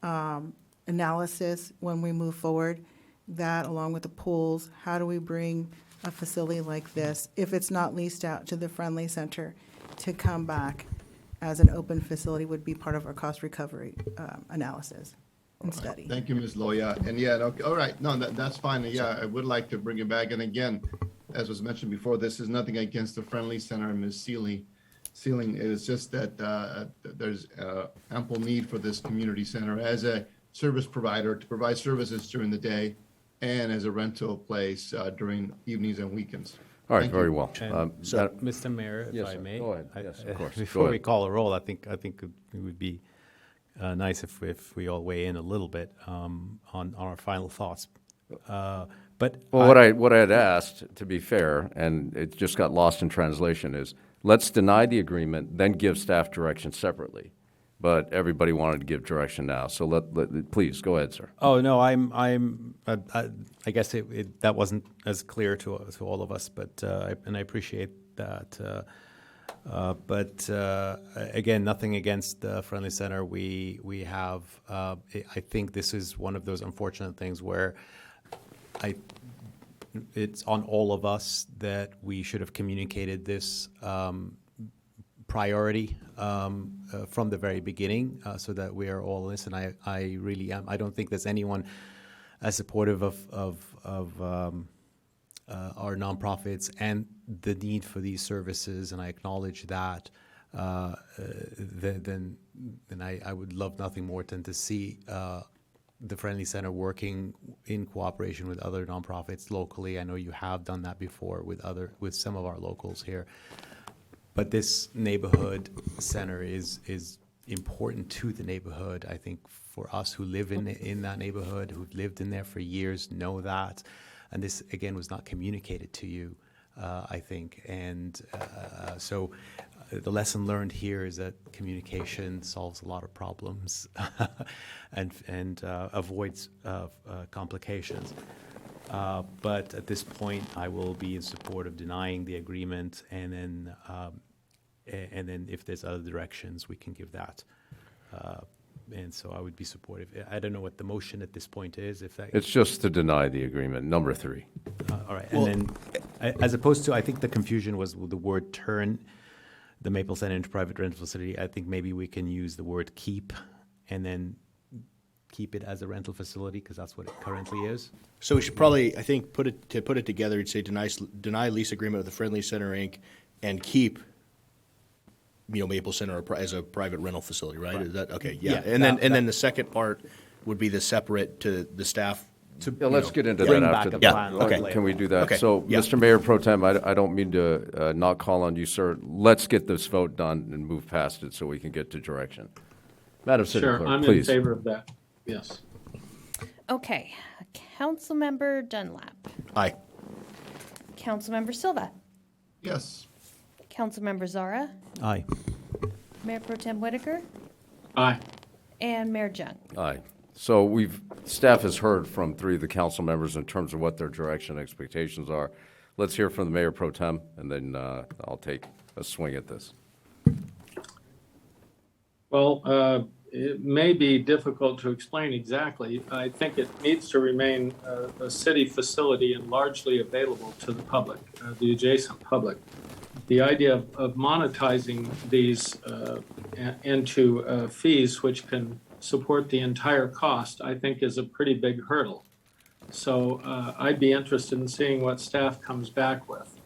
analysis when we move forward. That, along with the pools, how do we bring a facility like this, if it's not leased out to the Friendly Center, to come back as an open facility would be part of our cost recovery analysis and study. Thank you, Ms. Loya. And yeah, okay, all right, no, that's fine. Yeah, I would like to bring it back. And again, as was mentioned before, this is nothing against the Friendly Center and Ms. Sealing. It is just that there's ample need for this community center as a service provider to provide services during the day and as a rental place during evenings and weekends. All right, Thank very you. well. So, Mr. Mayor, if yes, I sir. may. Go ahead. Yes, of course. Go Before we ahead. call a roll, I think it would be nice if we all weigh in a little bit on our final thoughts. But Well, what I had asked, to be fair, and it just got lost in translation, is let's deny the agreement, then give staff direction separately. But everybody wanted to give direction now, so please go ahead, sir. Oh no, I guess that wasn't as clear to all of us, but and I appreciate that. But again, nothing against the Friendly Center. We have. I think this is one of those unfortunate things where it's on all of us that we should have communicated this priority from the very beginning, so that we are all listening. I really am. I don't think there's anyone as supportive of our nonprofits and the need for these services, and I acknowledge that. Then I would love nothing more than to see the Friendly Center working in cooperation with other nonprofits locally. I know you have done that before with some of our locals here. But this neighborhood center is important to the neighborhood. I think for us who live in that neighborhood, who've lived in there for years, know that. And this, again, was not communicated to you, I think. And so the lesson learned here is that communication solves a lot of problems and avoids complications. But at this point, I will be in support of denying the agreement, and then if there's other directions, we can give that. And so I would be supportive. I don't know what the motion at this point is. It's just to deny the agreement, number 3. All right. And then, as opposed to, I think the confusion was with the word turn the Maple Center into private rental facility. I think maybe we can use the word keep, and then keep it as a rental facility, because that's what it currently is. So we should probably, I think, put it together. You'd say deny lease agreement with the Friendly Center Inc. and keep, Maple Center as a private rental facility, right? Is that okay? Yeah. And then the second part would be the separate to the staff. Let's get into bring that back after a the plan Okay, can we do that? Okay. So, Yeah. Mr. Mayor Pro Tem, I don't mean to not call on you, sir. Let's get this vote done and move past it so we can get to direction. Madam City Sure, Clerk, I'm in please. favor of that. Yes. Okay, Councilmember Dunlap. Aye. Councilmember Silva. Yes. Councilmember Zara. Aye. Mayor Pro Tem Whitaker. Aye. And Mayor Jung. Aye. So staff has heard from 3 of the council members in terms of what their direction expectations are. Let's hear from the Mayor Pro Tem, and then I'll take a swing at this. Well, it may be difficult to explain exactly. I think it needs to remain a city facility and largely available to the public, the adjacent public. The idea of monetizing these into fees which can support the entire cost, I think, is a pretty big hurdle. So I'd be interested in seeing what staff comes back with.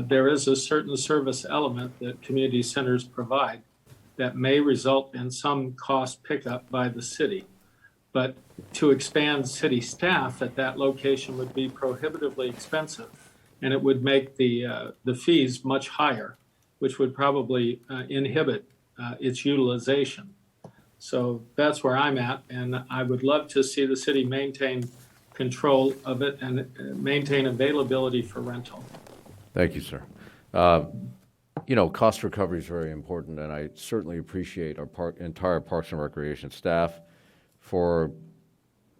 There is a certain service element that community centers provide that may result in some cost pickup by the city. But to expand city staff at that location would be prohibitively expensive, and it would make the fees much higher, which would probably inhibit its utilization. So that's where I'm at, and I would love to see the city maintain control of it and maintain availability for rental. Thank you, sir. Cost recovery is very important, and I certainly appreciate our entire Parks and Recreation staff for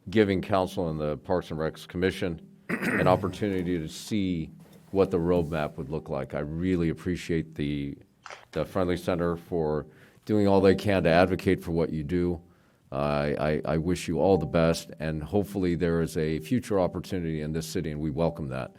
giving council and the Parks and Recs Commission an opportunity to see what the roadmap would look like. I really appreciate the the Friendly Center for doing all they can to advocate for what you do. I wish you all the best, and hopefully there is a future opportunity in this city, and we welcome that.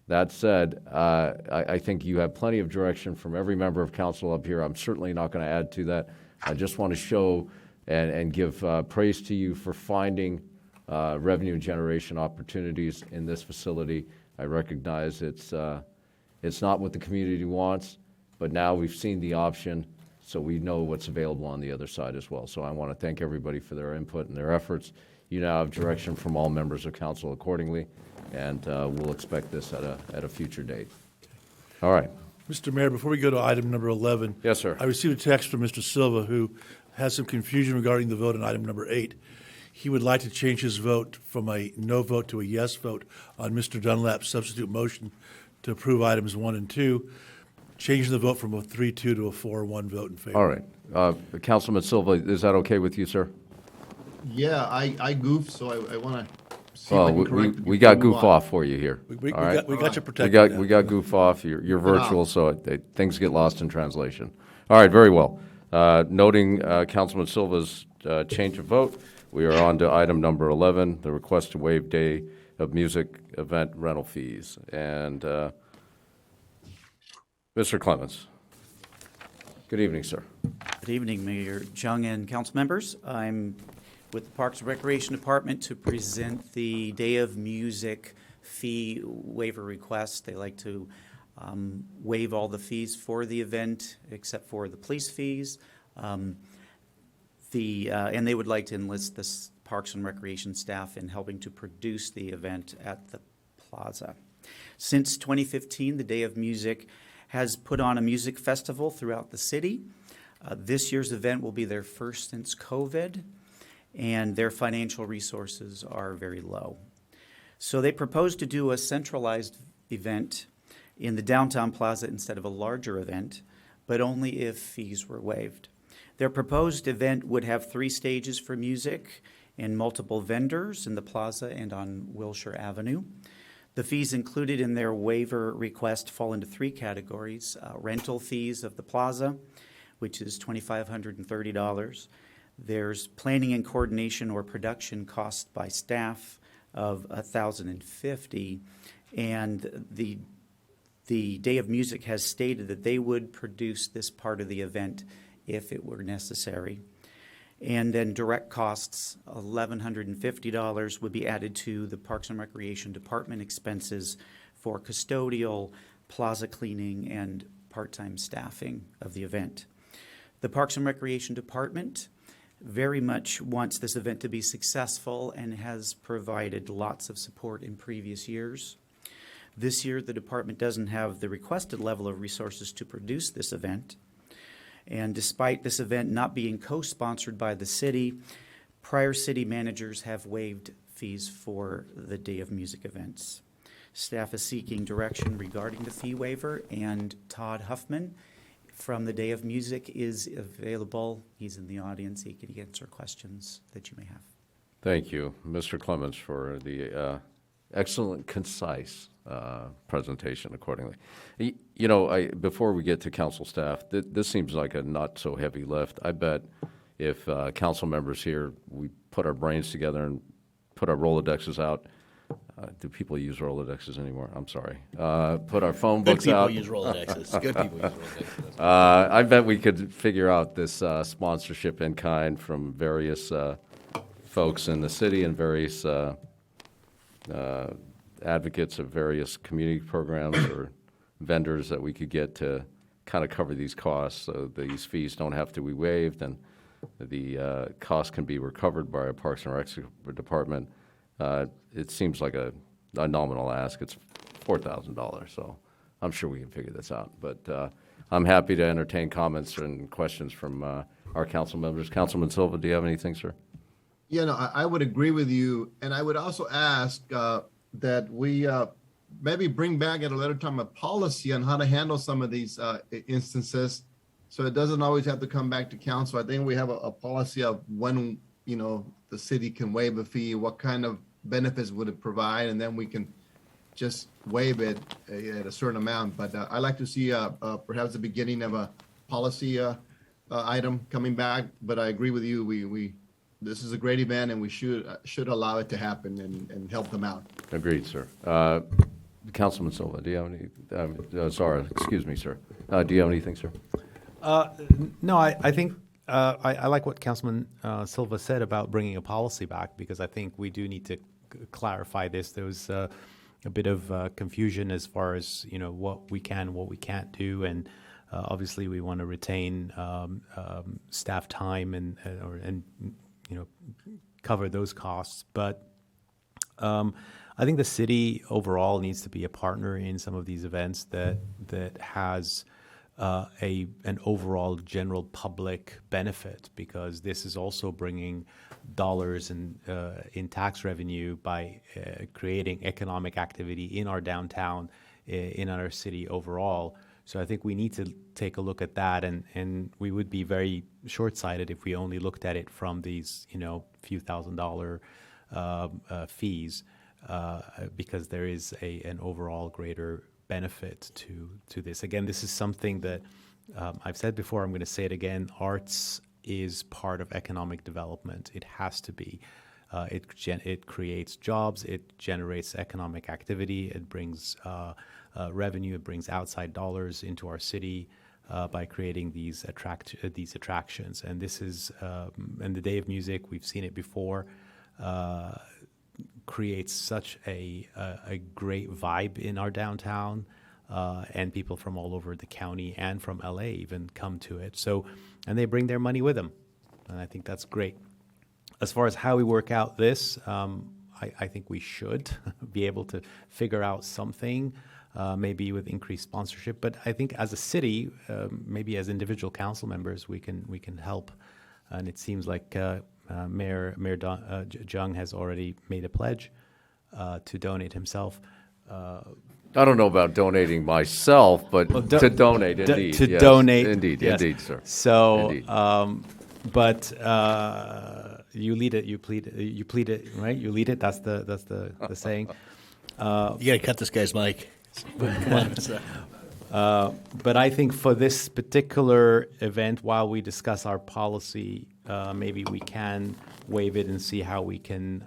That said, I think you have plenty of direction from every member of council up here. I'm certainly not going to add to that. I just want to show and give praise to you for finding revenue generation opportunities in this facility. I recognize it's not what the community wants, but now we've seen the option, so we know what's available on the other side as well. So I want to thank everybody for their input and their efforts. You now have direction from all members of council accordingly, and we'll expect this at a future date. All right. Mr. Mayor, before we go to item number 11. Yes, sir. I received a text from Mr. Silva who has some confusion regarding the vote on item number 8. He would like to change his vote from a no vote to a yes vote on Mr. Dunlap's substitute motion to approve items 1 and 2, changing the vote from a 3-2 to a 4-1 vote in favor. All right. Councilman Silva, is that okay with you, sir? Yeah, I goofed, so I want to see Well, if I can correct it we got before we goof move on. off for you here. We All right? got you protected. We got goof off. You're virtual, so things get lost in translation. All right, very well. Noting Councilman Silva's change of vote, we are on to item number 11, the request to waive day of music event rental fees. And Mr. Clements. Good evening, sir. Good evening, Mayor Chung and council members. I'm with the Parks and Recreation Department to present the Day of Music fee waiver request. They like to waive all the fees for the event except for the police fees. And they would like to enlist the Parks and Recreation staff in helping to produce the event at the plaza. Since 2015, the Day of Music has put on a music festival throughout the city. This year's event will be their first since COVID, and their financial resources are very low. So they propose to do a centralized event in the downtown plaza instead of a larger event, but only if fees were waived. Their proposed event would have 3 stages for music and multiple vendors in the plaza and on Wilshire Avenue. The fees included in their waiver request fall into 3 categories: rental fees of the plaza, which is $2,530. There's planning and coordination or production cost by staff of $1,050, and the Day of Music has stated that they would produce this part of the event if it were necessary. And then direct costs, $1,150, would be added to the Parks and Recreation Department expenses for custodial, plaza cleaning, and part-time staffing of the event. The Parks and Recreation Department very much wants this event to be successful and has provided lots of support in previous years. This year, the department doesn't have the requested level of resources to produce this event. And despite this event not being co-sponsored by the city, prior city managers have waived fees for the Day of Music events. Staff is seeking direction regarding the fee waiver, and Todd Huffman from the Day of Music is available. He's in the audience. He can answer questions that you may have. Thank you, Mr. Clements, for the excellent, concise presentation accordingly. You know, before we get to council staff, this seems like a not so heavy lift. I bet if council members here, we put our brains together and put our Rolodexes out. Do people use Rolodexes anymore? I'm sorry. Put our phone books out. Good people use Rolodexes. Good people use Rolodexes. I bet we could figure out this sponsorship in kind from various folks in the city and various advocates of various community programs or vendors that we could get to kind of cover these costs, so these fees don't have to be waived and the cost can be recovered by our Parks and Rec Department. It seems like a nominal ask. It's $4,000, so I'm sure we can figure this out. But I'm happy to entertain comments and questions from our council members. Councilman Silva, do you have anything, sir? Yeah, no, I would agree with you. And I would also ask that we maybe bring back at a later time a policy on how to handle some of these instances, so it doesn't always have to come back to council. I think we have a policy of when, you know, the city can waive a fee, what kind of benefits would it provide, and then we can just waive it at a certain amount. But I'd like to see perhaps the beginning of policy item coming back, but I agree with you. This is a great event, and we should allow it to happen and help them out. Agreed, sir. Councilman Silva, do you have any, sorry, excuse me, sir. Do you have anything, sir? No, I think I like what Councilman Silva said about bringing a policy back, because I think we do need to clarify this. There was a bit of confusion as far as, you know, what we can, what we can't do, and obviously we want to retain staff time and you know, cover those costs. But I think the city overall needs to be a partner in some of these events that has an overall general public benefit, because this is also bringing dollars in tax revenue by creating economic activity in our downtown, in our city overall. So I think we need to take a look at that, and we would be very short-sighted if we only looked at it from these, you know, few $1,000 fees, because there is an overall greater benefit to this. Again, this is something that I've said before, I'm going to say it again, arts is part of economic development. It has to be. It creates jobs, it generates economic activity, it brings revenue, it brings outside dollars into our city by creating these attractions. And this is, and the Day of Music, we've seen it before, creates such a great vibe in our downtown, and people from all over the county and from LA even come to it. So, and they bring their money with them, and I think that's great. As far as how we work out this, I think we should be able to figure out something, maybe with increased sponsorship. But I think as a city, maybe as individual council members, we can help. And it seems like Mayor Jung has already made a pledge to donate himself. I don't know about donating myself, but to donate, indeed. To yes. Donate. Indeed, yes. indeed, sir. So, Indeed. But you lead it, you plead it, right? You lead it. That's the saying. You got to cut this guy's mic. But I think for this particular event, while we discuss our policy, maybe we can waive it and see how we can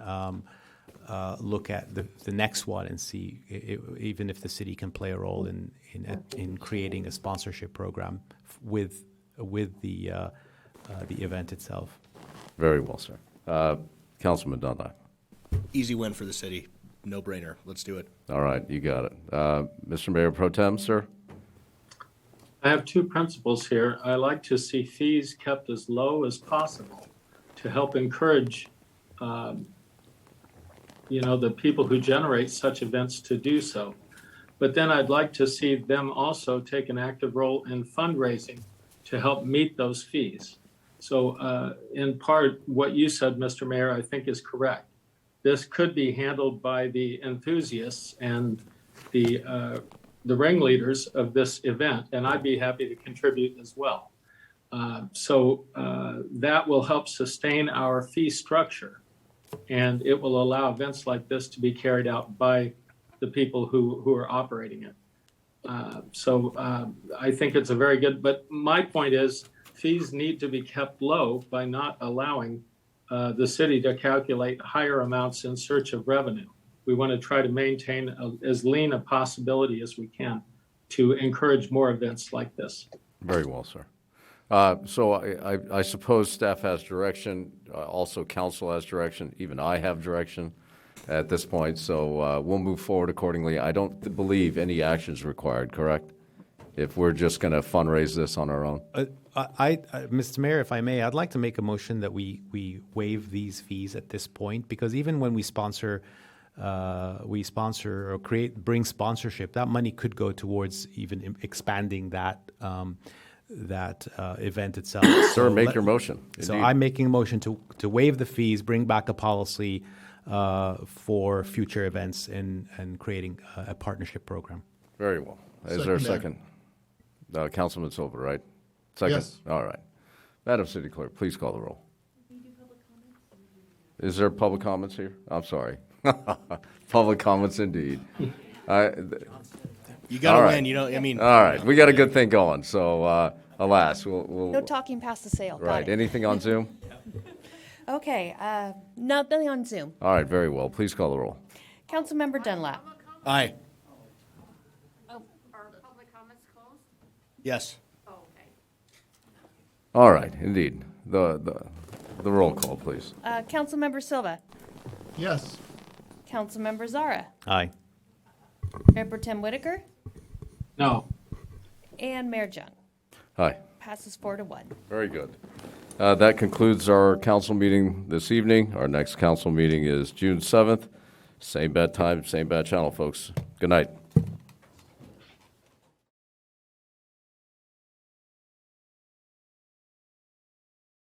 look at the next one and see even if the city can play a role in creating a sponsorship program with the event itself. Very well, sir. Councilman Dunlap. Easy win for the city. No brainer. Let's do it. All right, you got it. Mr. Mayor Pro Tem, sir? I have two principles here. I like to see fees kept as low as possible to help encourage, the people who generate such events to do so. But then I'd like to see them also take an active role in fundraising to help meet those fees. So in part, what you said, Mr. Mayor, I think is correct. This could be handled by the enthusiasts and the ringleaders of this event, and I'd be happy to contribute as well. So that will help sustain our fee structure, and it will allow events like this to be carried out by the people who are operating it. So I think it's a very good, but my point is fees need to be kept low by not allowing the city to calculate higher amounts in search of revenue. We want to try to maintain as lean a possibility as we can to encourage more events like this. Very well, sir. So I suppose staff has direction, also council has direction, even I have direction at this point, so we'll move forward accordingly. I don't believe any action is required, correct? If we're just going to fundraise this on our own? Mr. Mayor, if I may, I'd like to make a motion that we waive these fees at this point, because even when we sponsor or bring sponsorship, that money could go towards even expanding that event itself. Sir, make your motion. So Indeed. I'm making a motion to waive the fees, bring back a policy for future events and creating a partnership program. Very well. Is there a second? Councilman Silva, right? Second? Yes. All right. Madam City Clerk, please call the roll. Is there public comments here? I'm sorry. Public comments indeed. You got to win. All right, we got a good thing going. So Alas, we'll. No talking past the sale. Got Right. it. Anything on Zoom? Okay, nothing on Zoom. All right, very well. Please call the roll. Councilmember Dunlap. Aye. Oh, are public comments closed? Yes. Oh, okay. All right, indeed. The roll call, please. Councilmember Silva. Yes. Councilmember Zara. Aye. Mayor Pro Tem Whitaker. No. And Mayor Jung. Hi. Passes 4-1. Very good. That concludes our council meeting this evening. Our next council meeting is June 7th. Same bad time, same bad channel, folks. Good night.